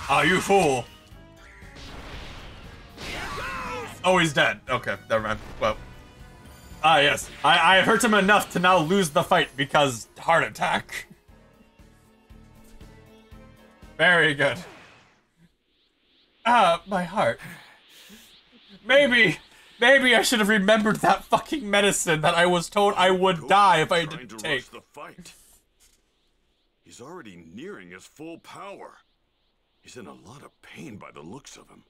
Oh, you fool! Oh, he's dead. Okay, never mind. Well. Ah, yes. I hurt him enough to now lose the fight because heart attack. Very good. Ah, my heart. Maybe I should have remembered that fucking medicine that I was told I would die if I didn't take. The fight. He's already nearing his full power. He's in a lot of pain by the looks of him.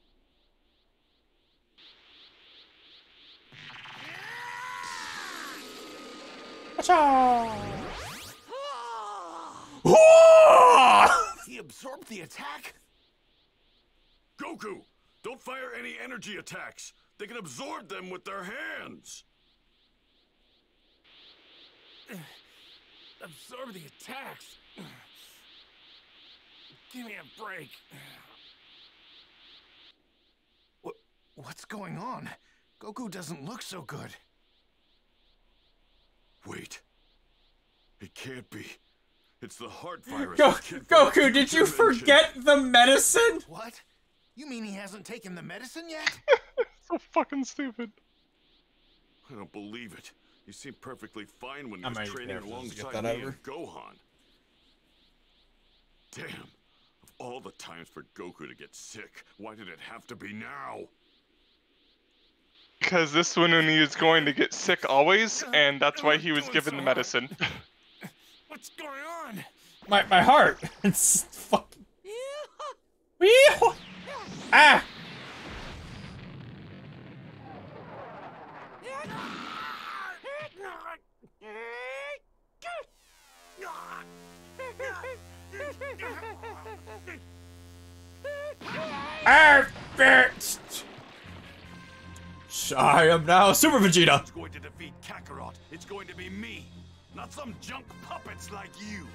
He absorbed the attack? Goku, Don't fire any energy attacks. They can absorb them with their hands. Absorb the attacks. Give me a break. What's going on? Goku doesn't look so good. Wait. It can't be. It's the heart virus. Goku, did you forget the medicine? What? You mean he hasn't taken the medicine yet? So fucking stupid. I don't believe it. He seemed perfectly fine when he I was might training get alongside that me over. and Gohan. Damn. Of all the times for Goku to get sick, why did it have to be now? Because this one when he was going to get sick always, and that's why he was given the medicine. What's going on? My heart. It's fucking. Wee-hoo. Ah. I am now Super Vegeta. It's going to defeat Kakarot. It's going to be me, not some junk puppets like you.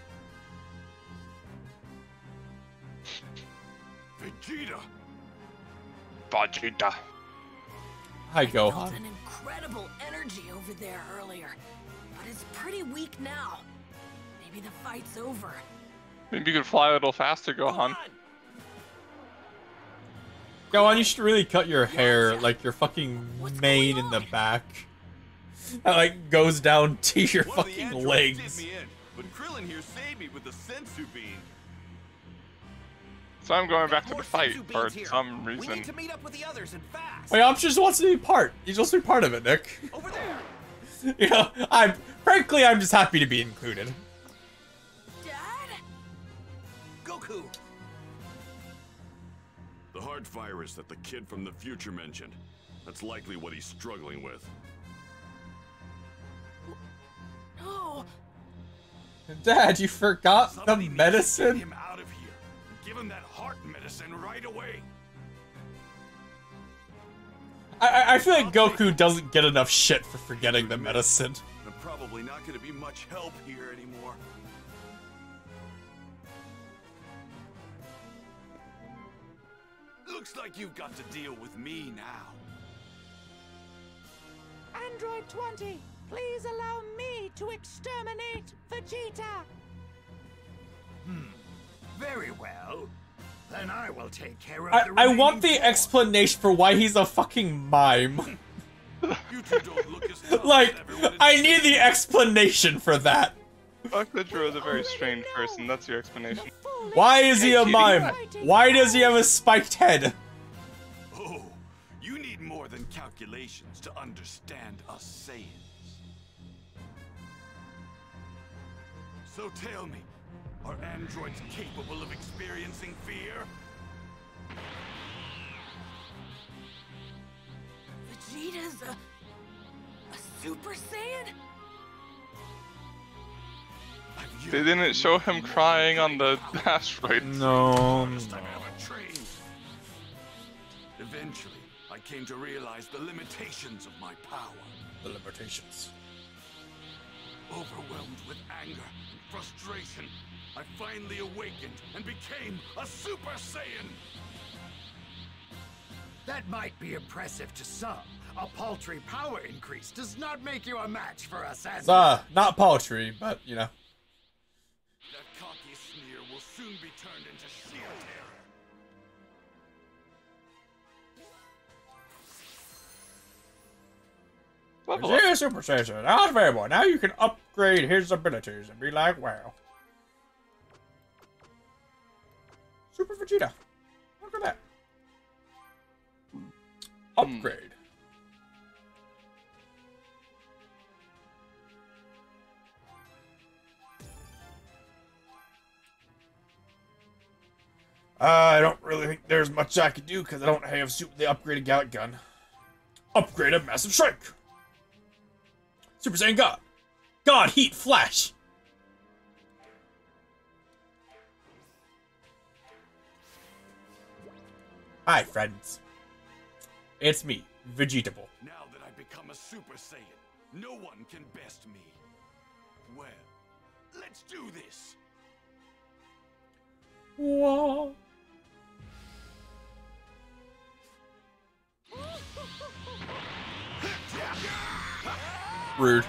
Vegeta. Vegeta. Hi, I felt Gohan. an incredible energy over there earlier, but it's pretty weak now. Maybe the fight's over. Maybe you could fly a little faster, Gohan. Gohan, you should really cut your hair like your fucking mane in the back. That like goes down to your One of the fucking androids legs. did me in, but Krillin here saved me with the sensu bean. So I'm going back to the More fight sensu for beans here. some We reason. need to meet up with the others and fast. Wait, Yamcha just wants to be part. He just wants to be part of it, Nick. Over there. You know, I'm just happy to be included. Dad? Goku. The heart virus that the kid from the future mentioned. That's likely what he's struggling with. No. Dad, you forgot the Somebody needs to medicine? Get him out of here. And give him that heart medicine right away. I feel like Goku doesn't get enough shit for forgetting the medicine. I'm probably not going to be much help here anymore. Looks like you've got to deal with me now. Android 20, please allow me to exterminate Vegeta. Very well. Then I will take care of I want the explanation for why he's a fucking mime. You two don't look as tough Like, as everyone I is need the explanation for that. Bakudro is a very strange person. That's your explanation. Why is he a Kitty. mime? Why does he have a spiked head? Oh, you need more than calculations to understand us Saiyans. So tell me, are androids capable of experiencing fear? Vegeta's a Super Saiyan? I've They yet didn't to show meet him you. crying on the asteroid. No. First I've ever trained. Eventually, I came to realize the limitations of my power. The limitations. Overwhelmed with anger and frustration, I finally awakened and became a Super Saiyan! That might be impressive to some. A paltry power increase does not make you a match for us as Not paltry, but, you know. That cocky sneer will soon be turned into sheer terror. Level up. Yeah, Super Saiyan. Now, very boy. Now you can upgrade his abilities and be like, wow. Super Vegeta. Look at that. Upgrade. I don't really think there's much I can do because I don't have the upgraded Gallic Gun. Upgraded Massive Shrink. Super Saiyan God. God, Heat, Flash. Hi, friends. It's me, Vegetable. Now that I've become a Super Saiyan, no one can best me. Well, let's do this. Whoa. Rude.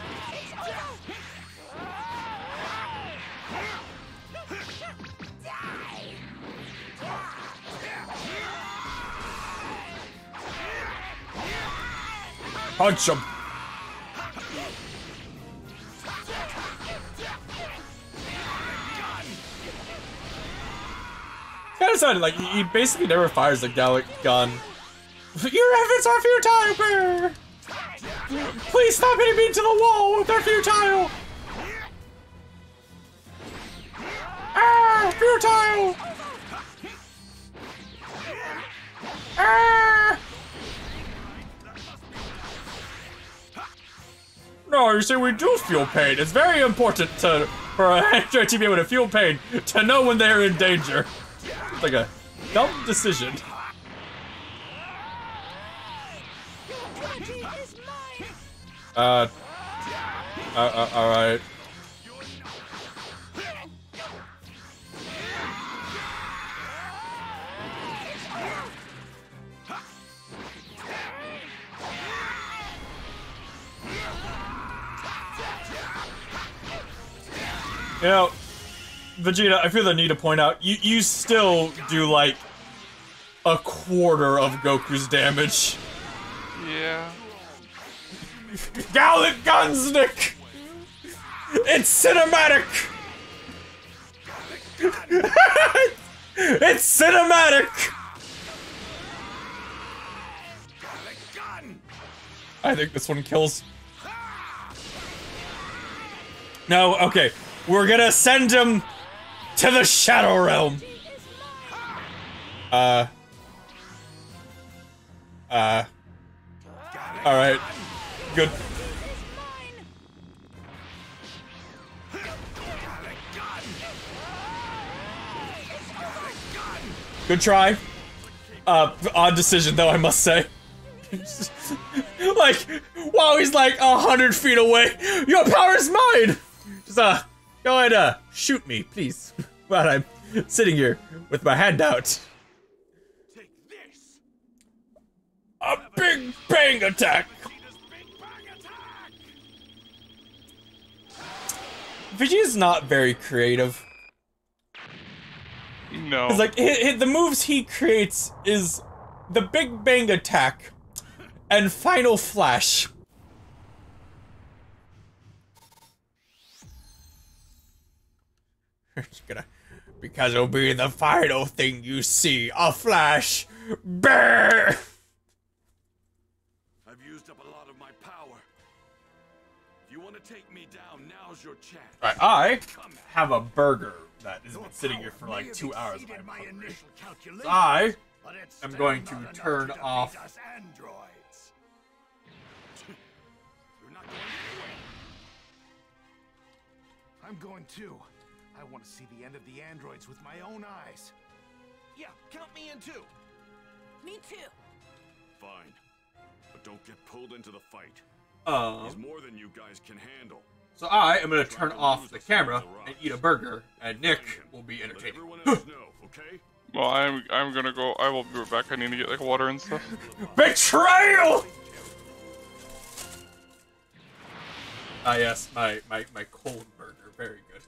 Punch him. Kind of sounded like he basically never fires the Gallic gun. Your efforts are futile, Bear! Please stop hitting me to the wall! They're futile! Ah! Futile! Ah! No, you see, we do feel pain. It's very important for an android to be able to feel pain, to know when they're in danger. It's like a dumb decision. Alright. You know, Vegeta, I feel the need to point out, you still do like a quarter of Goku's damage. Yeah. Gallic Gunsnick! It's cinematic! It's cinematic! I think this one kills. No, okay. We're gonna send him to the Shadow Realm. Alright. Good. Good try. Odd decision though, I must say. Like, wow, he's like 100 feet away. Your power is mine! Just, go ahead, shoot me, please. While I'm sitting here with my hand out. A big bang attack! Vegeta's not very creative. No. Cause like, the moves he creates is the Big Bang Attack and Final Flash. It's gonna, because it'll be the final thing you see, a flash. Brrr! I've used up a lot of my power. If you want to take me down, now's your chance. Right, I have a burger that has been sitting here for like 2 hours. So I am going to turn off. I'm going too. I want to see the end of the androids with my own eyes. Yeah, count me in too. Me too. Fine, but don't get pulled into the fight. He's more than you guys can handle. So I am going to turn off the camera and eat a burger, and Nick will be entertaining. Well, I'm gonna go. I will be right back. I need to get like water and stuff. Betrayal! Ah yes, my cold burger, very good.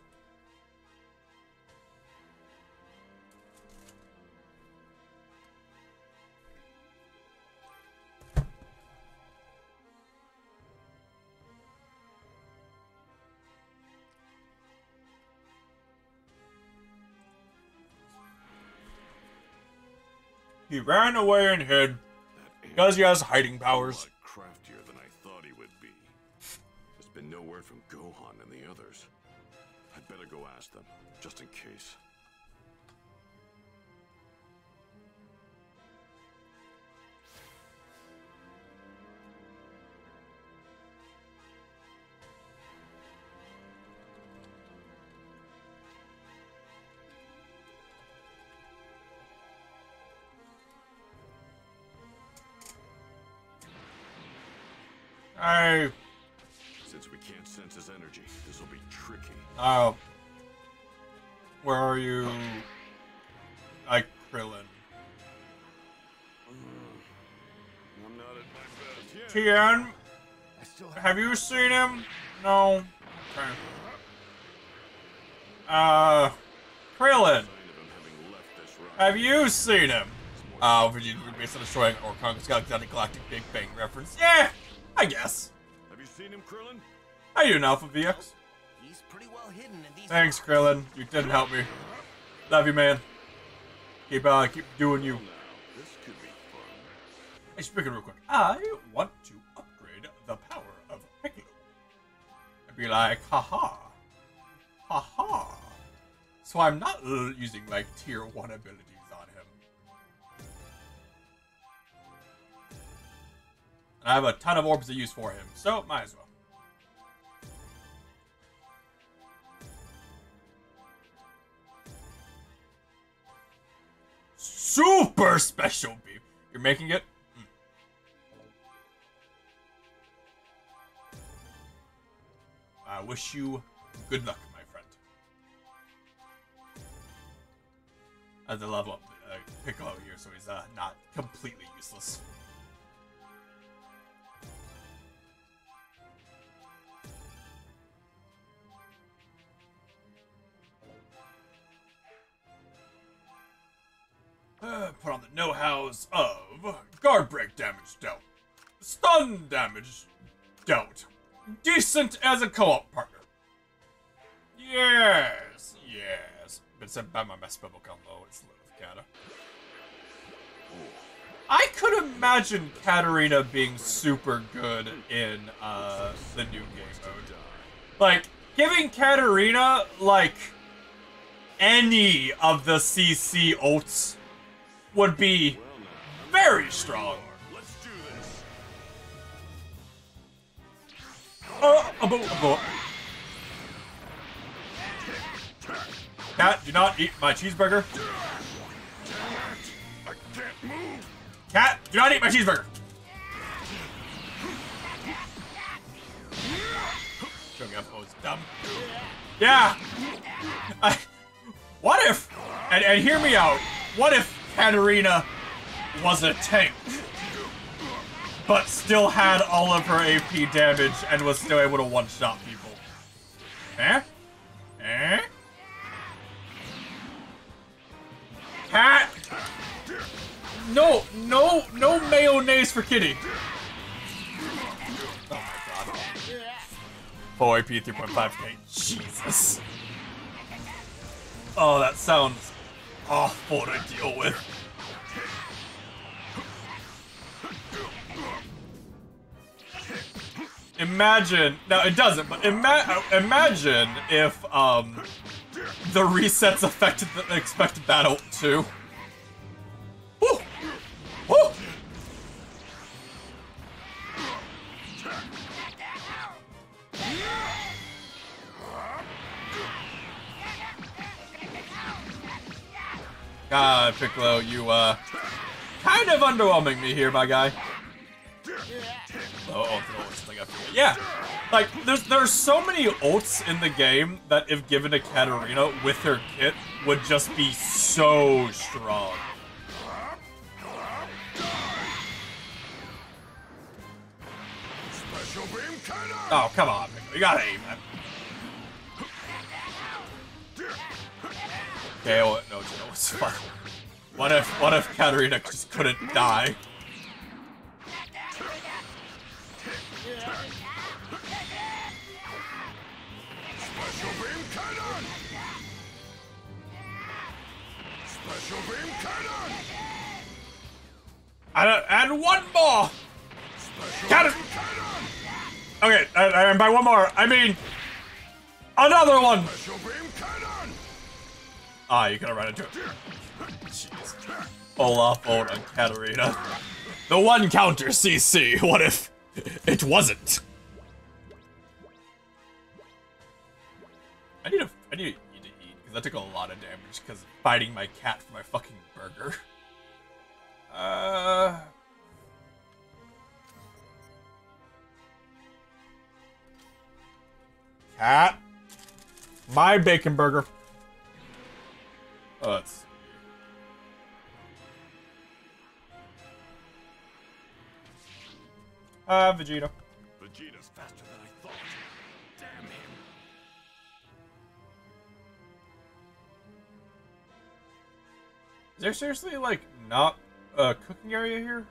He ran away and hid because he has hiding powers. Craftier than I thought he would be. There's been no word from Gohan and the others. I'd better go ask them, just in case. Hey. Since we can't sense his energy, this will be tricky. Oh. Where are you? Krillin. I'm not at my best yet. Tien? Have you seen him? No. Okay. Krillin. Have you seen him? Based on destroying or Conquest Galactic Big Bang reference. Yeah, I guess. Have you seen him, Krillin? How you doing, Alpha VX? He's pretty well hidden in these. Thanks, Krillin. You didn't help me. Love you, man. Keep doing you. This could be fun. Hey, speaking real quick, I want to upgrade the power of Piccolo. I'd be like, haha. Haha. So I'm not using, like, tier 1 abilities on him. And I have a ton of orbs to use for him, so might as well. Super special beam. You're making it? I wish you good luck, my friend. I have to level up Piccolo here, so he's not completely useless. Put on the know-hows of guard break damage dealt, stun damage dealt, decent as a co-op partner. Yes, yes. Been sent by my mess bubble combo. It's Lilith Kata. I could imagine Katarina being super good in the new game mode. Like, giving Katarina, like, any of the CC ults would be very strong. Let's do this. Cat, do not eat my cheeseburger. I can't move. Cat, do not eat my cheeseburger. Showing up, oh, it's dumb. Yeah. What if, and hear me out, what if Katarina was a tank, but still had all of her AP damage and was still able to one-shot people? Eh? Eh? Cat! No mayonnaise for Kitty. Oh my god. Full AP 3.5k. Jesus. Oh, that sounds awful to deal with. Imagine, now it doesn't, but imagine if the resets affected the expected battle too. Woo! Woo! God, Piccolo, you, kind of underwhelming me here, my guy. Yeah, like, there's so many ults in the game that if given to Katarina with her kit would just be so strong. Special beam cannon. Oh, come on, Piccolo, you gotta aim that. Okay, oh, no, it's fine. What if Katarina just couldn't die? Special beam cannon. Special beam cannon. And one more. Special Cannon. beam cannon. Okay, and by one more, I mean another one. Special beam cannon. Ah, you could have run into it. Jeez. Olaf ult on Katarina. The one counter CC. What if it wasn't? I need to eat, because that took a lot of damage because of fighting my cat for my fucking burger. at my bacon burger. Let's see. Vegeta. Vegeta's faster than I thought. Damn him. Is there seriously, like, not a cooking area here?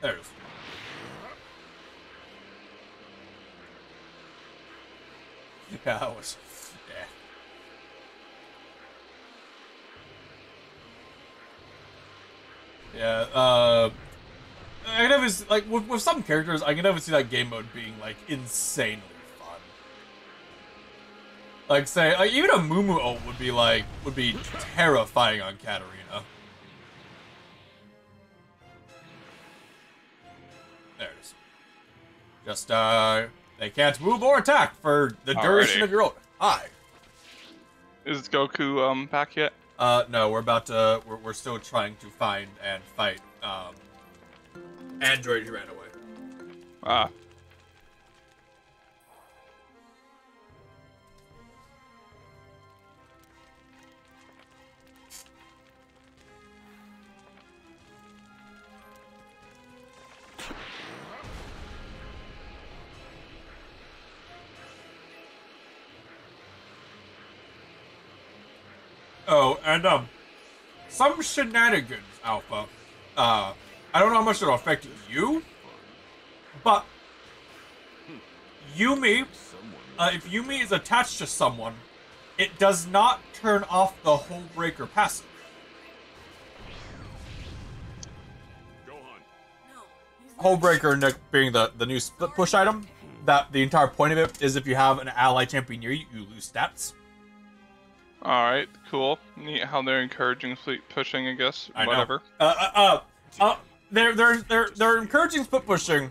There it is. Yeah, that was... Yeah. Yeah, I can never see, like, with some characters, I can never see that game mode being, like, insanely fun. Like, say, like, even a Moo ult would be terrifying on Katarina. There it is. Just, they can't move or attack for the duration of your ult. Hi. Is Goku, back yet? No, we're about to, we're still trying to find and fight, Android who ran away. Ah. Oh, and, some shenanigans, Alpha. I don't know how much it'll affect you, but Yumi, if Yumi is attached to someone, it does not turn off the Hull Breaker passive. Hull Breaker being the new split push item, that the entire point of it is if you have an ally champion near you, you lose stats. Alright, cool. Neat how they're encouraging split pushing, I guess. I Whatever. know. They're encouraging split pushing,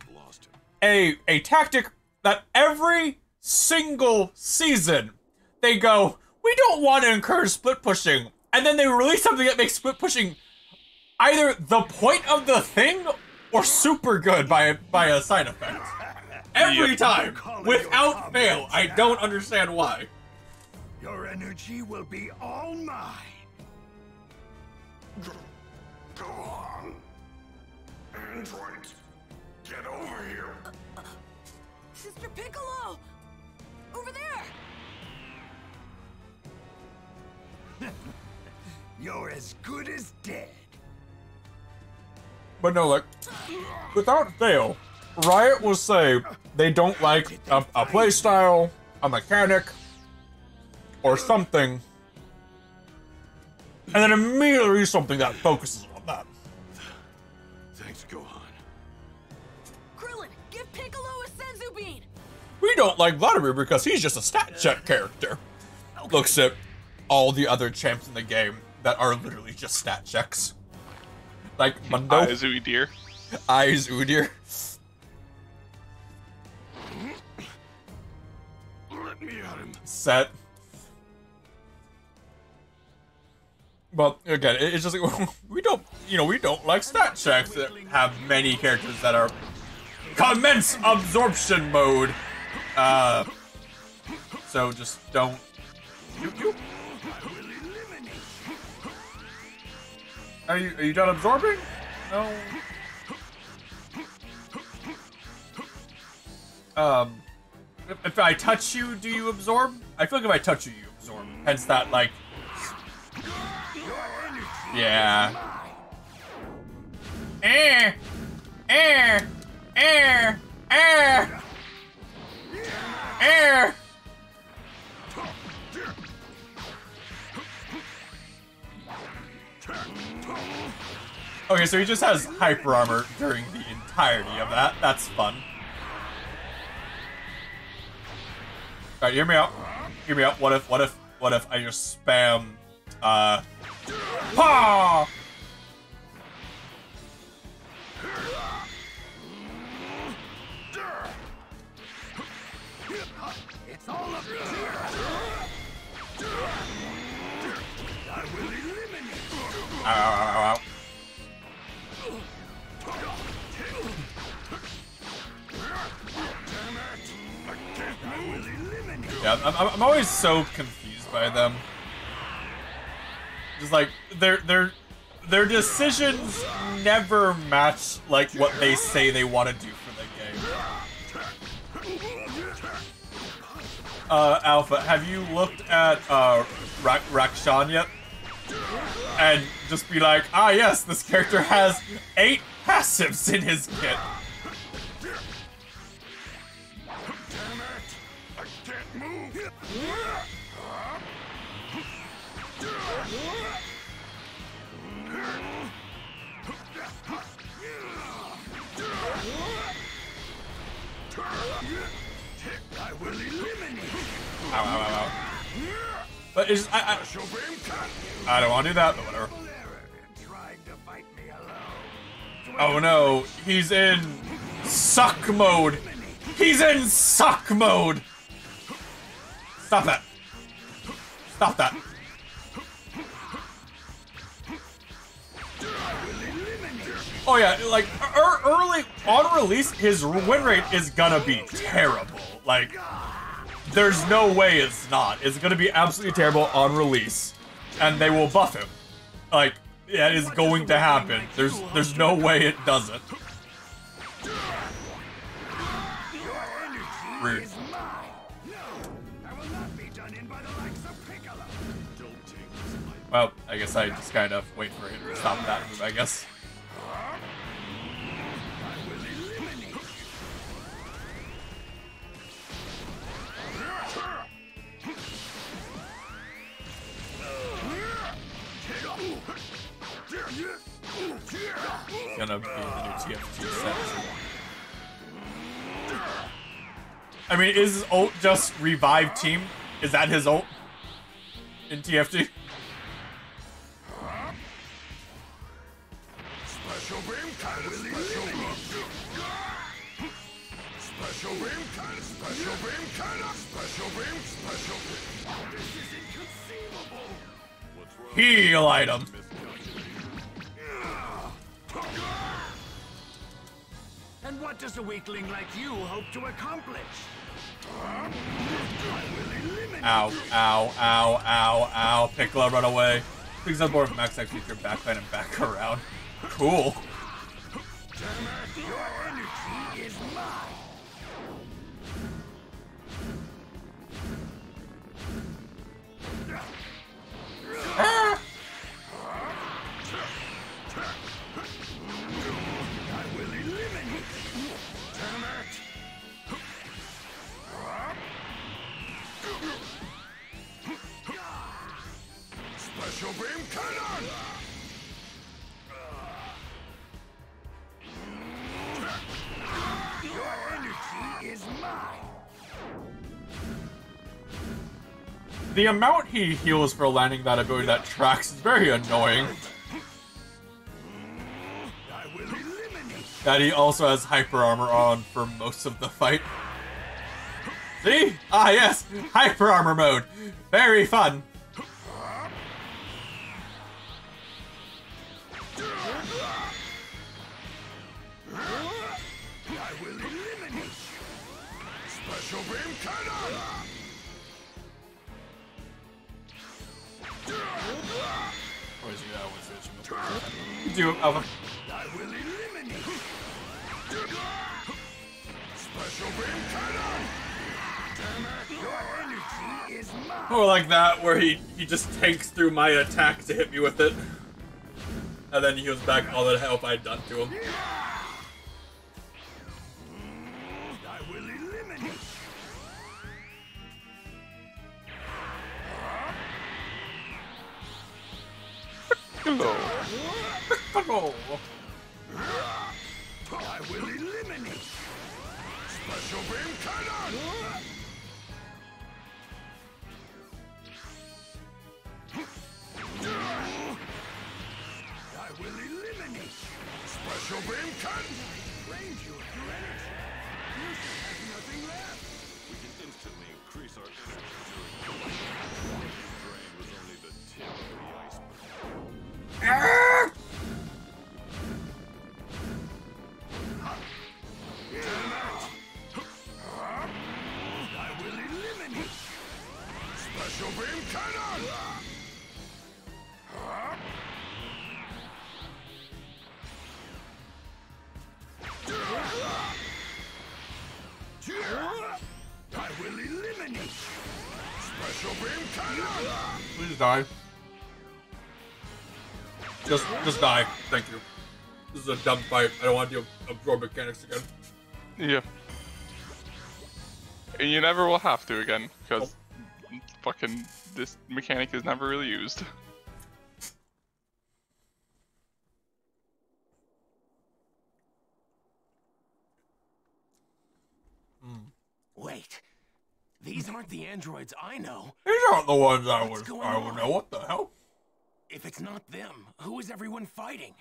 a tactic that every single season they go, we don't want to encourage split pushing, and then they release something that makes split pushing either the point of the thing or super good by a side effect. Every time, without fail. I don't understand why. Your energy will be all mine. Go on. Android, get over here. Sister Piccolo! Over there! You're as good as dead. But no, like, without fail, Riot will say they don't like a playstyle, a mechanic, or something, and then immediately release something that focuses on that. Thanks, Gohan. Krillin, give Piccolo a Senzu Bean! We don't like Vladimir because he's just a stat check character. Looks at all the other champs in the game that are literally just stat checks. Like Mundo. Udyr. Udyr. Let me at him. Set. But again, it's just like, we don't like stat checks that have many characters that are commence absorption mode. So just don't. Are you done absorbing? No. If I touch you, do you absorb? I feel like if I touch you, you absorb. Hence that, like. Yeah. Air. Okay, so he just has hyper armor during the entirety of that. That's fun. Alright, hear me out. Hear me out. What if I just spam Pa! It's all up here. I will eliminate. Ow. Damn it! I will eliminate. Yeah, I'm always so confused by them. Just like their decisions never match like what they say they want to do for the game. Alpha, have you looked at Rakshan yet? And just be like, ah yes, this character has 8 passives in his kit. I will eliminate. Ow, ow, ow, ow. But it's I don't want to do that, but whatever. Oh no, he's in suck mode. He's in suck mode. Stop that. Stop that. Oh yeah, like early on release, his win rate is gonna be terrible. Like, there's no way it's not. It's gonna be absolutely terrible on release, and they will buff him. Like, yeah, it is going to happen. There's no way it doesn't. Rude. Well, I guess I just kind of wait for him to stop that move, I guess. Gonna be the new TFT set. I mean, is his ult just revive team? Is that his ult in TFT? Special beam kind of special beam. Special beam kind of special beam kind of special beam special beam. This is inconceivable. Heal item. And what does a weakling like you hope to accomplish? Ow, ow, ow, ow, ow. Piccolo, run away. Please on board with Max X feature backline and back around. Cool. Your energy is mine. Ah! I will eliminate you. Damn it. Special beam cannon. Your energy is mine. The amount he heals for landing that ability that tracks is very annoying. That he also has hyper armor on for most of the fight. See? Ah yes, hyper armor mode. Very fun. I will eliminate you. Special beam cannon. Where's he? Do it, Alpha. I will eliminate you. Special beam cannon. Damn it, your energy is mine. Or like that, where he just tanks through my attack to hit me with it. And then he heals back all the help I'd done to him. I will eliminate you. Hello. Oh. I will eliminate you. Special beam cannon. I will eliminate you. Special beam cannon. Range you with your energy. You should have nothing left. We can instantly increase our energy during the drain was only the tip of the iceberg. I will eliminate you. Please die. Just die. Thank you. This is a dumb fight. I don't want to absorb mechanics again. Yeah. And you never will have to again, because fucking this mechanic is never really used. Wait, these aren't the androids I know. These aren't the ones I would know. What the hell? If it's not them, who is everyone fighting?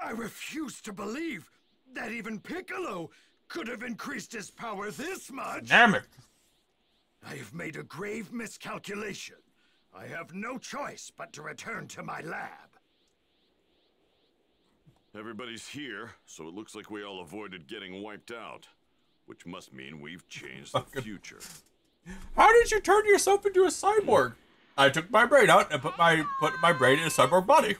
I refuse to believe that even Piccolo could have increased his power this much. Damn it. I have made a grave miscalculation. I have no choice but to return to my lab. Everybody's here, so it looks like we all avoided getting wiped out. Which must mean we've changed the future. How did you turn yourself into a cyborg? I took my brain out and put my brain in a cyborg body.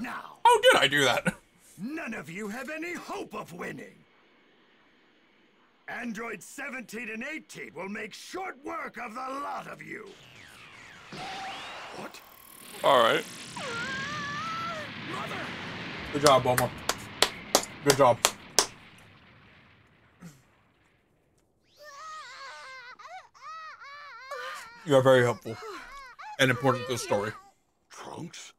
Now, how did I do that? None of you have any hope of winning. Androids 17 and 18 will make short work of the lot of you. What? Alright. Good job, Bulma. Good job. You are very helpful and important to the story. Trunks?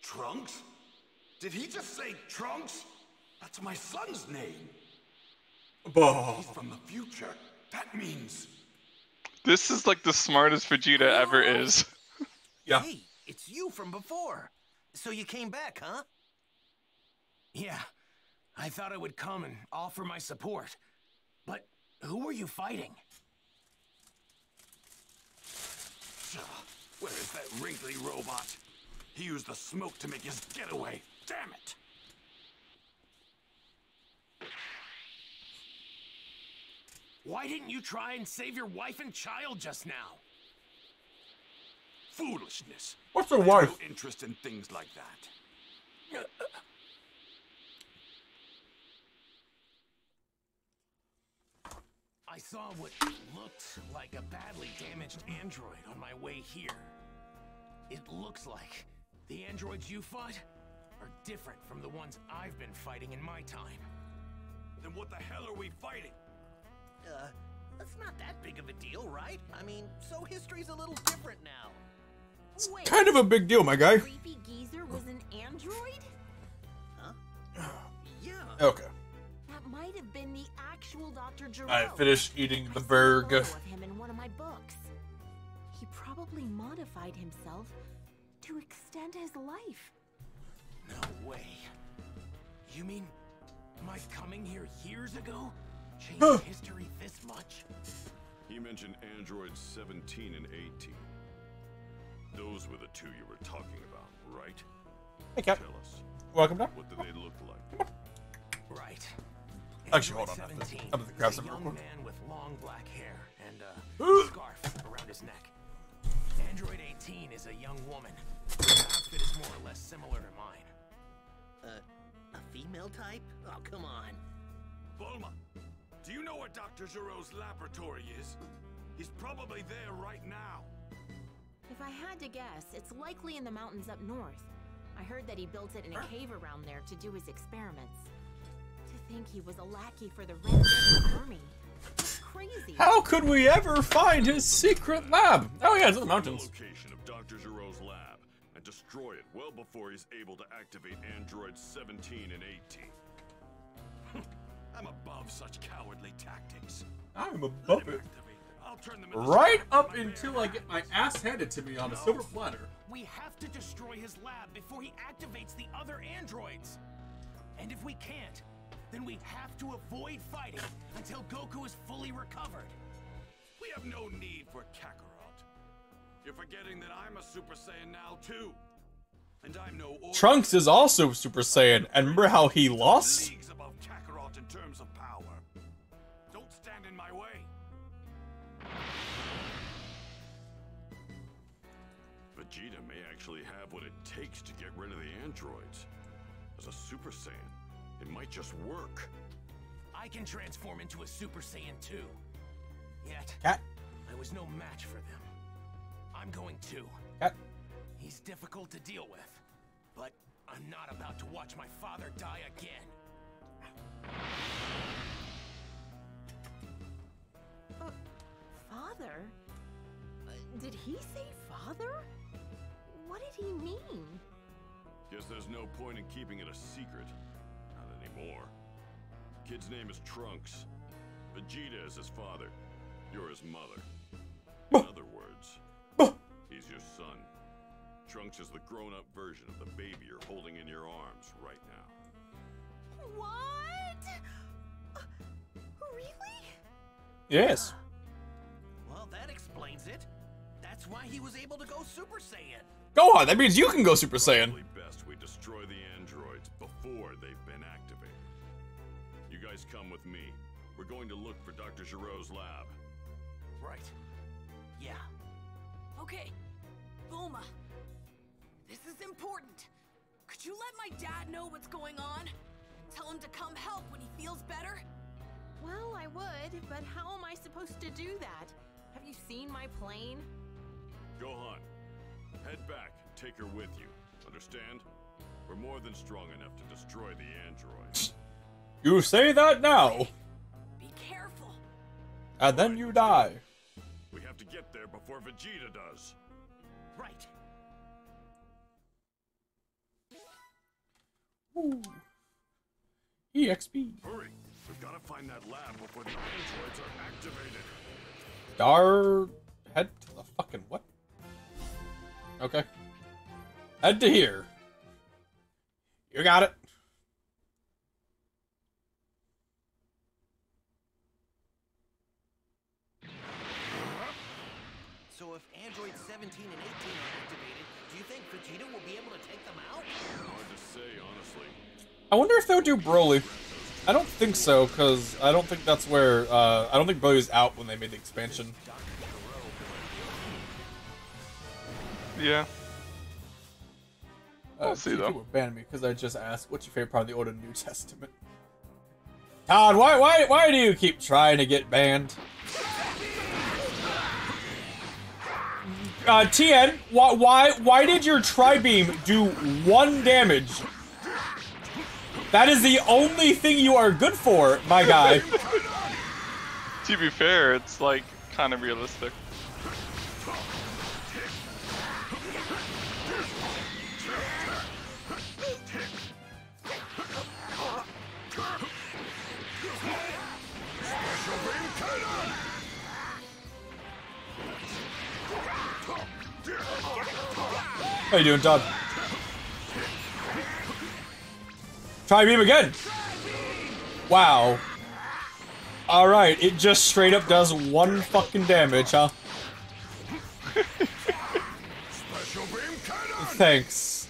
Trunks? Did he just say Trunks? That's my son's name. He's from the future. That means... This is like the smartest Vegeta ever is. Yeah. Hey, it's you from before. So you came back, huh? Yeah. I thought I would come and offer my support. But who were you fighting? Where is that wrinkly robot? He used the smoke to make his getaway. Damn it! Why didn't you try and save your wife and child just now? Foolishness. What's a I have wife? no interest in things like that. I saw what looked like a badly damaged android on my way here. It looks like the androids you fought are different from the ones I've been fighting in my time. Then what the hell are we fighting? That's not that big of a deal, right? I mean, so history's a little different now. Wait, Kind of a big deal, my guy. creepy geezer was an android? Huh? Yeah. Okay. That might have been the actual Dr. Gero. I finished eating the I saw a burg. photo of him in one of my books. He probably modified himself to extend his life. No way. You mean my coming here years ago changed history this much? He mentioned androids 17 and 18. Those were the two you were talking about, right? Hey, Cap. Tell us. Welcome back. What do they look like? Right. Actually, hold Android on. 17 I'm gonna grab is a some real young quick. man with long black hair and a scarf around his neck. Android 18 is a young woman. Her outfit is more or less similar to mine. A female type? Oh, come on. Bulma, do you know where Dr. Gero's laboratory is? He's probably there right now. If I had to guess, it's likely in the mountains up north. I heard that he built it in a cave around there to do his experiments. To think he was a lackey for the Red Ribbon Army. That's crazy. How could we ever find his secret lab? Oh yeah, it's in the mountains. Location of Dr. Gero's lab and destroy it well before he's able to activate androids 17 and 18. I'm above such cowardly tactics. I'm above it. I'll turn them into Right scraps up with my until bare I get my ass handed to me on a silver platter. We have to destroy his lab before he activates the other androids. And if we can't, then we have to avoid fighting until Goku is fully recovered. We have no need for Kakarot. You're forgetting that I'm a Super Saiyan now, too. And I'm no Trunks is also Super Saiyan, and remember how he lost? leagues above Kakarot in terms of power. Don't stand in my way. Vegeta may actually have what it takes to get rid of the androids. As a Super Saiyan, it might just work. I can transform into a Super Saiyan too. Yet, Cat. I was no match for them. I'm going to. Cat. He's difficult to deal with, but I'm not about to watch my father die again. Father? Did he say father? What did he mean? Guess there's no point in keeping it a secret. Not anymore. Kid's name is Trunks. Vegeta is his father. You're his mother. In other words, he's your son. Trunks is the grown-up version of the baby you're holding in your arms right now. What? Really? Yes. Well, that explains it. That's why he was able to go Super Saiyan. Gohan, that means you can go Super Saiyan. Probably best we destroy the androids before they've been activated. You guys come with me. We're going to look for Dr. Giroux's lab. Right. Yeah. Okay. Bulma. This is important. Could you let my dad know what's going on? Tell him to come help when he feels better? Well, I would, but how am I supposed to do that? Have you seen my plane? Gohan, head back and take her with you. Understand? We're more than strong enough to destroy the androids. You say that now. Be careful. And then you die. We have to get there before Vegeta does. Right. Ooh. EXP. Hurry! We've got to find that lab before the androids are activated. Head to the fucking what? Okay. Head to here. You got it. So if androids 17 and 18 are activated, do you think Vegeta will be able to take them out? Hard to say, honestly. I wonder if they'll do Broly. I don't think so, because I don't think that's where, I don't think Broly was out when they made the expansion. Yeah. We'll see, though. People banned me because I just asked, what's your favorite part of the Old and New Testament? Todd, why do you keep trying to get banned? TN, why did your Tri-Beam do 1 damage? That is the only thing you are good for, my guy. To be fair, it's like kind of realistic. How you doing, Todd? Try beam again. Wow. Alright, it just straight up does 1 fucking damage, huh? Thanks.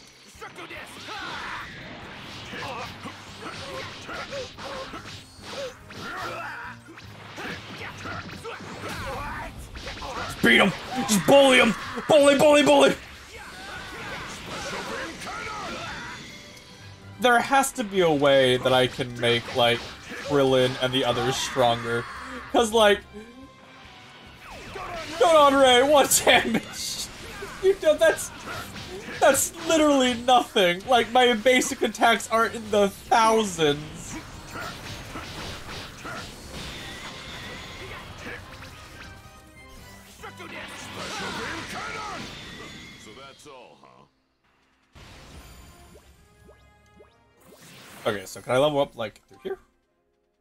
Just beat him! Just bully him! Bully, bully, bully! There has to be a way that I can make, like, Krillin and the others stronger. Cause, like... Gohan Ray, 1 damage! You know, that's literally nothing. Like, my basic attacks are in the thousands. So that's all, huh? Okay, so can I level up, like, through here?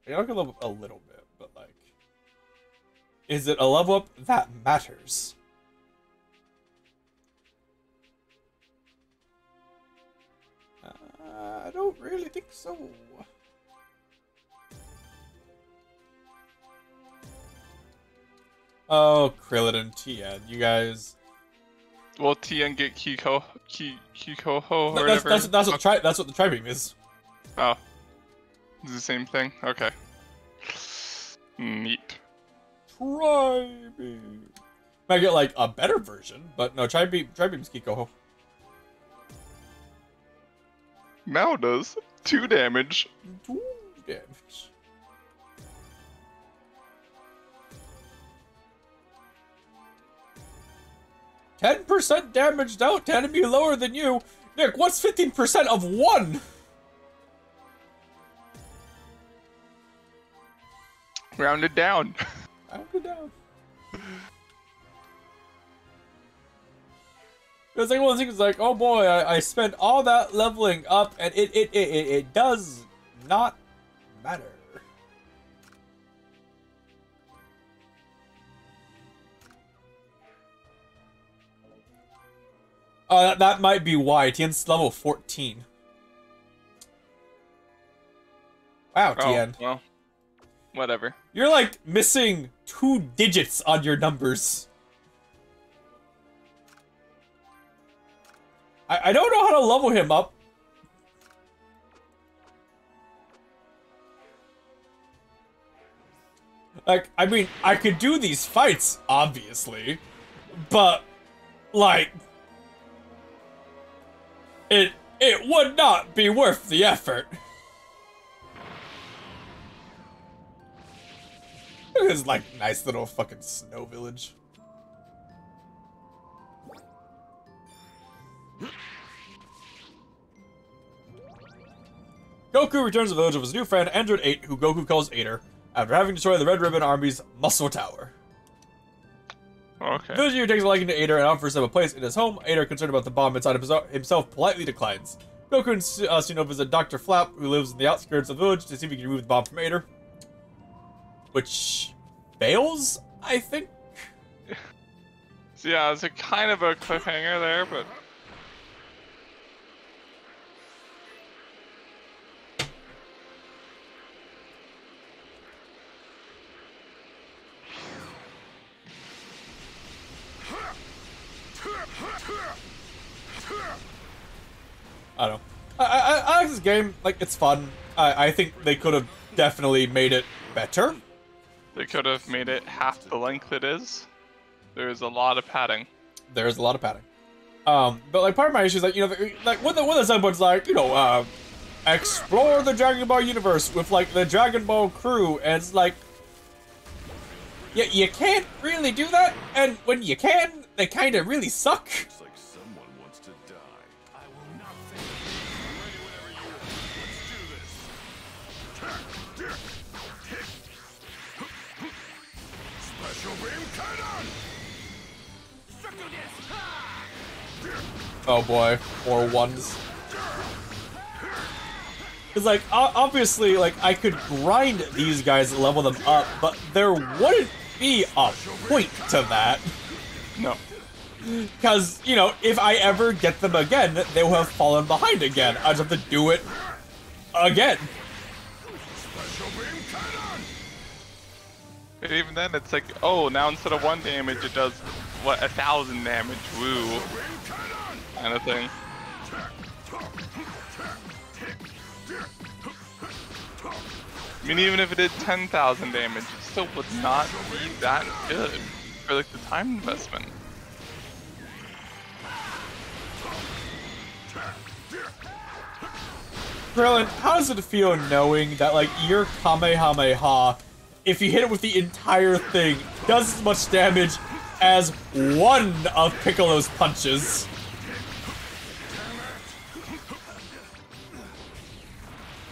I can level up a little bit, but, like... Is it a level up that matters? I don't really think so. Oh, Krillin and Tien, you guys... Will Tien get Kikoho or That's whatever? that's what the Tri-Beam is. Oh. It's the same thing? Okay. Neat. Tri-Beam. Might get, like, a better version, but no, Tri-Beam's Kikoho. Now does 2 damage. 2 damage. %10 damaged out to enemy lower than you. Nick, what's 15% of 1? Rounded down. Rounded down. It's like one of those things like, oh boy, I spent all that leveling up and it does not matter. That might be why. Tien's level 14. Wow, Tien. Well, whatever. You're like missing 2 digits on your numbers. I don't know how to level him up. Like, I mean, I could do these fights, obviously, but, like, it would not be worth the effort. Look at this, like, nice little fucking snow village. Goku returns to the village of his new friend, Android 8, who Goku calls Aider, after having destroyed the Red Ribbon Army's muscle tower. Okay. Villager takes a liking to Aider and offers him a place in his home. Aider, concerned about the bomb inside himself, politely declines. Goku and Suno visit Dr. Flap, who lives in the outskirts of the village, to see if he can remove the bomb from Aider. Which fails, I think? So yeah, it's a kind of a cliffhanger there, but... I don't know. I like this game. Like, it's fun. I think they could have definitely made it better. They could have made it half the length it is. There's a lot of padding. There's a lot of padding. But like part of my issue is like, you know, like when the Zenbo's like, you know, explore the Dragon Ball universe with like the Dragon Ball crew, and it's like, yeah, you can't really do that, and when you can, they kind of really suck. Looks like someone wants to die. I will not fail. Ready whenever you are. Let's do this. Special beam cannon. Oh boy, or ones. It's like, obviously, like, I could grind these guys and level them up, but there wouldn't be a point to that. No. Because, you know, if I ever get them again, they will have fallen behind again. I just have to do it again. But even then, it's like, oh, now instead of 1 damage, it does, what, 1,000 damage. Woo. Kind of thing. I mean, even if it did 10,000 damage, it still would not be that good for, like, the time investment. Krillin, how does it feel knowing that, like, your Kamehameha, if you hit it with the entire thing, does as much damage as one of Piccolo's punches?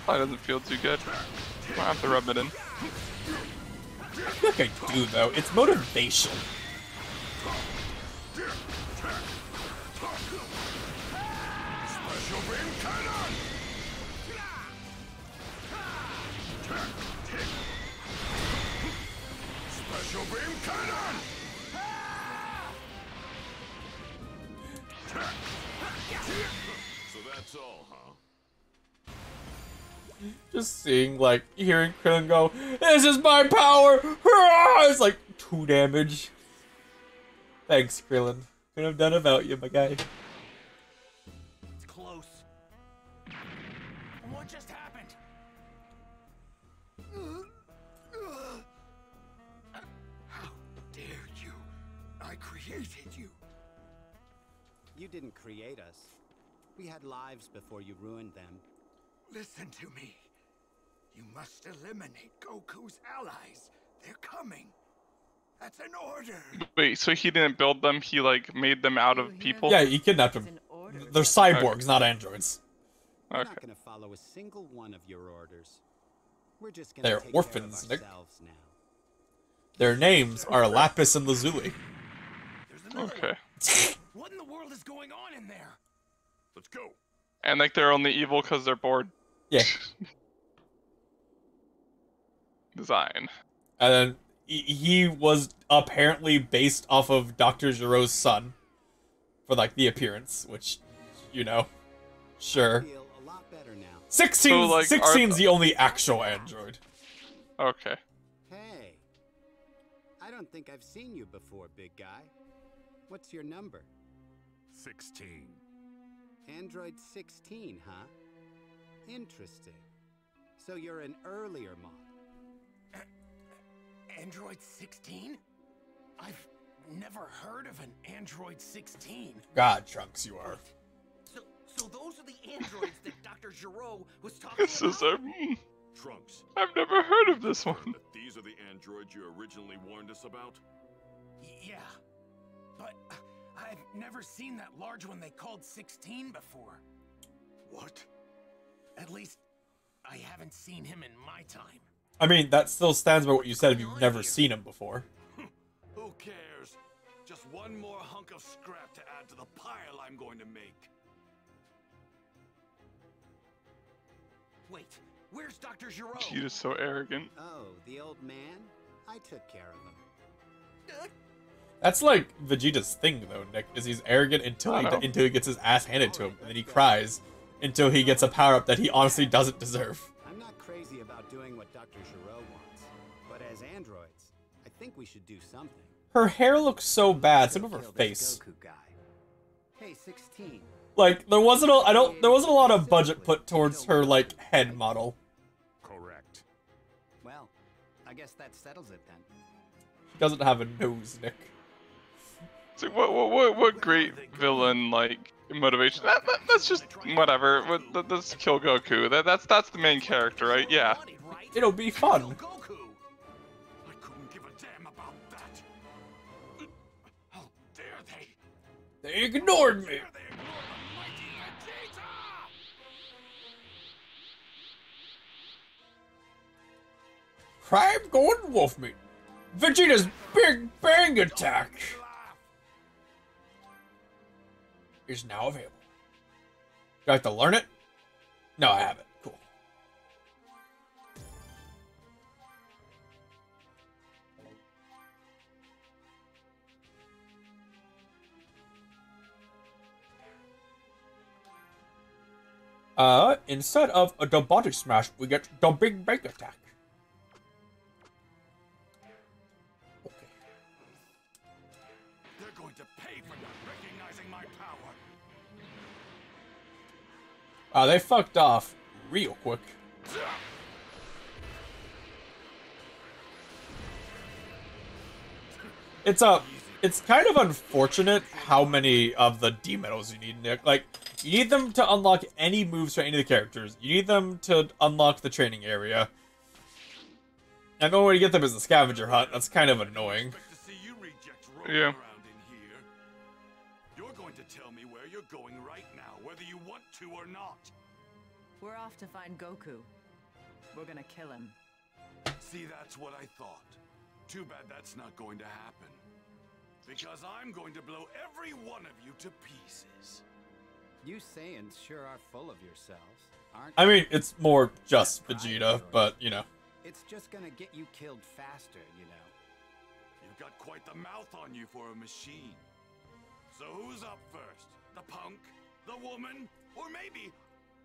Probably doesn't feel too good. Might have to rub it in. I feel like I do, though. It's motivation. Special beam cannon. So that's all, huh? Just seeing, like, hearing Krillin go, "This is my power!" It's like 2 damage. Thanks, Krillin. Couldn't have done without you, my guy. It's close. What just happened? How dare you? I created you. You didn't create us. We had lives before you ruined them. Listen to me. You must eliminate Goku's allies. They're coming. That's an order. Wait, so he didn't build them, he like made them out of people? Yeah, he kidnapped them. They're cyborgs, not androids. We're not gonna follow a single one of your orders. We're just gonna take orphans, care of Nick. ourselves now. Their names are Lapis and Lazuli. Okay. What in the world is going on in there? Let's go. And like they're only evil because they're bored. Yeah. Design. And then he was apparently based off of Dr. Giro's son for like the appearance, which, you know, sure. 16's, So, like, 16's the only actual android. Okay. Hey, I don't think I've seen you before, big guy. What's your number? 16. Android 16, huh? Interesting. So you're an earlier model. Android 16? I've never heard of an Android 16. God, Trunks, you are. So those are the androids that Dr. Giro was talking This is about? Trunks. I've never heard of this one. That these are the androids you originally warned us about? Yeah, but I've never seen that large one they called 16 before. What? At least, I haven't seen him in my time. I mean, that still stands by what you said if you've never seen him before. Who cares? Just one more hunk of scrap to add to the pile I'm going to make. Wait, where's Dr. Giro? He is so arrogant. Oh, the old man? I took care of him. That's like Vegeta's thing, though, Nick, is he's arrogant until he gets his ass handed to him, and then he cries until he gets a power-up that he honestly doesn't deserve. I'm not crazy about doing what Dr. Giro wants, but as androids, I think we should do something. Her hair looks so bad, some of her face. Goku guy. Hey, 16. Like, there wasn't a lot of budget put towards her, like, head model. Correct. Well, I guess that settles it then. She doesn't have a nose, Nick. So what great villain like motivation? That's just whatever. Let's kill Goku. That's the main character, right? Yeah. It'll be fun. I couldn't give a damn about that. How dare they? They ignored me. Crime going wolf meat. Vegeta's Big Bang Attack is now available. Do I have to learn it? No, I haven't. Cool. Instead of the body smash, we get the Big Bang Attack. They're going to pay for not recognizing my power. They fucked off real quick. It's kind of unfortunate how many of the D medals you need, Nick. Like, you need them to unlock any moves for any of the characters. You need them to unlock the training area. And the only way to get them is the scavenger hunt. That's kind of annoying. Yeah. You're going to tell me where you're going right now, whether you want to or not. We're off to find Goku. We're gonna kill him. See, that's what I thought. Too bad that's not going to happen. Because I'm going to blow every one of you to pieces. You Saiyans sure are full of yourselves, aren't I you? mean, it's more just Vegeta, but, you know. It's just gonna get you killed faster, you know. You've got quite the mouth on you for a machine. So who's up first? The punk? The woman? Or maybe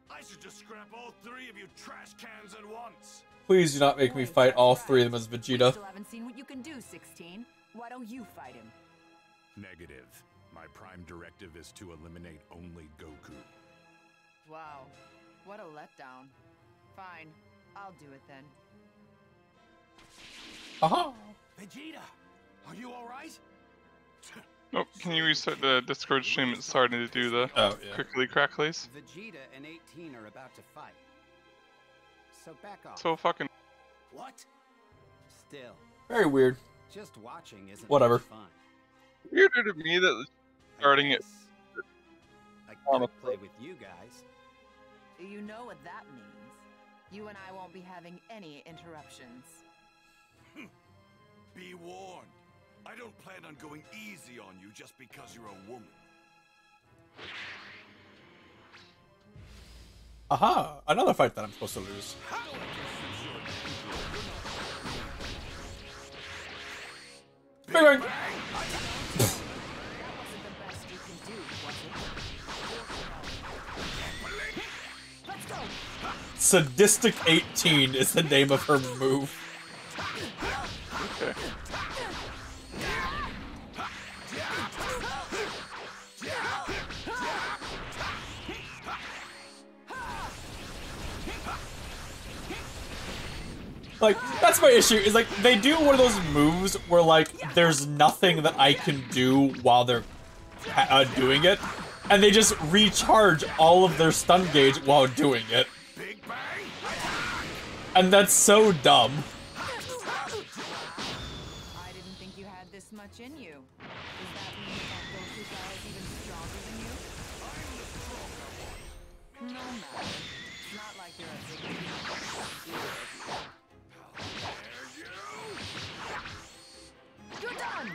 I should just scrap all three of you trash cans at once. Please do not make me fight all three of them as Vegeta. Still haven't seen what you can do, 16. Why don't you fight him? Negative. My prime directive is to eliminate only Goku. Wow, what a letdown. Fine, I'll do it then. Aha! Vegeta, are you all right? Oh, can you restart the Discord stream? It's starting to do the quickly cracklies. Vegeta and 18 are about to fight. So back off. So fucking. What? Still. Very weird. Just watching isn't Whatever. much fun. Weirder to me that starting it. I can't play with you guys. You know what that means. You and I won't be having any interruptions. Be warned. I don't plan on going easy on you just because you're a woman. Aha! Another fight that I'm supposed to lose. Bang, bang. Sadistic 18 is the name of her move. Okay. Like, that's my issue, is like, they do one of those moves where, like, there's nothing that I can do while they're doing it, and they just recharge all of their stun gauge while doing it. And that's so dumb. I didn't think you had this much in you. Does that mean that Goku guy is even stronger than you? No matter. It's not like you're a big You're done!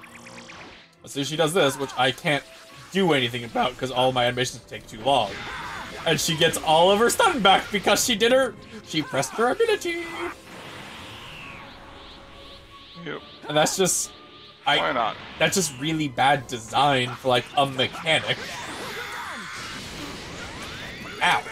So she does this, which I can't do anything about because all my animations take too long. And she gets all of her stun back because she pressed her ability. Yep. And that's just, why not? That's just really bad design for like a mechanic. Ow.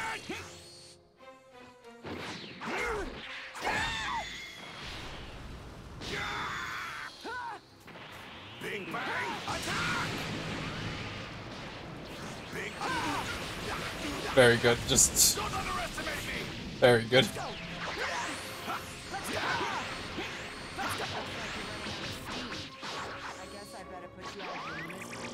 Very good, just very good. I guess I better put you out of your misery.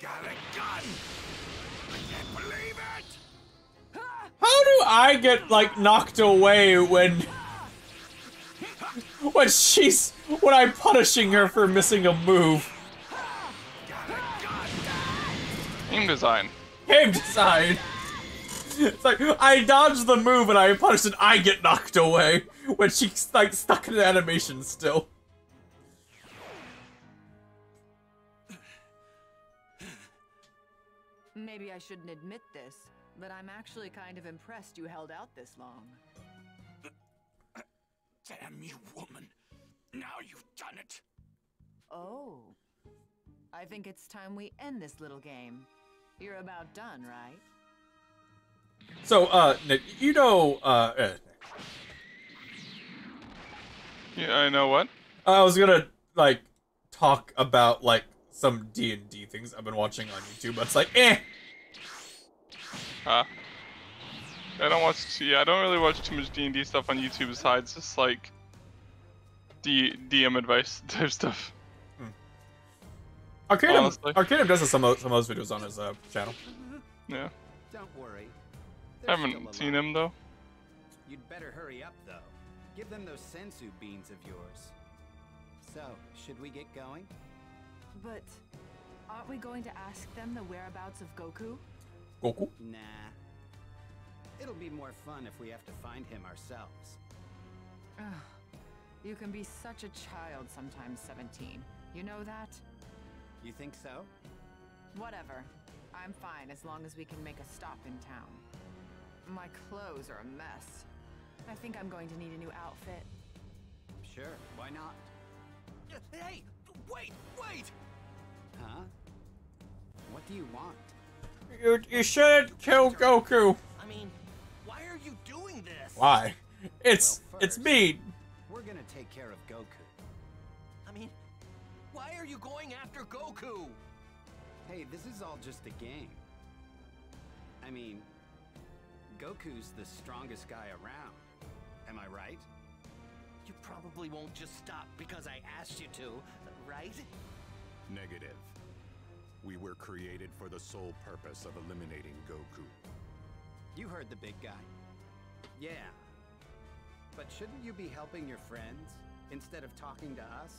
Got a gun! I can't believe it! How do I get like knocked away when I'm punishing her for missing a move? Game design. Game design. It's like I dodge the move and I punish and I get knocked away when she's like stuck in an animation still. Maybe I shouldn't admit this, but I'm actually kind of impressed you held out this long. Damn you, woman. Now you've done it. Oh. I think it's time we end this little game. You're about done, right? So, Nick, you know, Yeah, I know what? I was gonna, like, talk about, like, some D&D things I've been watching on YouTube, but it's like, eh! Huh? I don't really watch too much D&D stuff on YouTube besides just, like, DM advice type stuff. Arcadium does some of those videos on his channel. Yeah. Don't worry. I haven't seen him, though. You'd better hurry up, though. Give them those sensu beans of yours. So, should we get going? But aren't we going to ask them the whereabouts of Goku? Goku? Nah. It'll be more fun if we have to find him ourselves. Ugh. You can be such a child sometimes, 17. You know that? You think so? Whatever. I'm fine as long as we can make a stop in town. My clothes are a mess. I think I'm going to need a new outfit. Sure, why not? Hey, wait! Huh? What do you want? You shouldn't kill Goku. I mean, why are you doing this? Why? It's first, mean. We're gonna take care of Goku. I mean, why are you going after Goku? Hey, this is all just a game. I mean, Goku's the strongest guy around. Am I right? You probably won't just stop because I asked you to, right? Negative. We were created for the sole purpose of eliminating Goku. You heard the big guy. Yeah. But shouldn't you be helping your friends instead of talking to us?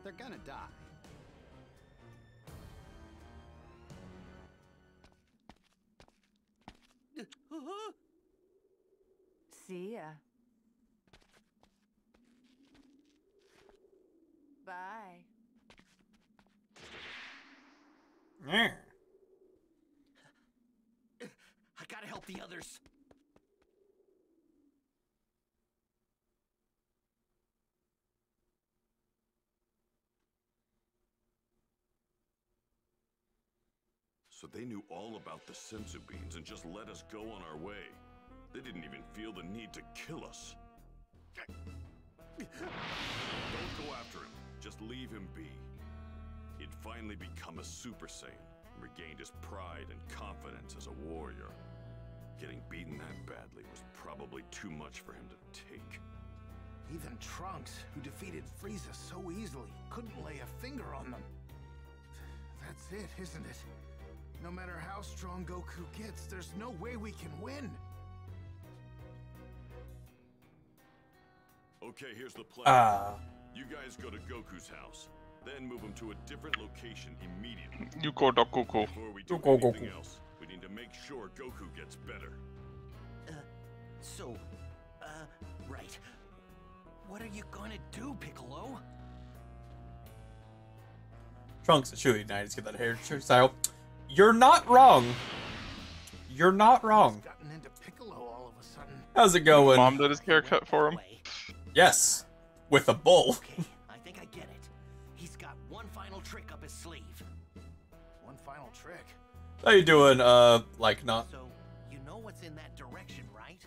They're gonna die. See ya. Bye. Yeah. I gotta help the others. So they knew all about the sensu beans and just let us go on our way. They didn't even feel the need to kill us. Don't go after him. Just leave him be. He'd finally become a Super Saiyan and regained his pride and confidence as a warrior. Getting beaten that badly was probably too much for him to take. Even Trunks, who defeated Frieza so easily, couldn't lay a finger on them. That's it, isn't it? No matter how strong Goku gets, there's no way we can win. Okay, here's the plan. You guys go to Goku's house, then move him to a different location immediately. You go to Goku. Before we do anything else, we need to make sure Goku gets better. Right. What are you gonna do, Piccolo? Trunks, surely nice to get that hairstyle. You're not wrong. You're not wrong. Gotten into Piccolo all of a sudden. How's it going? Mom did his haircut for him. Yes, with a bull. Okay, I think I get it. He's got one final trick up his sleeve. One final trick? How you doing, like not? So, you know what's in that direction, right?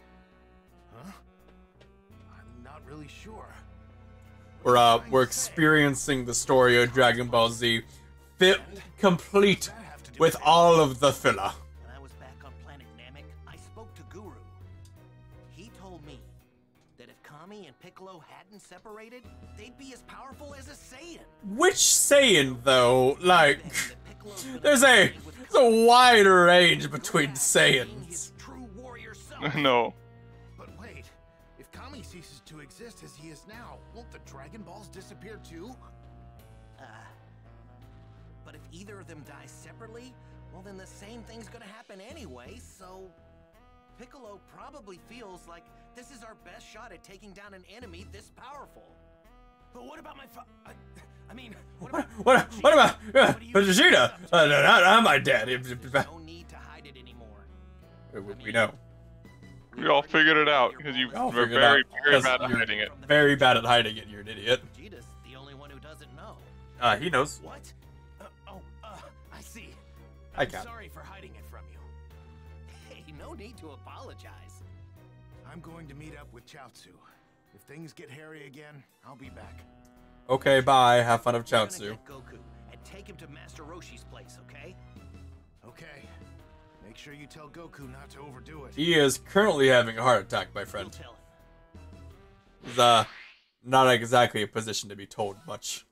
Huh? I'm not really sure. We're experiencing the story of Dragon Ball Z, fit complete with all of the filler. When I was back on planet Namek, I spoke to Guru. He told me that if Kami and Piccolo hadn't separated, they'd be as powerful as a Saiyan. Which Saiyan, though? Like, there's a wide range between Saiyans. No. But wait, if Kami ceases to exist as he is now, won't the Dragon Balls disappear too? But if either of them dies separately, well then the same thing's gonna happen anyway, so... Piccolo probably feels like this is our best shot at taking down an enemy this powerful. But what about my I mean, What about Vegeta? Not my dad. No need to hide it anymore. We know. We all figured it out because you were very bad at hiding it. Very bad at hiding it. You're an idiot. Vegeta's the only one who doesn't know. He knows. What? I see. I I'm can't. sorry for hiding it from you. Hey, no need to apologize. I'm going to meet up with Chaozu. If things get hairy again, I'll be back. Okay, bye. Have fun of Chaozu. Get Goku and take him to Master Roshi's place, okay? Okay. Make sure you tell Goku not to overdo it. He is currently having a heart attack, my friend. He's not exactly a position to be told much.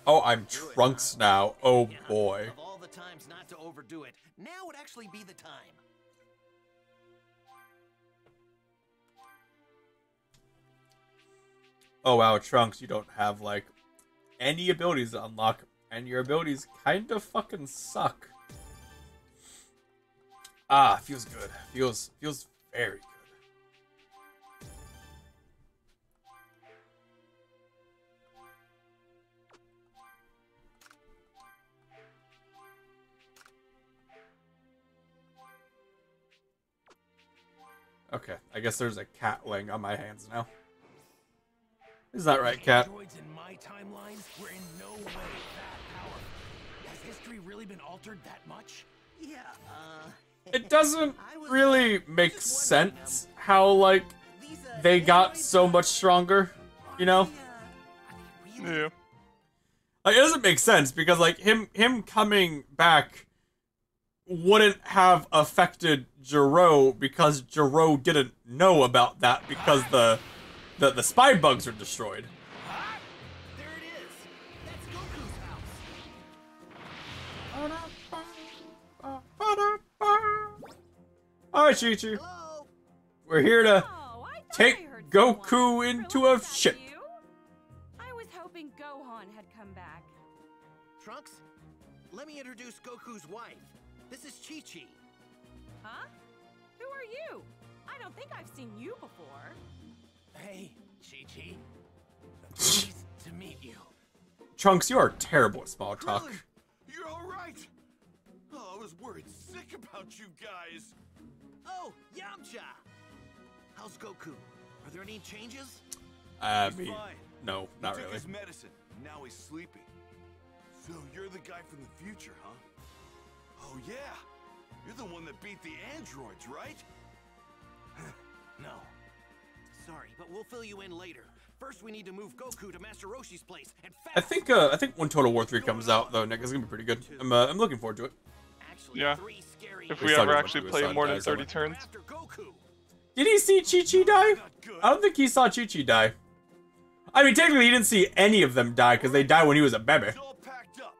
Oh, I'm Trunks now. Oh boy. Of all the times not to overdo it, now would actually be the time. Oh wow, Trunks, you don't have like any abilities to unlock, and your abilities kind of fucking suck. Feels good. Feels very good. Okay, I guess there's a cat laying on my hands now. Is that right, cat? Androids in my timeline were in no way that powerful. Has history really been altered that much? Yeah, It doesn't really make sense how, like, they got so much stronger, you know? Yeah. Like, it doesn't make sense because, like, him coming back wouldn't have affected Jiro because Jiro didn't know about that because the spy bugs are destroyed. There it is. That's Goku's house. Alright, Chi-Chi. We're here to take Goku into a ship. I was hoping Gohan had come back. Trunks, let me introduce Goku's wife. This is Chi-Chi. Huh? Who are you? I don't think I've seen you before. Hey, Chi-Chi. Pleased to meet you. Trunks, you are terrible at small talk. Krillin, you're all right. Oh, I was worried sick about you guys. Oh, Yamcha. How's Goku? Are there any changes? I He's mean, fine. no, not He took really. his medicine. Now he's sleeping. So you're the guy from the future, huh? Oh yeah. You're the one that beat the androids, right? No. Sorry, but we'll fill you in later. First, we need to move Goku to Master Roshi's place, and fast. I think when Total War 3 comes out, though, Nick, it's gonna be pretty good. I'm looking forward to it. Yeah. If we It's not ever as actually much play suicide more than guys, 30 I'm turns. Did he see Chi-Chi die? I don't think he saw Chi-Chi die. I mean, technically, he didn't see any of them die because they died when he was a baby. All packed up.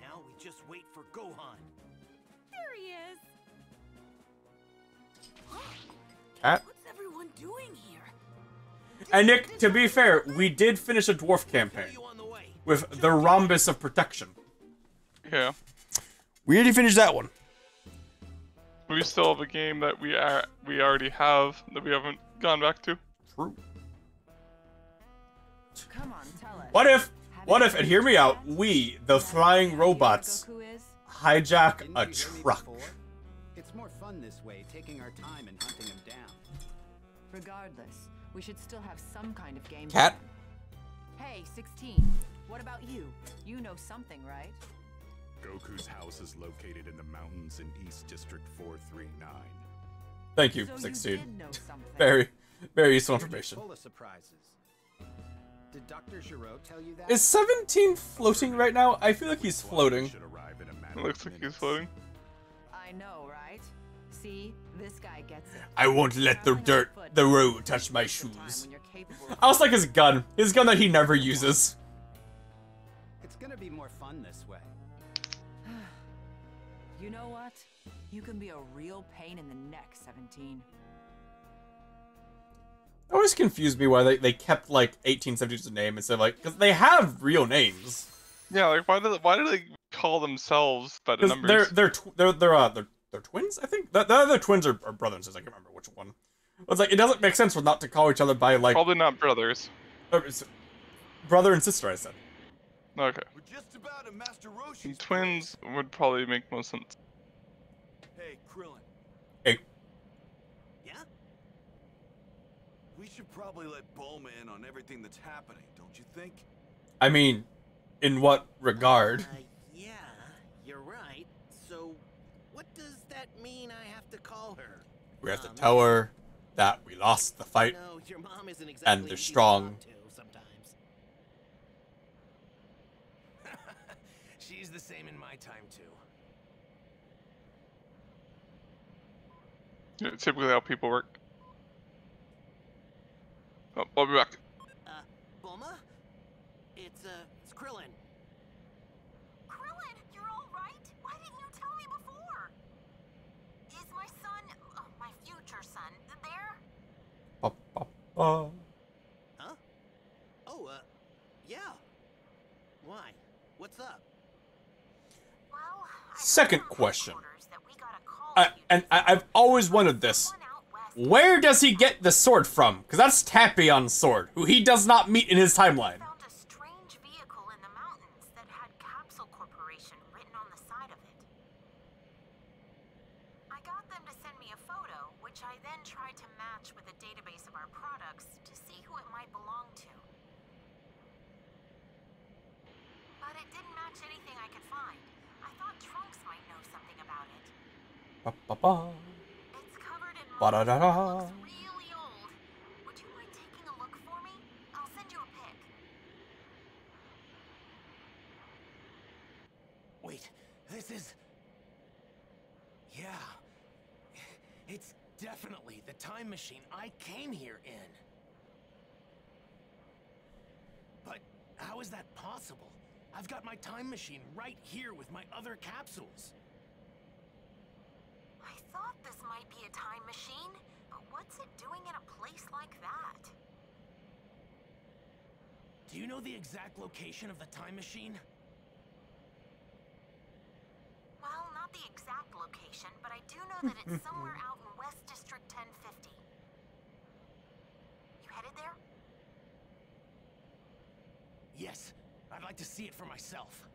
Now we just wait for Gohan. There he is. Cat. What's everyone doing here? And Nick, to be fair, we did finish a dwarf campaign with the Rhombus of Protection. Yeah. We already finished that one. We still have a game that we already have that we haven't gone back to. True. Come on, tell us. What if, and hear me out, we, the flying robots, hijack a truck? It's more fun this way, taking our time and hunting them down. Regardless, we should still have some kind of game. Cat? Hey, 16. What about you? You know something, right? Goku's house is located in the mountains in East District 439. Thank you, So 16. You did know something. Very useful information. Full of surprises. Did Dr. Giro tell you that? Is 17 floating right now? I feel like he's floating. It looks like he's floating. I know, right? See, this guy gets it. I won't let the road touch my shoes. I was like his gun that he never uses. It's gonna be more fun this way. You know what? You can be a real pain in the neck, 17. It always confused me why they kept like 1872 as a name instead of like, because they have real names. Yeah, like why do they call themselves by the 'Cause numbers? they're twins, I think. The other twins are brothers and sisters. I can't remember which one. It's like it doesn't make sense for not to call each other by like Probably not brothers. brother and sister. I said. Okay. We're just about at Master Roshi's Twins would probably make most sense. Hey, Krillin. Hey. Yeah? We should probably let Bulma in on everything that's happening, don't you think? I mean, in what regard? Yeah, you're right. So, what does that mean I have to call her? We have to tell her that we lost the fight, No, your mom isn't exactly and they're easy to strong. talk to sometimes. She's the same in my time, too. Yeah, typically how people work. Oh, I'll be back. Bulma? It's Krillin. Krillin, you're all right? Why didn't you tell me before? Is my son, my future son, there? Huh? Oh, yeah. Why? What's up? Well, Second question. I've always wondered this. Where does he get the sword from? Because that's Tapion's sword, who he does not meet in his timeline. found a strange vehicle in the mountains that had Capsule Corporation written on the side of it. I got them to send me a photo, which I then tried to match with a database of our products to see who it might belong to. But it didn't match anything I could find. I thought Trunks might know something about it. It's covered in Ba-da-da-da. looks really old. Would you mind taking a look for me? I'll send you a pic. Wait, this is... Yeah. It's definitely the time machine I came here in. But how is that possible? I've got my time machine right here with my other capsules. I thought this might be a time machine, but what's it doing in a place like that? Do you know the exact location of the time machine? Well, not the exact location, but I do know that it's somewhere out in West District 1050. You headed there? Yes, I'd like to see it for myself.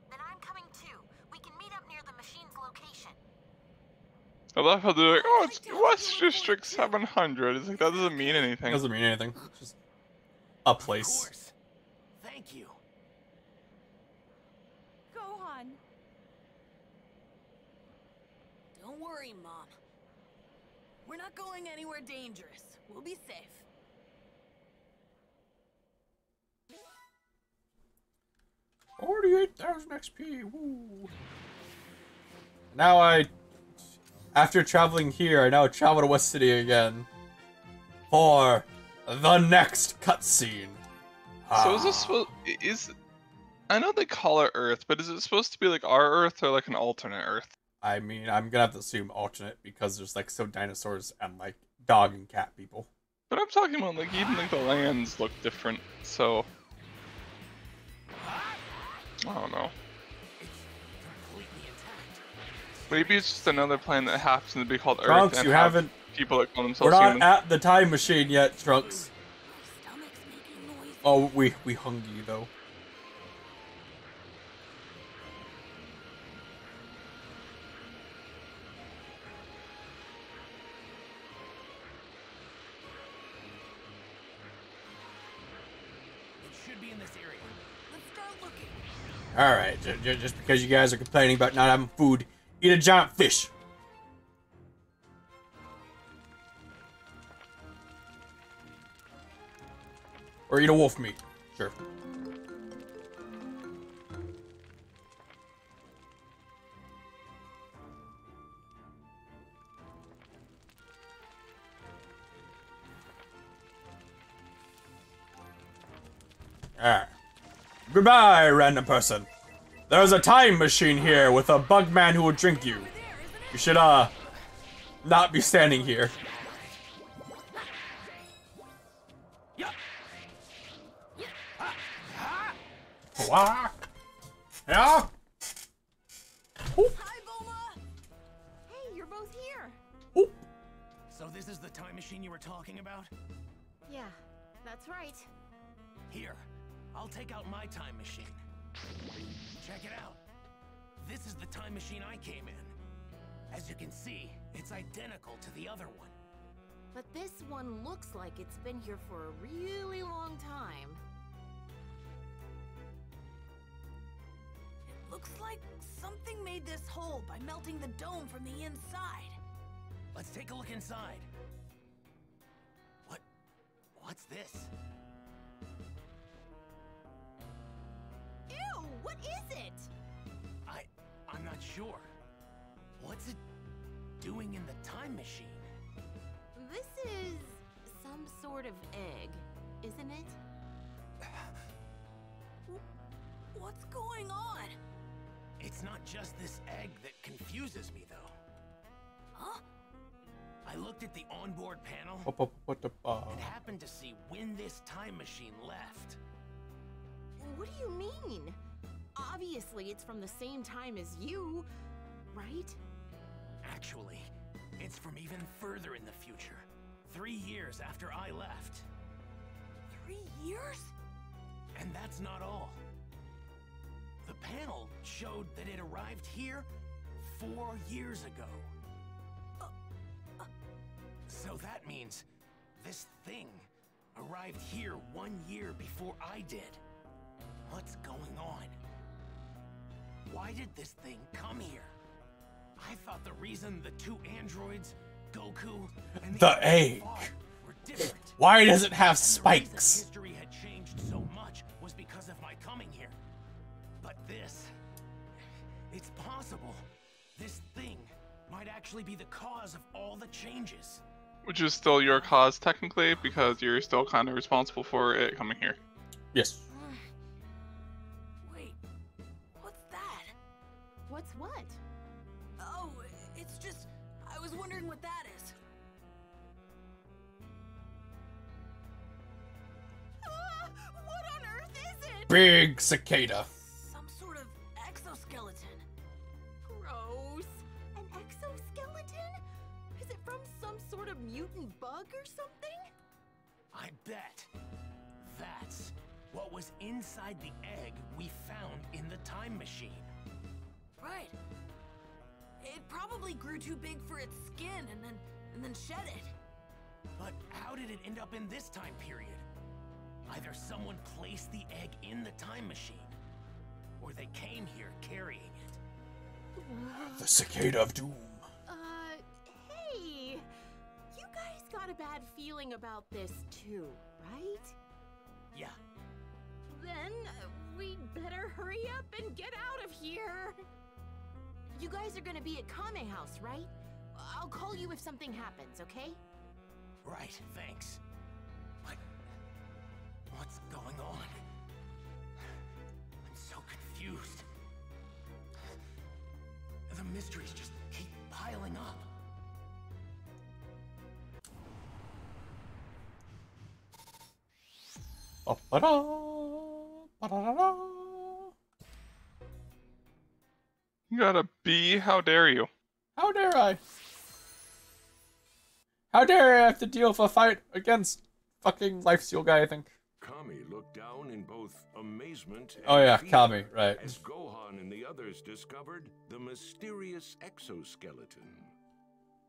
Then I'm coming too. We can meet up near the machine's location. I love how they're like, oh, it's West District 700. It's like, that doesn't mean anything. Doesn't mean anything. It's just a place. Of course. Thank you. Gohan. Don't worry, Mom. We're not going anywhere dangerous. We'll be safe. 48,000 XP. Woo. Now after traveling here, I now travel to West City again for the next cutscene. So is this supposed? I know they call it Earth, but is it supposed to be like our Earth or like an alternate Earth? I mean, I'm gonna have to assume alternate because there's like some dinosaurs and like dog and cat people. But I'm talking about like even like the lands look different, so I don't know. Maybe it's just another planet that happens to be called Earth. Trunks, and you have haven't. People that call themselves We're not humans. at the time machine yet, Trunks. Oh, we hung you though. It should be in this area. Let's start looking. Alright, just because you guys are complaining about not having food, eat a giant fish. Or eat a wolf meat. Sure. Alright. Goodbye, random person. There's a time machine here with a bug man who will drink you. You should, not be standing here. What? Yeah? Hi, Bulma! Hey, you're both here. So this is the time machine you were talking about? Yeah, that's right. Here, I'll take out my time machine. Check it out. This is the time machine I came in. As you can see, it's identical to the other one. But this one looks like it's been here for a really long time. It looks like something made this hole by melting the dome from the inside. Let's take a look inside. What's this? Ew, what is it? I'm not sure. What's it doing in the time machine? This is some sort of egg, isn't it? What's going on? It's not just this egg that confuses me, though. Huh? I looked at the onboard panel and happened to see when this time machine left. What do you mean? Obviously, it's from the same time as you, right? Actually, it's from even further in the future. 3 years after I left. 3 years? And that's not all. The panel showed that it arrived here 4 years ago. So that means this thing arrived here 1 year before I did. What's going on? Why did this thing come here? I thought the reason the two androids, Goku, and the egg. Were different. Why does it have And the spikes? reason history had changed so much was because of my coming here. But this, it's possible This thing might actually be the cause of all the changes. Which is still your cause, technically, because you're still kind of responsible for it coming here. Yes. Wait, what's that? What's what? Oh, it's just, I was wondering what that is. What on earth is it? Big cicada. Some sort of exoskeleton. Gross. An exoskeleton? Is it from some sort of mutant bug or something? I bet that's what was inside the egg we found in the time machine. Right. It probably grew too big for its skin and then shed it. But how did it end up in this time period? Either someone placed the egg in the time machine, or they came here carrying it. The cicada of doom. Hey! You guys got a bad feeling about this too, right? Yeah. Then we'd better hurry up and get out of here. You guys are gonna be at Kame House, right? I'll call you if something happens, okay? Right, thanks. But what's going on? I'm so confused. The mysteries just keep piling up. Ba-ba-da, ba-da-da-da. You got a B? How dare you? How dare I? How dare I have to deal with a fight against fucking Lifesteal guy, I think. Kami looked down in both amazement and Oh yeah, fear Kami, right. as Gohan and the others discovered the mysterious exoskeleton.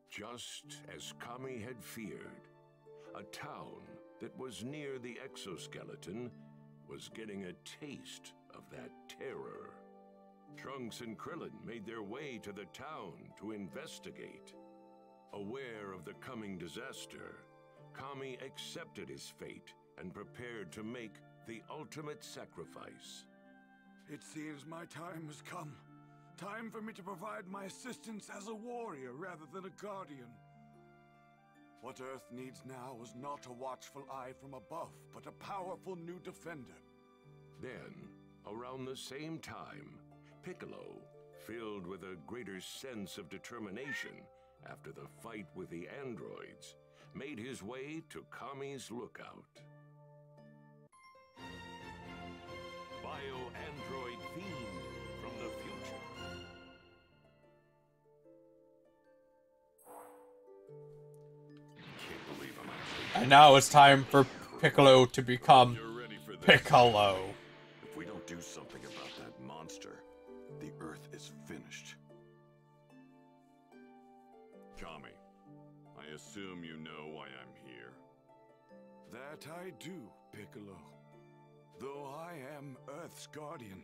Just as Kami had feared, a town that was near the exoskeleton was getting a taste of that terror. Trunks and Krillin made their way to the town to investigate. Aware of the coming disaster, Kami accepted his fate and prepared to make the ultimate sacrifice. It seems my time has come. Time for me to provide my assistance as a warrior rather than a guardian. What Earth needs now is not a watchful eye from above, but a powerful new defender. Then, around the same time, Piccolo, filled with a greater sense of determination after the fight with the androids, made his way to Kami's lookout. Bio-android fiend from the future. Can't believe I'm actually... And now it's time for Piccolo to become Piccolo. If we don't do something about that monster, the Earth is finished. Kami, I assume you know why I'm here. That I do, Piccolo. Though I am Earth's guardian,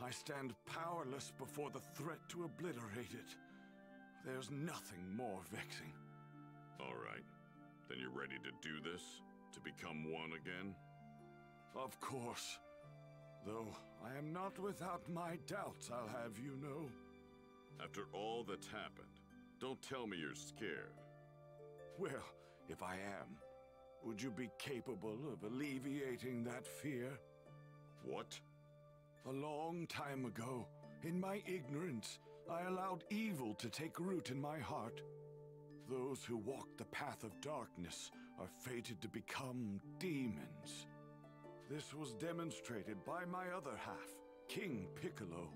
I stand powerless before the threat to obliterate it. There's nothing more vexing. All right. Then you're ready to do this? To become one again? Of course. Though I am not without my doubts, I'll have you know. After all that's happened, don't tell me you're scared. Well, if I am, would you be capable of alleviating that fear? What? A long time ago, in my ignorance, I allowed evil to take root in my heart. Those who walk the path of darkness are fated to become demons. This was demonstrated by my other half, King Piccolo.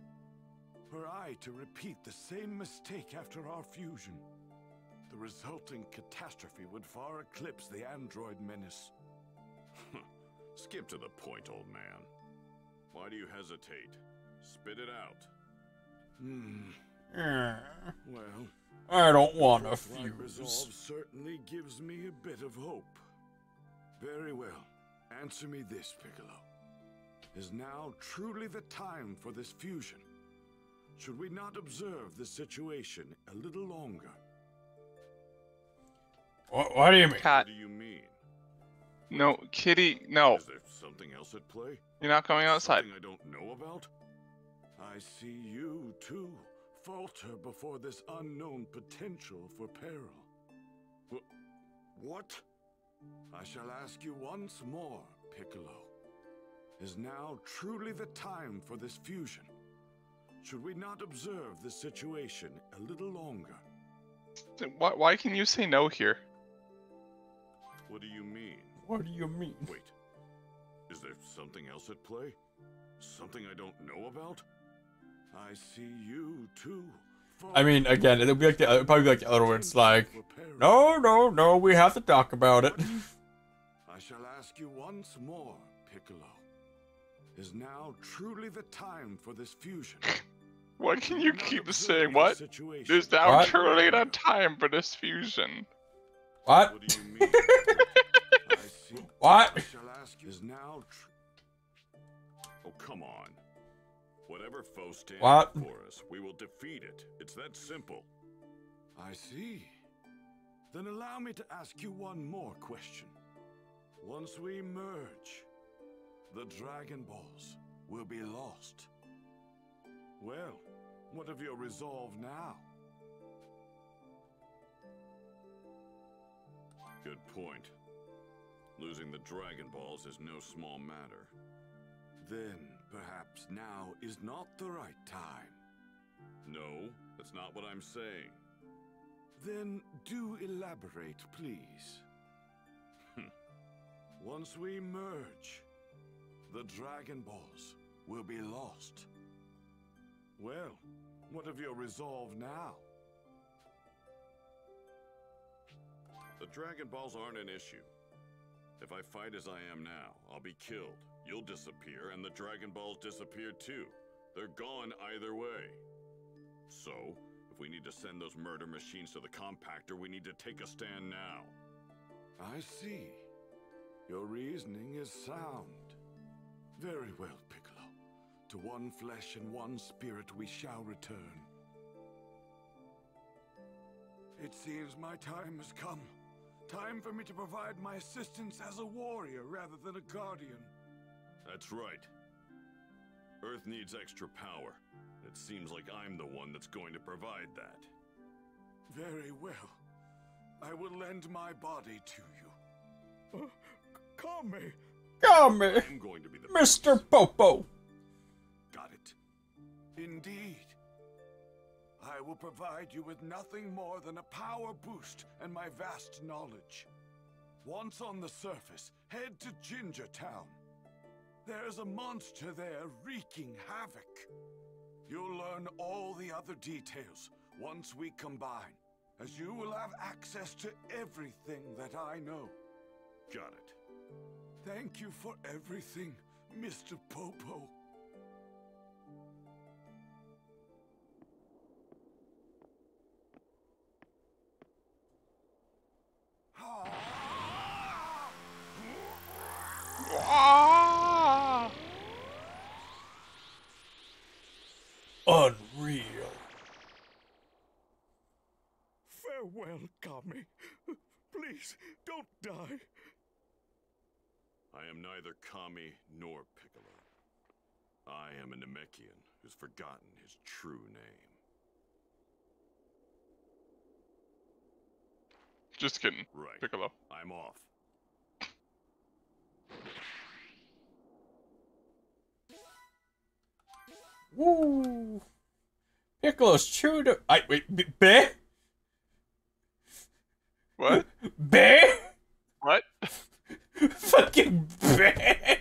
Were I to repeat the same mistake after our fusion, the resulting catastrophe would far eclipse the android menace. Skip to the point, old man. Why do you hesitate? Spit it out. Well, I don't want to my fuse. resolve certainly gives me a bit of hope. Very well. Answer me this, Piccolo. Is now truly the time for this fusion? Should we not observe the situation a little longer? What do you mean? Cat. What do you mean? No, Kitty, no. Is there something else at play? You're not going outside. Something I don't know about? I see you, too, falter before this unknown potential for peril. What? I shall ask you once more, Piccolo. Is now truly the time for this fusion? Should we not observe the situation a little longer? Why can you say no here? What do you mean? What do you mean? Wait. Is there something else at play? Something I don't know about? I see you too. I mean, again, it'll be like it'll probably be like the other one. It's like, no, we have to talk about it. I shall ask you once more, Piccolo. Is now truly the time for this fusion? Why can you keep saying what? There's now truly the time for this fusion. What? What do you mean? What? I shall ask you is now Oh, come on. Whatever foe stands What? for us, we will defeat it. It's that simple. I see. Then allow me to ask you one more question. Once we merge, the Dragon Balls will be lost. Well, what of your resolve now? Good point. Losing the Dragon Balls is no small matter. Then, perhaps now is not the right time. No, that's not what I'm saying. Then do elaborate, please. Once we merge, the Dragon Balls will be lost. Well, what of your resolve now? The Dragon Balls aren't an issue. If I fight as I am now, I'll be killed. You'll disappear, and the Dragon Balls disappear too. They're gone either way. So, if we need to send those murder machines to the compactor, we need to take a stand now. I see. Your reasoning is sound. Very well, Piccolo. To one flesh and one spirit we shall return. It seems my time has come. Time for me to provide my assistance as a warrior rather than a guardian. That's right. Earth needs extra power. It seems like I'm the one that's going to provide that. Very well. I will lend my body to you. Kame! Kame! I'm going to be the Mr. Popo! Got it. Indeed. I will provide you with nothing more than a power boost and my vast knowledge. Once on the surface, head to Ginger Town. There's a monster there wreaking havoc. You'll learn all the other details once we combine, as you will have access to everything that I know. Got it. Thank you for everything, Mr. Popo. Unreal. Farewell, Kami. Please, don't die. I am neither Kami nor Piccolo. I am a Namekian who's forgotten his true name. Just kidding. Right. Piccolo. I'm off. Woo! Piccolo's true to. Wait, Bear? What? Bear? What? Fucking bear!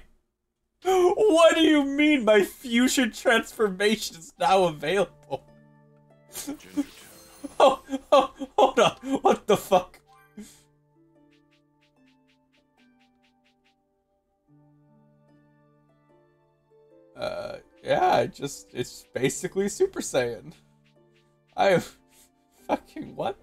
What do you mean my fusion transformation is now available? Oh, hold on. What the fuck? Yeah, it's basically Super Saiyan. Fucking what?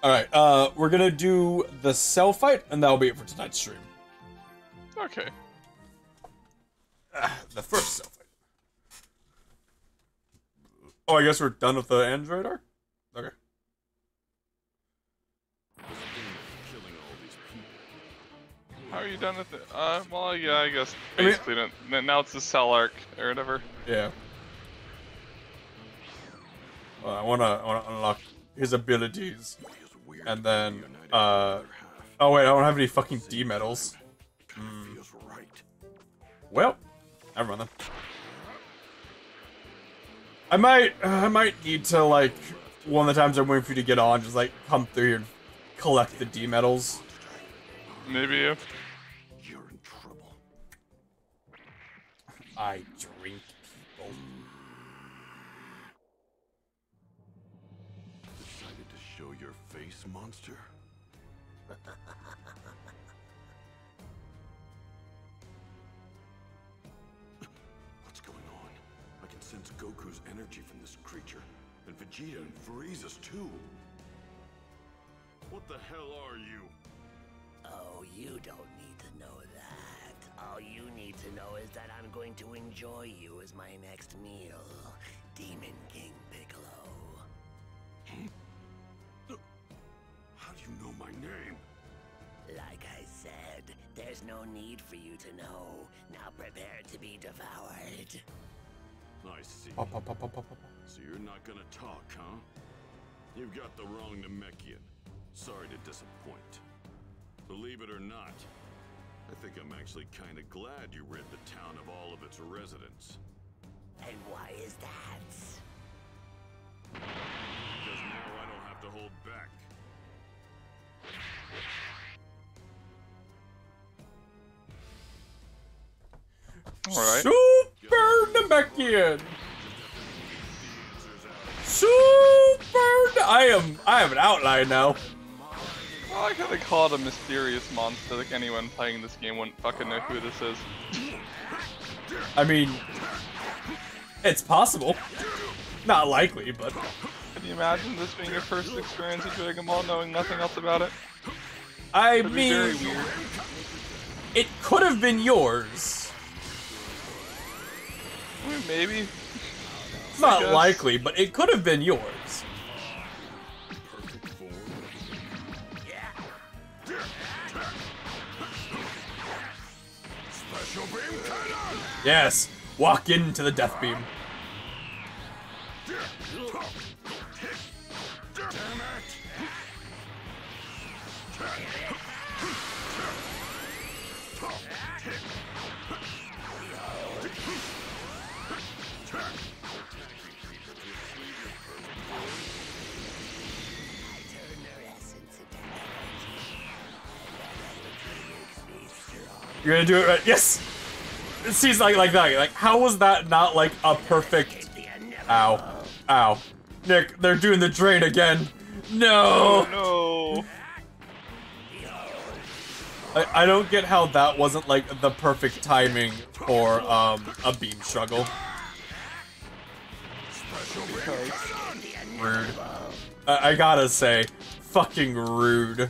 Alright, we're gonna do the cell fight, and that'll be it for tonight's stream. Okay. The first cell fight. Oh, I guess we're done with the android arc? Okay. How are you done with it? Well, yeah, I guess basically now it's the cell arc or whatever. Yeah. Well, I wanna unlock his abilities, and then oh wait, I don't have any fucking D medals. Well, never mind then. I might need to, like, one of the times I'm waiting for you to get on, just like come through here and collect the D medals. Maybe. Yeah. You're in trouble. I drink people. Decided to show your face, monster? What's going on? I can sense Goku's energy from this creature. And Vegeta and Frieza's too. What the hell are you? Oh, you don't need to know that. All you need to know is that I'm going to enjoy you as my next meal. Demon King Piccolo. How do you know my name? Like I said, there's no need for you to know. Now prepare to be devoured. I see. Pop, pop, pop, pop, pop, pop. So you're not gonna talk, huh? You've got the wrong Namekian. Sorry to disappoint. Believe it or not, I think I'm actually kind of glad you rid the town of all of its residents. And why is that? Because now I don't have to hold back. Alright. Super Namekian! I have an outline now. I like how they call it a mysterious monster. Like anyone playing this game wouldn't fucking know who this is. I mean, it's possible. Not likely, but... Can you imagine this being your first experience with Dragon Ball, knowing nothing else about it? I That'd be mean, very weird. It could have been yours. I mean, maybe. It's not likely, but it could have been yours. Special beam cannon! Yes, walk into the death beam. Damn it! You're gonna do it right? Yes! It seems like that. Like, how was that not like a perfect... Ow. Ow. Nick, they're doing the drain again. No! Oh, no! I don't get how that wasn't like the perfect timing for a beam struggle. Rude. I gotta say, fucking rude.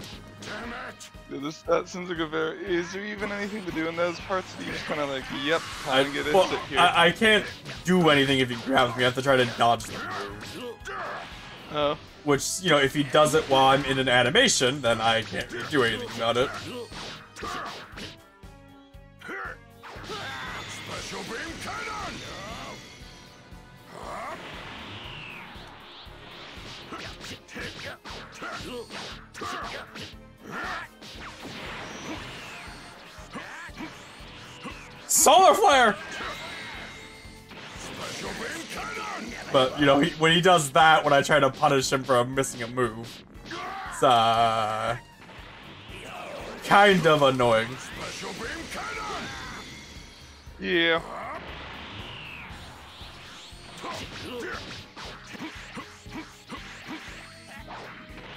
Yeah, that seems like a very... Is there even anything to do in those parts? Do you just kind of like, yep, time to get it, sit here? I can't do anything if he grabs me. I have to try to dodge the move. Oh. Which, you know, if he does it while I'm in an animation, then I can't really do anything about it. Special beam cannon! Solar flare! But, you know, when he does that, when I try to punish him for missing a move, it's, kind of annoying. Yeah.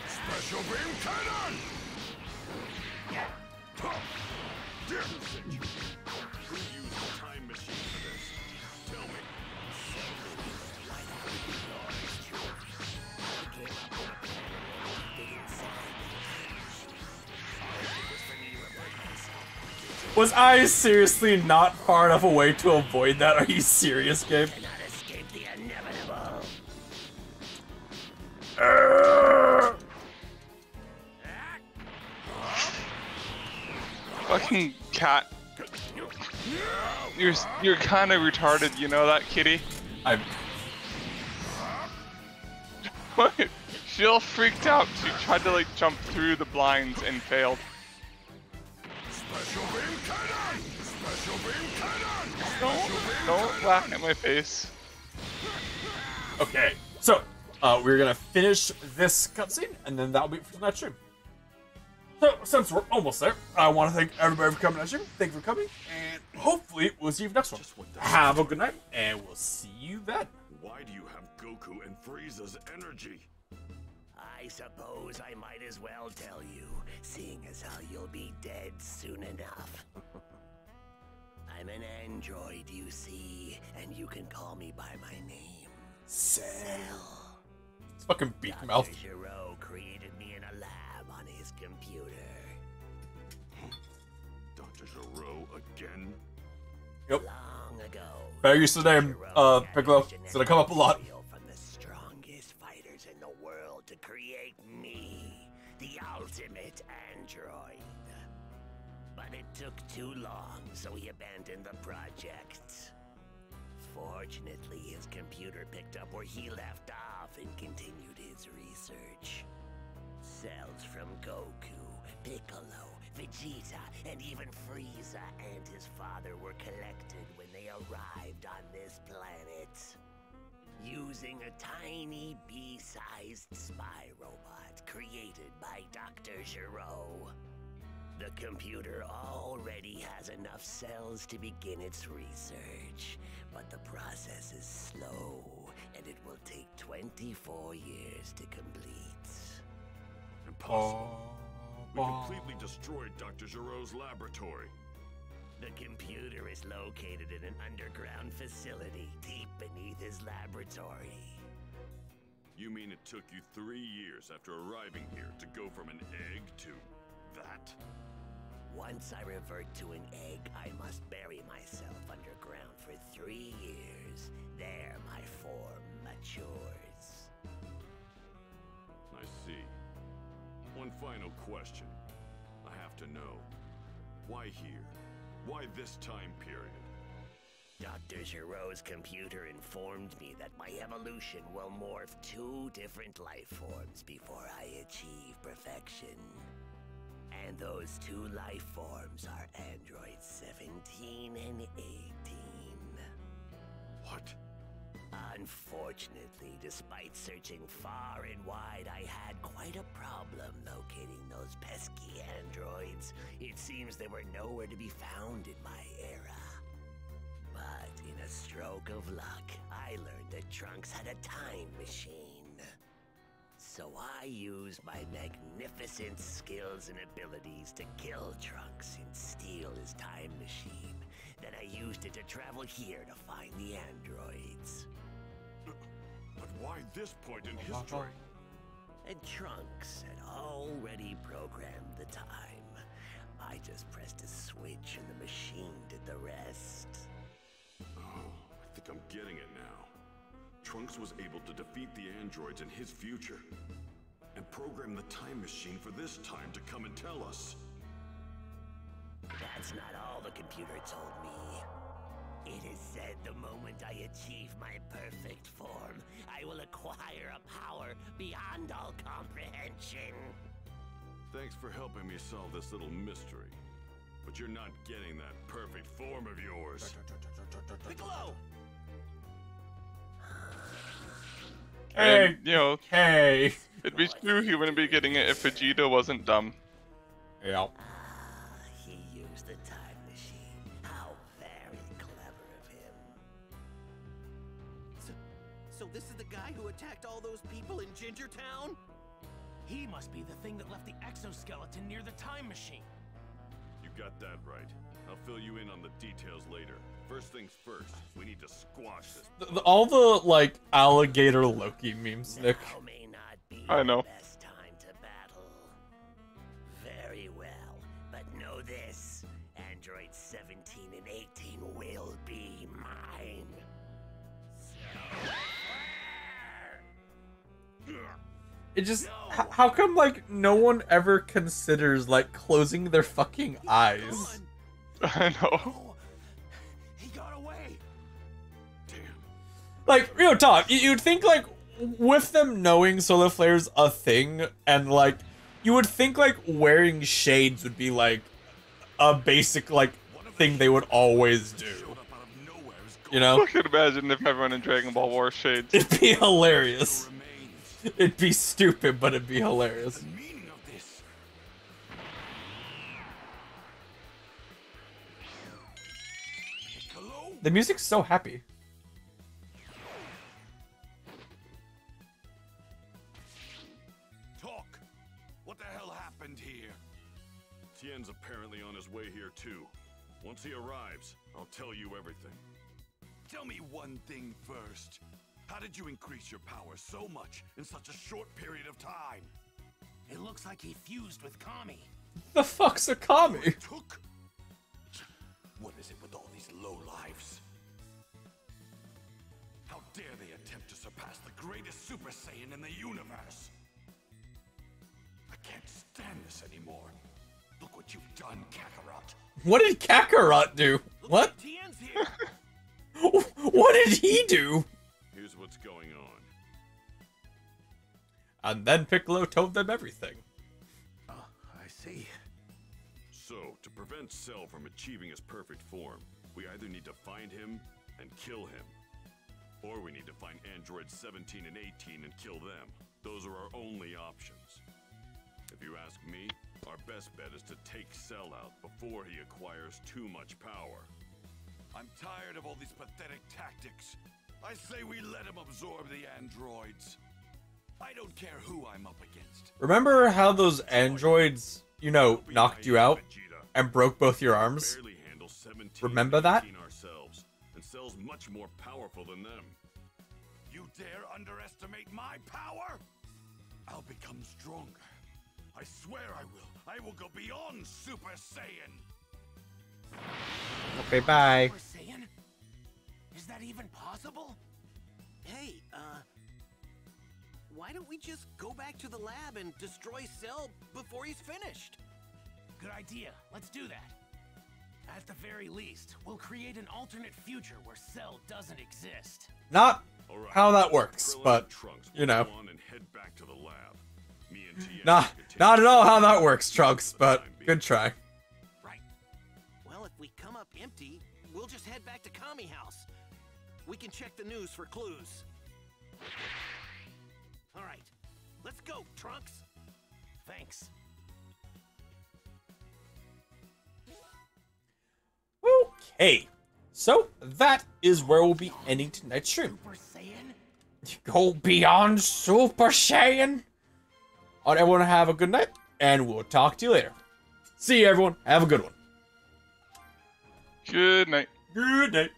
Special beam cannon! Who used the time machine for this? Tell me. Was I seriously not far enough away to avoid that? Are you serious, Gabe? Fucking cat. You're kind of retarded, you know that, kitty? I'm. What? She all freaked out. She tried to like jump through the blinds and failed. Special beam cannon! Special beam cannon! Don't laugh at my face. Okay, so we're gonna finish this cutscene, and then that'll be it for tonight's stream. So since we're almost there, I want to thank everybody for coming to stream. Thank you for coming, and hopefully we'll see you next one. Have a good night, and we'll see you then. Why do you have Goku and Frieza's energy? I suppose I might as well tell you, seeing as how you'll be dead soon enough. I'm an android, you see, and you can call me by my name. Cell. It's fucking beak mouth. Dr. Gero created me in a lab on his computer. Dr. Gero again? Yep. Long ago. Better use the name, Piccolo. It's gonna come up a lot. From the strongest fighters in the world to create me, the ultimate android. But it took too long, so he abandoned the project. Fortunately, his computer picked up where he left off and continued his research. Cells from Goku, Piccolo, Vegeta, and even Frieza and his father were collected when they arrived on this planet. Using a tiny bee-sized spy robot created by Dr. Gero. The computer already has enough cells to begin its research, but the process is slow, and it will take 24 years to complete. Impossible. We completely destroyed Dr. Gero's laboratory. The computer is located in an underground facility deep beneath his laboratory. You mean it took you 3 years after arriving here to go from an egg to that? Once I revert to an egg, I must bury myself underground for 3 years. There my form matures. I see. One final question. I have to know. Why here? Why this time period? Dr. Gero's computer informed me that my evolution will morph 2 different life forms before I achieve perfection. And those 2 life forms are androids 17 and 18. What? Unfortunately, despite searching far and wide, I had quite a problem locating those pesky androids. It seems they were nowhere to be found in my era. But in a stroke of luck, I learned that Trunks had a time machine. So I used my magnificent skills and abilities to kill Trunks and steal his time machine. Then I used it to travel here to find the androids. But why this point in history? And Trunks had already programmed the time. I just pressed a switch and the machine did the rest. Oh, I think I'm getting it now. Trunks was able to defeat the androids in his future and program the time machine for this time to come and tell us. That's not all the computer told me. It is said the moment I achieve my perfect form, I will acquire a power beyond all comprehension. Thanks for helping me solve this little mystery. But you're not getting that perfect form of yours. Piccolo! And, you know, hey. It'd be true he wouldn't be getting it if Vegeta wasn't dumb. Yeah. He used the time machine. How very clever of him. So this is the guy who attacked all those people in Gingertown? He must be the thing that left the exoskeleton near the time machine. You got that right. I'll fill you in on the details later. First things first, we need to squash this. All the, like, alligator Loki memes, Nick. I know. Best time to battle. Very well, but know this. Androids 17 and 18 will be mine. It just, how come, like, no one ever considers, like, closing their fucking eyes? I know. He got away. Like, real talk, you'd think, like, with them knowing solar flare's a thing, and, like, you would think, like, wearing shades would be, like, a basic, like, thing they would always do. You know? I can imagine if everyone in Dragon Ball wore shades. It'd be hilarious. It'd be stupid, but it'd be hilarious. The music's so happy. Talk! What the hell happened here? Tien's apparently on his way here too. Once he arrives, I'll tell you everything. Tell me one thing first. How did you increase your power so much in such a short period of time? It looks like he fused with Kami. The fuck's a Kami? What is it with all these lowlives? How dare they attempt to surpass the greatest Super Saiyan in the universe? I can't stand this anymore. Look what you've done, Kakarot. What did Kakarot do? What? What did he do? Here's what's going on. And then Piccolo told them everything. I see. So, to prevent Cell from achieving his perfect form, we either need to find him and kill him, or we need to find androids 17 and 18 and kill them. Those are our only options. If you ask me, our best bet is to take Cell out before he acquires too much power. I'm tired of all these pathetic tactics. I say we let him absorb the androids. I don't care who I'm up against. Remember how those androids, you know, knocked you out and broke both your arms? Remember that? Ourselves, and Cell's much more powerful than them. You dare underestimate my power? I'll become stronger. I swear I will. I will go beyond Super Saiyan. Okay, bye. Super Saiyan? Is that even possible? Hey, why don't we just go back to the lab and destroy Cell before he's finished? Good idea. Let's do that. At the very least, we'll create an alternate future where Cell doesn't exist. Not how that works, but, you know. Not at all how that works, Trunks, but good try. Right. Well, if we come up empty, we'll just head back to Kami House. We can check the news for clues. All right, let's go, Trunks. Thanks. Okay, so that is where we'll be ending tonight's stream. Super Saiyan? Go beyond Super Saiyan. All right, everyone, have a good night, and we'll talk to you later. See you, everyone. Have a good one. Good night. Good night.